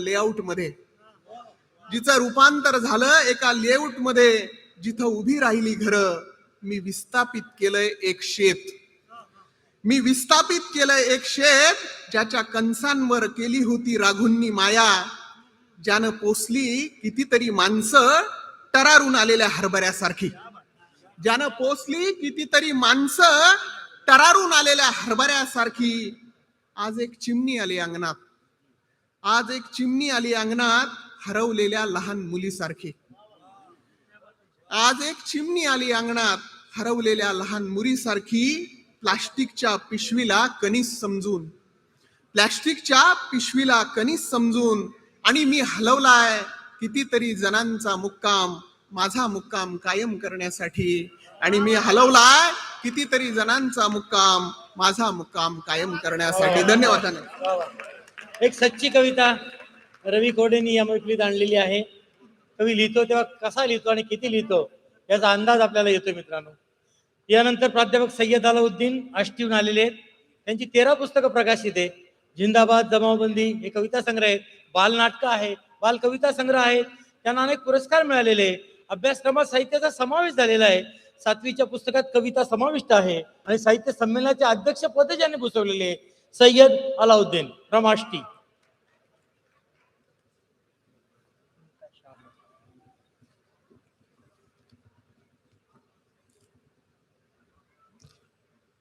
[SPEAKER 4] लेआउट मध्ये. जिथं उभी राहिली घरं. मी विस्थापित केलंय एक शेत. ज्याच्या कंसांवर केली होती राघूंनी माया. ज्यानं पोसली कितीतरी माणसं टरारून आलेल्या हरभऱ्यासारखी. आज एक चिमणी आली अंगणात. आज एक चिमणी आली अंगणात हरवलेल्या लहान मुलीसारखी. आज एक चिमणी आली अंगणात हरवलेल्या लहान मुलीसारखी. प्लास्टिकच्या पिशवीला कणीस समजून, प्लास्टिकच्या पिशवीला कणीस समजून, आणि मी हलवलाय कितीतरी जणांचा मुक्काम माझा मुक्काम कायम करण्यासाठी. आणि मी हलवलाय कितीतरी जणांचा मुक्काम माझा मुक्काम कायम करण्यासाठी. धन्यवाद.
[SPEAKER 2] एक सच्ची कविता रवी कोडेंनी या मैफिलीत आणलेली आहे. कवी लिहितो तेव्हा कसा लिहितो आणि किती लिहितो याचा अंदाज आपल्याला येतो मित्रांनो. यानंतर प्राध्यापक सय्यद अलाउद्दीन आष्टीहून आलेले आहेत. त्यांची 13 पुस्तकं प्रकाशित आहे. जिंदाबाद, जमावबंदी हे कविता संग्रह आहेत, बालनाटकं आहे, बाल कविता संग्रह आहेत. त्यांना अनेक पुरस्कार मिळालेले आहे. अभ्यासक्रमात साहित्याचा समावेश झालेला आहे. 7वीच्या पुस्तकात कविता समाविष्ट आहे आणि साहित्य संमेलनाचे अध्यक्षपद ज्यांनी भूषवलेले आहे सय्यद अलाउद्दीन फ्रॉम आष्टी.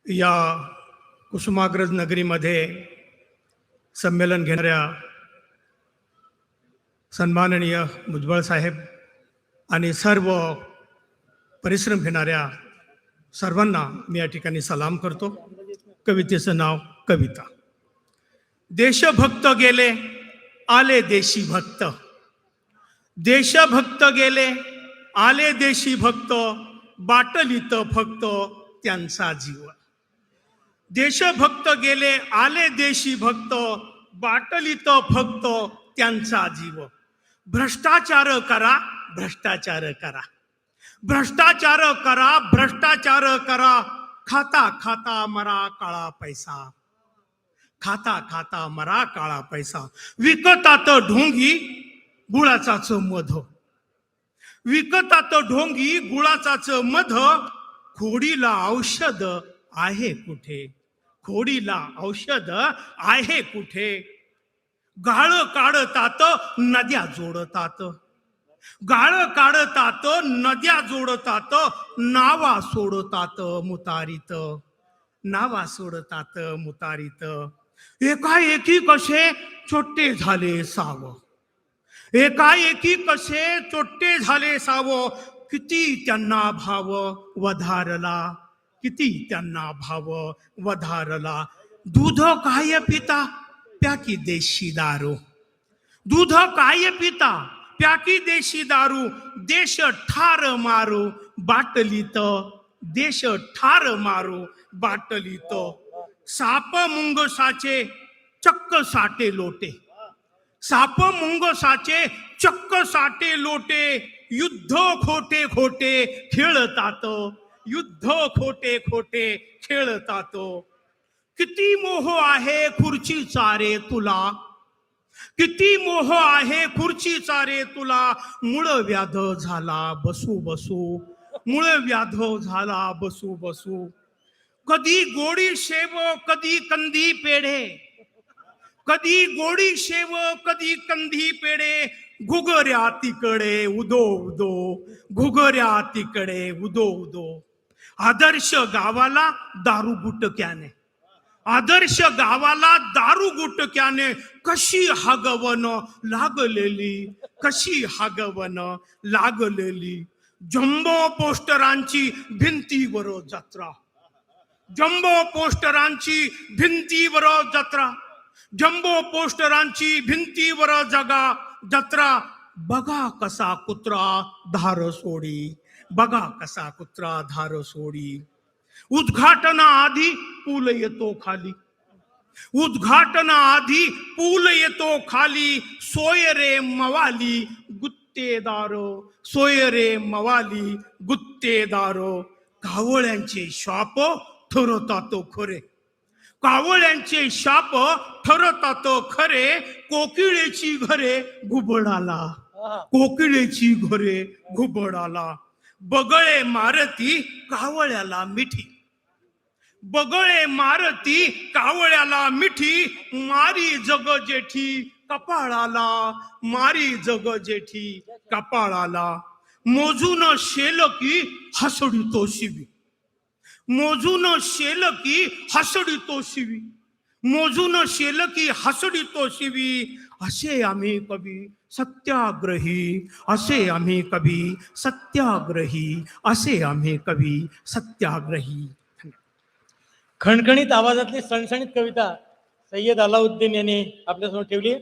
[SPEAKER 5] या कुसुमाग्रज नगरीमध्ये संमेलन घेणाऱ्या सन्माननीय भुजबळ साहेब आणि सर्व परिश्रम घेणाऱ्या सर्वांना मी या ठिकाणी सलाम करतो. कवितेचं नाव कविता. देशभक्त गेले आले देशी भक्त, देशभक्त गेले आले देशी भक्त, बाटलीत फक्त त्यांचा जीव. देशभक्त गेले आले देशी भक्त, बाटलीत फक्त त्यांचा जीव. भ्रष्टाचार करा, भ्रष्टाचार करा, भ्रष्टाचार करा, भ्रष्टाचार करा, खाता खाता मरा काळा पैसा, खाता खाता मरा काळा पैसा. विकतात ढोंगी गुळाचाच मध, विकतात ढोंगी गुळाचाच मध, खोडीला औषध आहे कुठे, खोडीला औषध आहे कुठे. गाळ काढतात नद्या जोडतात, गाळ काढतात नद्या जोडतात, नावा सोडतात मुतारीत, नावा सोडतात मुतारीत. एकाएकी कसे चोट्टे झाले साव, एकाएकी कसे चोट्टे झाले साव, किती त्यांना भाव वधारला, किती त्यांना भाव वधारला. दूध काय पिता प्या की देशी दारू, दूध काय पिता प्या की देशी दारू. देश ठार मारू बाटलीत, देश ठार मारू बाटलीत. साप मुंगसाचे चक्क साटे लोटे, साप मुंगसाचे चक्क साटे लोटे. युद्ध खोटे खोटे खेळतात, युद्ध खोटे खोटे खेळतात. किती मोह आहे खुर्चीचा रे तुला, किती मोह आहे खुर्चीचा रे तुला. मूळ व्याध झाला बसू बसू, मूळ व्याध झाला बसू बसू. कधी गोडी शेव कधी कंदी पेढे, कधी गोडी शेव कधी कंदी पेढे. घुगऱ्या तिकडे उदो उदो, घुगऱ्या तिकडे उदो उदो. आदर्श गावाला दारू गुटक्याने, आदर्श गावाला दारू गुटक्याने. कशी हागवन लागलेली, कशी हागवन लागलेली. जम्बो पोस्टरांची भिंतीवर जत्रा, जम्बो पोस्टरांची भिंतीवर जत्रा, जम्बो पोस्टरांची भिंतीवर जगा जत्रा. बघा कसा कुत्रा धार सोडी, बघा कसा कुत्रा धार सोडी. उद्घाटनाआधी पूल येतो खाली, उद्घाटनाआधी पूल येतो खाली. सोय रे मवाली गुत्तेदार, सोय रे मवाली गुत्तेदार. कावळ्यांचे शाप ठरतात खरे, कावळ्यांचे शाप ठरतात खरे. कोकिळेची घरे घुबडाला, कोकिळेची घरे घुबडाला. बगळे मारती कावळ्याला मिठी, बगळे मारती कावळ्याला मिठी. मारी जग जेठी कपाळाला, मारी जग जेठी कपाळाला. मोजून शेल की हसडितो शिवी, मोजून शेल की हसडितो शिवी. मोजून शेल की हसडी तो शिवी, असे आम्ही कवी सत्याग्रही, असे आम्ही कवी सत्याग्रही, असे आम्ही कवी सत्याग्रही.
[SPEAKER 2] खणखणीत आवाजातली सणसणीत कविता सय्यद अलाउद्दीन यांनी आपल्यासमोर ठेवली.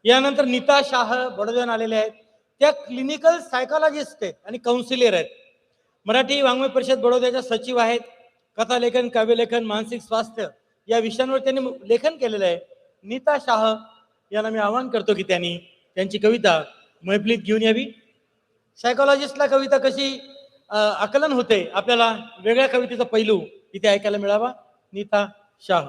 [SPEAKER 2] यानंतर नीता शाह बडोद्याहून आलेल्या आहेत. त्या क्लिनिकल सायकॉलॉजिस्ट आहेत आणि काउन्सिलर आहेत. मराठी वाङ्मय परिषद बडोद्याच्या सचिव आहेत. कथालेखन, काव्यलेखन, मानसिक स्वास्थ्य या विषयांवर त्यांनी लेखन केलेलं आहे. नीता शाह यांना मी आवाहन करतो की त्यांनी त्यांची कविता मैफलीत घेऊन यावी. सायकॉलॉजिस्टला कविता कशी आकलन होते, आपल्याला वेगळ्या कवितेचा पैलू इथे ऐकायला मिळावा. नीता शाह.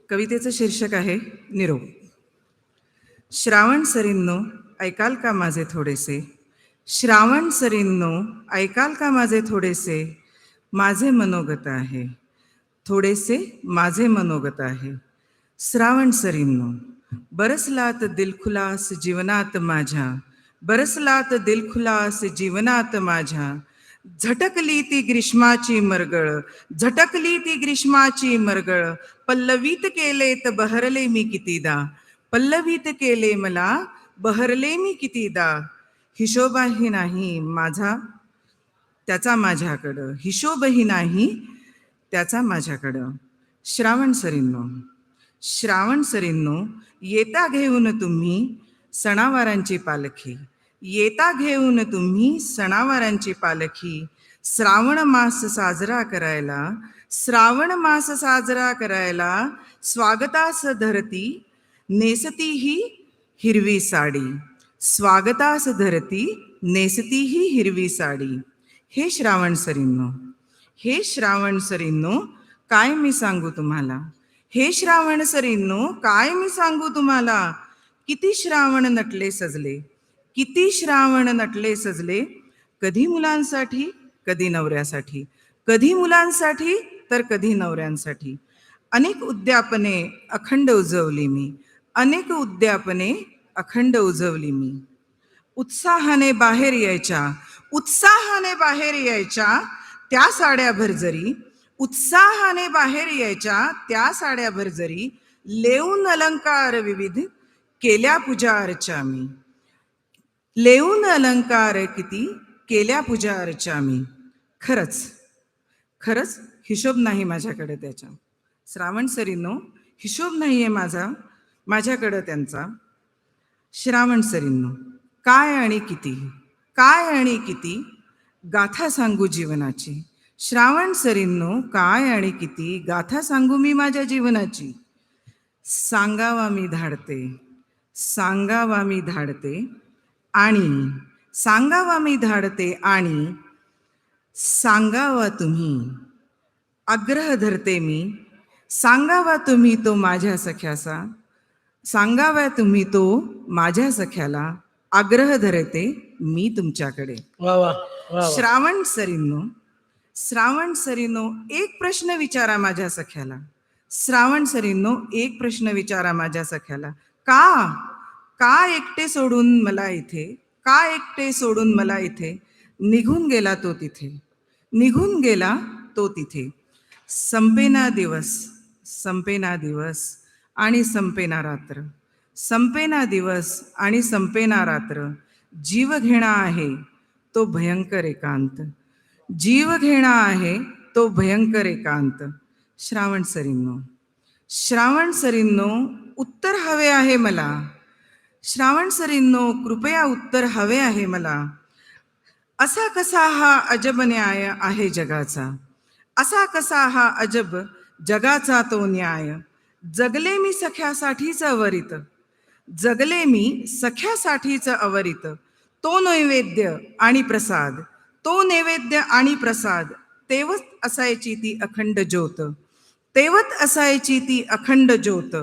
[SPEAKER 6] कवितेचं शीर्षक आहे निरोप. श्रावण सरींनो ऐकाल का माझे थोडेसे, श्रावण सरींनो ऐकाल का माझे थोडेसे, माझे मनोगत आहे, थोडेसे माझे मनोगत आहे. श्रावण सरींनो बरसलात दिलखुलास जीवनात माझ्या, बरसलात दिलखुलास जीवनात माझ्या, झटकली ती ग्रीष्माची मरगळ, झटकली ती ग्रीष्माची मरगळ, पल्लवीत केलेत बहरले मी कितीदा, पल्लवीत केले मला बहरले मी कितीदा. हिशोबाही नाही माझा त्याचा माझ्याकडं, हिशोबही नाही त्याचा माझ्याकडं. श्रावण सरींनो, श्रावण सरींनो येता घेऊन तुम्ही सणावारांची पालखी, येता घेऊन तुम्ही सणावारांची पालखी. श्रावण मास साजरा करायला, श्रावण मास साजरा करायला, स्वागतास धरती नेसती ही हिरवी साडी, स्वागतास धरती नेसती ही हिरवी साडी. हे श्रावण सरींनो, हे श्रावण सरींनो काय मी सांगू तुम्हाला, हे श्रावण सरींनो काय मी सांगू तुम्हाला. किती श्रावण नटले सजले, किती श्रावण नटले सजले, कधी मुलांसाठी कधी नवऱ्यासाठी, कधी मुलांसाठी तर कधी नवऱ्यांसाठी. अनेक उद्यापने अखंड उजवली मी, अनेक उद्यापने अखंड उजवली मी. उत्साहाने बाहेर यायच्या, उत्साहाने बाहेर यायच्या त्या साड्या भरजरी, उत्साहाने बाहेर यायच्या त्या साड्या भरजरी, लेऊन अलंकार विविध केल्या पूजा अर्चा मी, लेऊन अलंकार किती केल्या पूजा अर्चा मी. खरंच खरंच हिशोब नाही माझ्याकडे त्याच्या. श्रावण सरींनो हिशोब नाहीये माझ्याकडं त्यांचा. श्रावण सरींनो काय आणि किती, काय आणि किती गाथा सांगू जीवनाची. श्रावण सरींनो काय आणि किती गाथा सांगू मी माझ्या जीवनाची. सांगावा मी धाडते, सांगावा मी धाडते आणि सांगावा मी धाडते आणि सांगावा तुम्ही आग्रह धरते मी. सांगावा तुम्ही तो माझ्या सख्याचा, सांगावा तुम्ही तो माझ्या सख्याला, आग्रह धरते मी तुमच्याकडे.
[SPEAKER 2] वा वा वा.
[SPEAKER 6] श्रावण सरींनो, श्रावण सरींनो एक प्रश्न विचारा माझ्या सख्याला, श्रावण सरींनो एक प्रश्न विचारा माझ्या सख्याला. का का एकटे सोडून मला इथे, का एकटे सोडून मला इथे निघून गेला तो तिथे, निघून गेला तो तिथे. संपेना दिवस, संपेना दिवस आणि संपेना रात्र, संपेना दिवस आणि संपेना रात्र. जीव घेणा आहे तो भयंकर एकांत, जीव घेणा आहे तो भयंकर एकांत. श्रावण सरींनो, श्रावण सरींनो उत्तर हवे आहे मला, श्रावण सरींनो कृपया उत्तर हवे आहे मला. असा कसा हा अजब न्याय आहे जगाचा, असा कसा हा अजब जगाचा तो न्याय. जगले मी सख्यासाठीच अवरित, जगले मी सख्यासाठीच अवरित. तो नैवेद्य आणि प्रसाद, तो नैवेद्य आणि प्रसाद, तेवत असायची ती अखंड ज्योत, तेवत असायची ती अखंड ज्योत.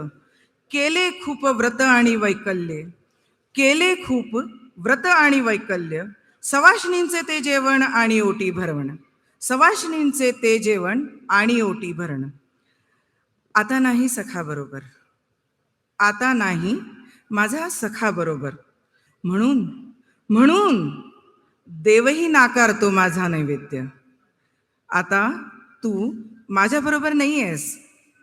[SPEAKER 6] केले खूप व्रत आणि वैकल्य, केले खूप व्रत आणि वैकल्य. सवाष्णींचे ते जेवण आणि ओटी भरवण, सवाष्णींचे ते जेवण आणि ओटी भरण. आता नाही सखा बरोबर, आता नाही माझा सखा बरोबर. म्हणून म्हणून देवही नाकारतो माझा नैवेद्य. आता तू माझ्याबरोबर नाही आहेस,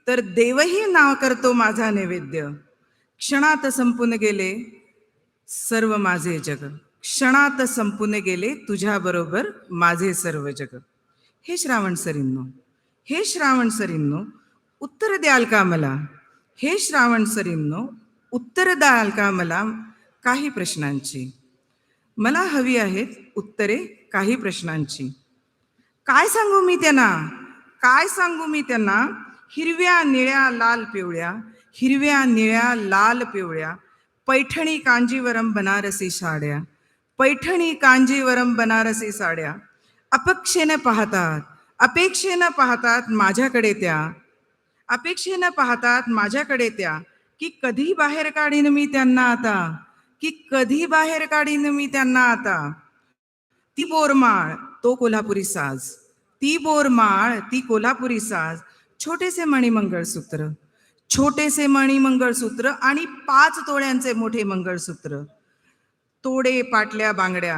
[SPEAKER 6] तर देवही नाकारतो माझा नैवेद्य. क्षणात संपून गेले सर्व माझे जग, क्षणात संपून गेले तुझ्याबरोबर माझे सर्व जग. हे श्रावण सरींनो, हे श्रावण सरींनो, उत्तर द्याल का मला? हे श्रावण सरींनो, उत्तर द्याल का मला काही प्रश्नांची? मला हवी आहेत उत्तरे काही प्रश्नांची. काय सांगू मी त्यांना, काय सांगू मी त्यांना? हिरव्या निळ्या लाल पिवळ्या, हिरव्या निळ्या लाल पिवळ्या, पैठणी कांजीवरम बनारसी साड्या, पैठणी कांजीवरम बनारसी साड्या अपेक्षेनं पाहतात, अपेक्षेनं पाहतात माझ्याकडे त्या, अपेक्षेनं पाहतात माझ्याकडे त्या, की कधी बाहेर काढीन मी त्यांना आता, की कधी बाहेर काढीन मी त्यांना आता. ती बोरमाळ तो कोल्हापुरी साज, ती बोरमाळ ती कोल्हापुरी साज, छोटेसे मणिमंगळसूत्र, छोटेसे मणिमंगळसूत्र आणि 5 तोळ्यांचे मोठे मंगळसूत्र, तोडे पाटल्या बांगड्या,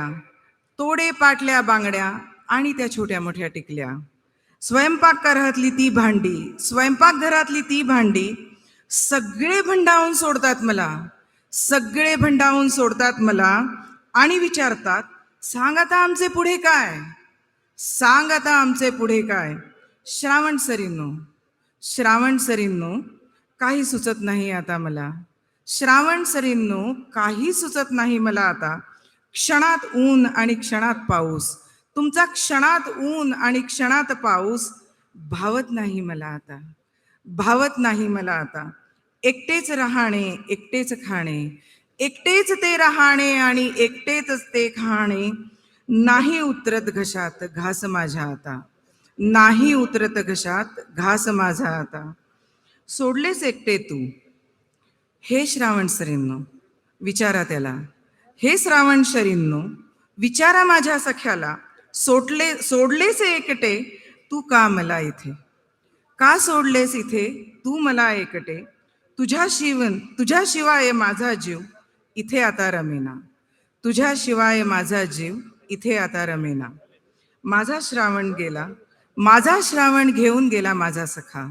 [SPEAKER 6] तोडे पाटल्या बांगड्या आणि त्या छोट्या मोठ्या टिकल्या. स्वयंपाकघरातली ती भांडी, स्वयंपाकघरातली ती भांडी सगळे भंडावून सोडतात मला, सगळे भंडावून सोडतात मला आणि विचारतात, सांग आता आमचे पुढे काय, सांग आता आमचे पुढे काय. श्रावण सरींनो, श्रावण सरींनो, काही सुचत नाही आता मला, श्रावण सरींनो, काही सुचत नाही मला आता. क्षणात ऊन आणि क्षणात पाऊस, तुमचा क्षणात ऊन आणि क्षणात पाऊस भावत नाही मला आता, भावत नाही मला आता. एकटेच राहणे, एकटेच खाणे, एकटेच ते राहणे आणि एकटेच ते खाणे, नाही उतरत घशात घास माझ्या आता, नाही उतरत घशात घास माझा आता. सोडलेस एकटे तू, हे श्रावण सरींनो, विचारा त्याला. हे श्रावण सरींनो, विचारा माझ्या सख्याला. सोडलेस एकटे तू का मला इथे, का सोडलेस इथे तू मला एकटे. तुझ्याशिवाय माझा जीव इथे आता रमेना, तुझ्याशिवाय माझा जीव इथे आता रमेना. माझा श्रावण गेला, माझा श्रावण घेऊन गेला माझा सखा,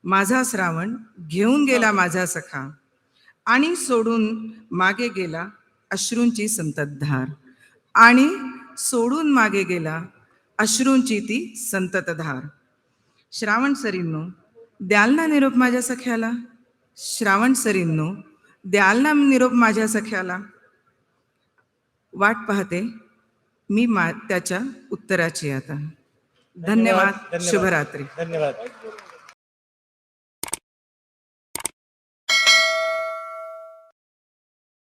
[SPEAKER 6] माझा श्रावण घेऊन गेला माझा सखा, आणि सोडून मागे गेला अश्रूंची संततधार, आणि सोडून मागे गेला अश्रूंची ती संततधार. श्रावण सरींनो, द्याल ना निरोप माझ्या सख्याला, श्रावण सरींनो, द्याल ना निरोप माझ्या सख्याला. वाट पाहते मी त्याच्या उत्तराची आता. धन्यवाद. शुभरात्री.
[SPEAKER 2] धन्यवाद.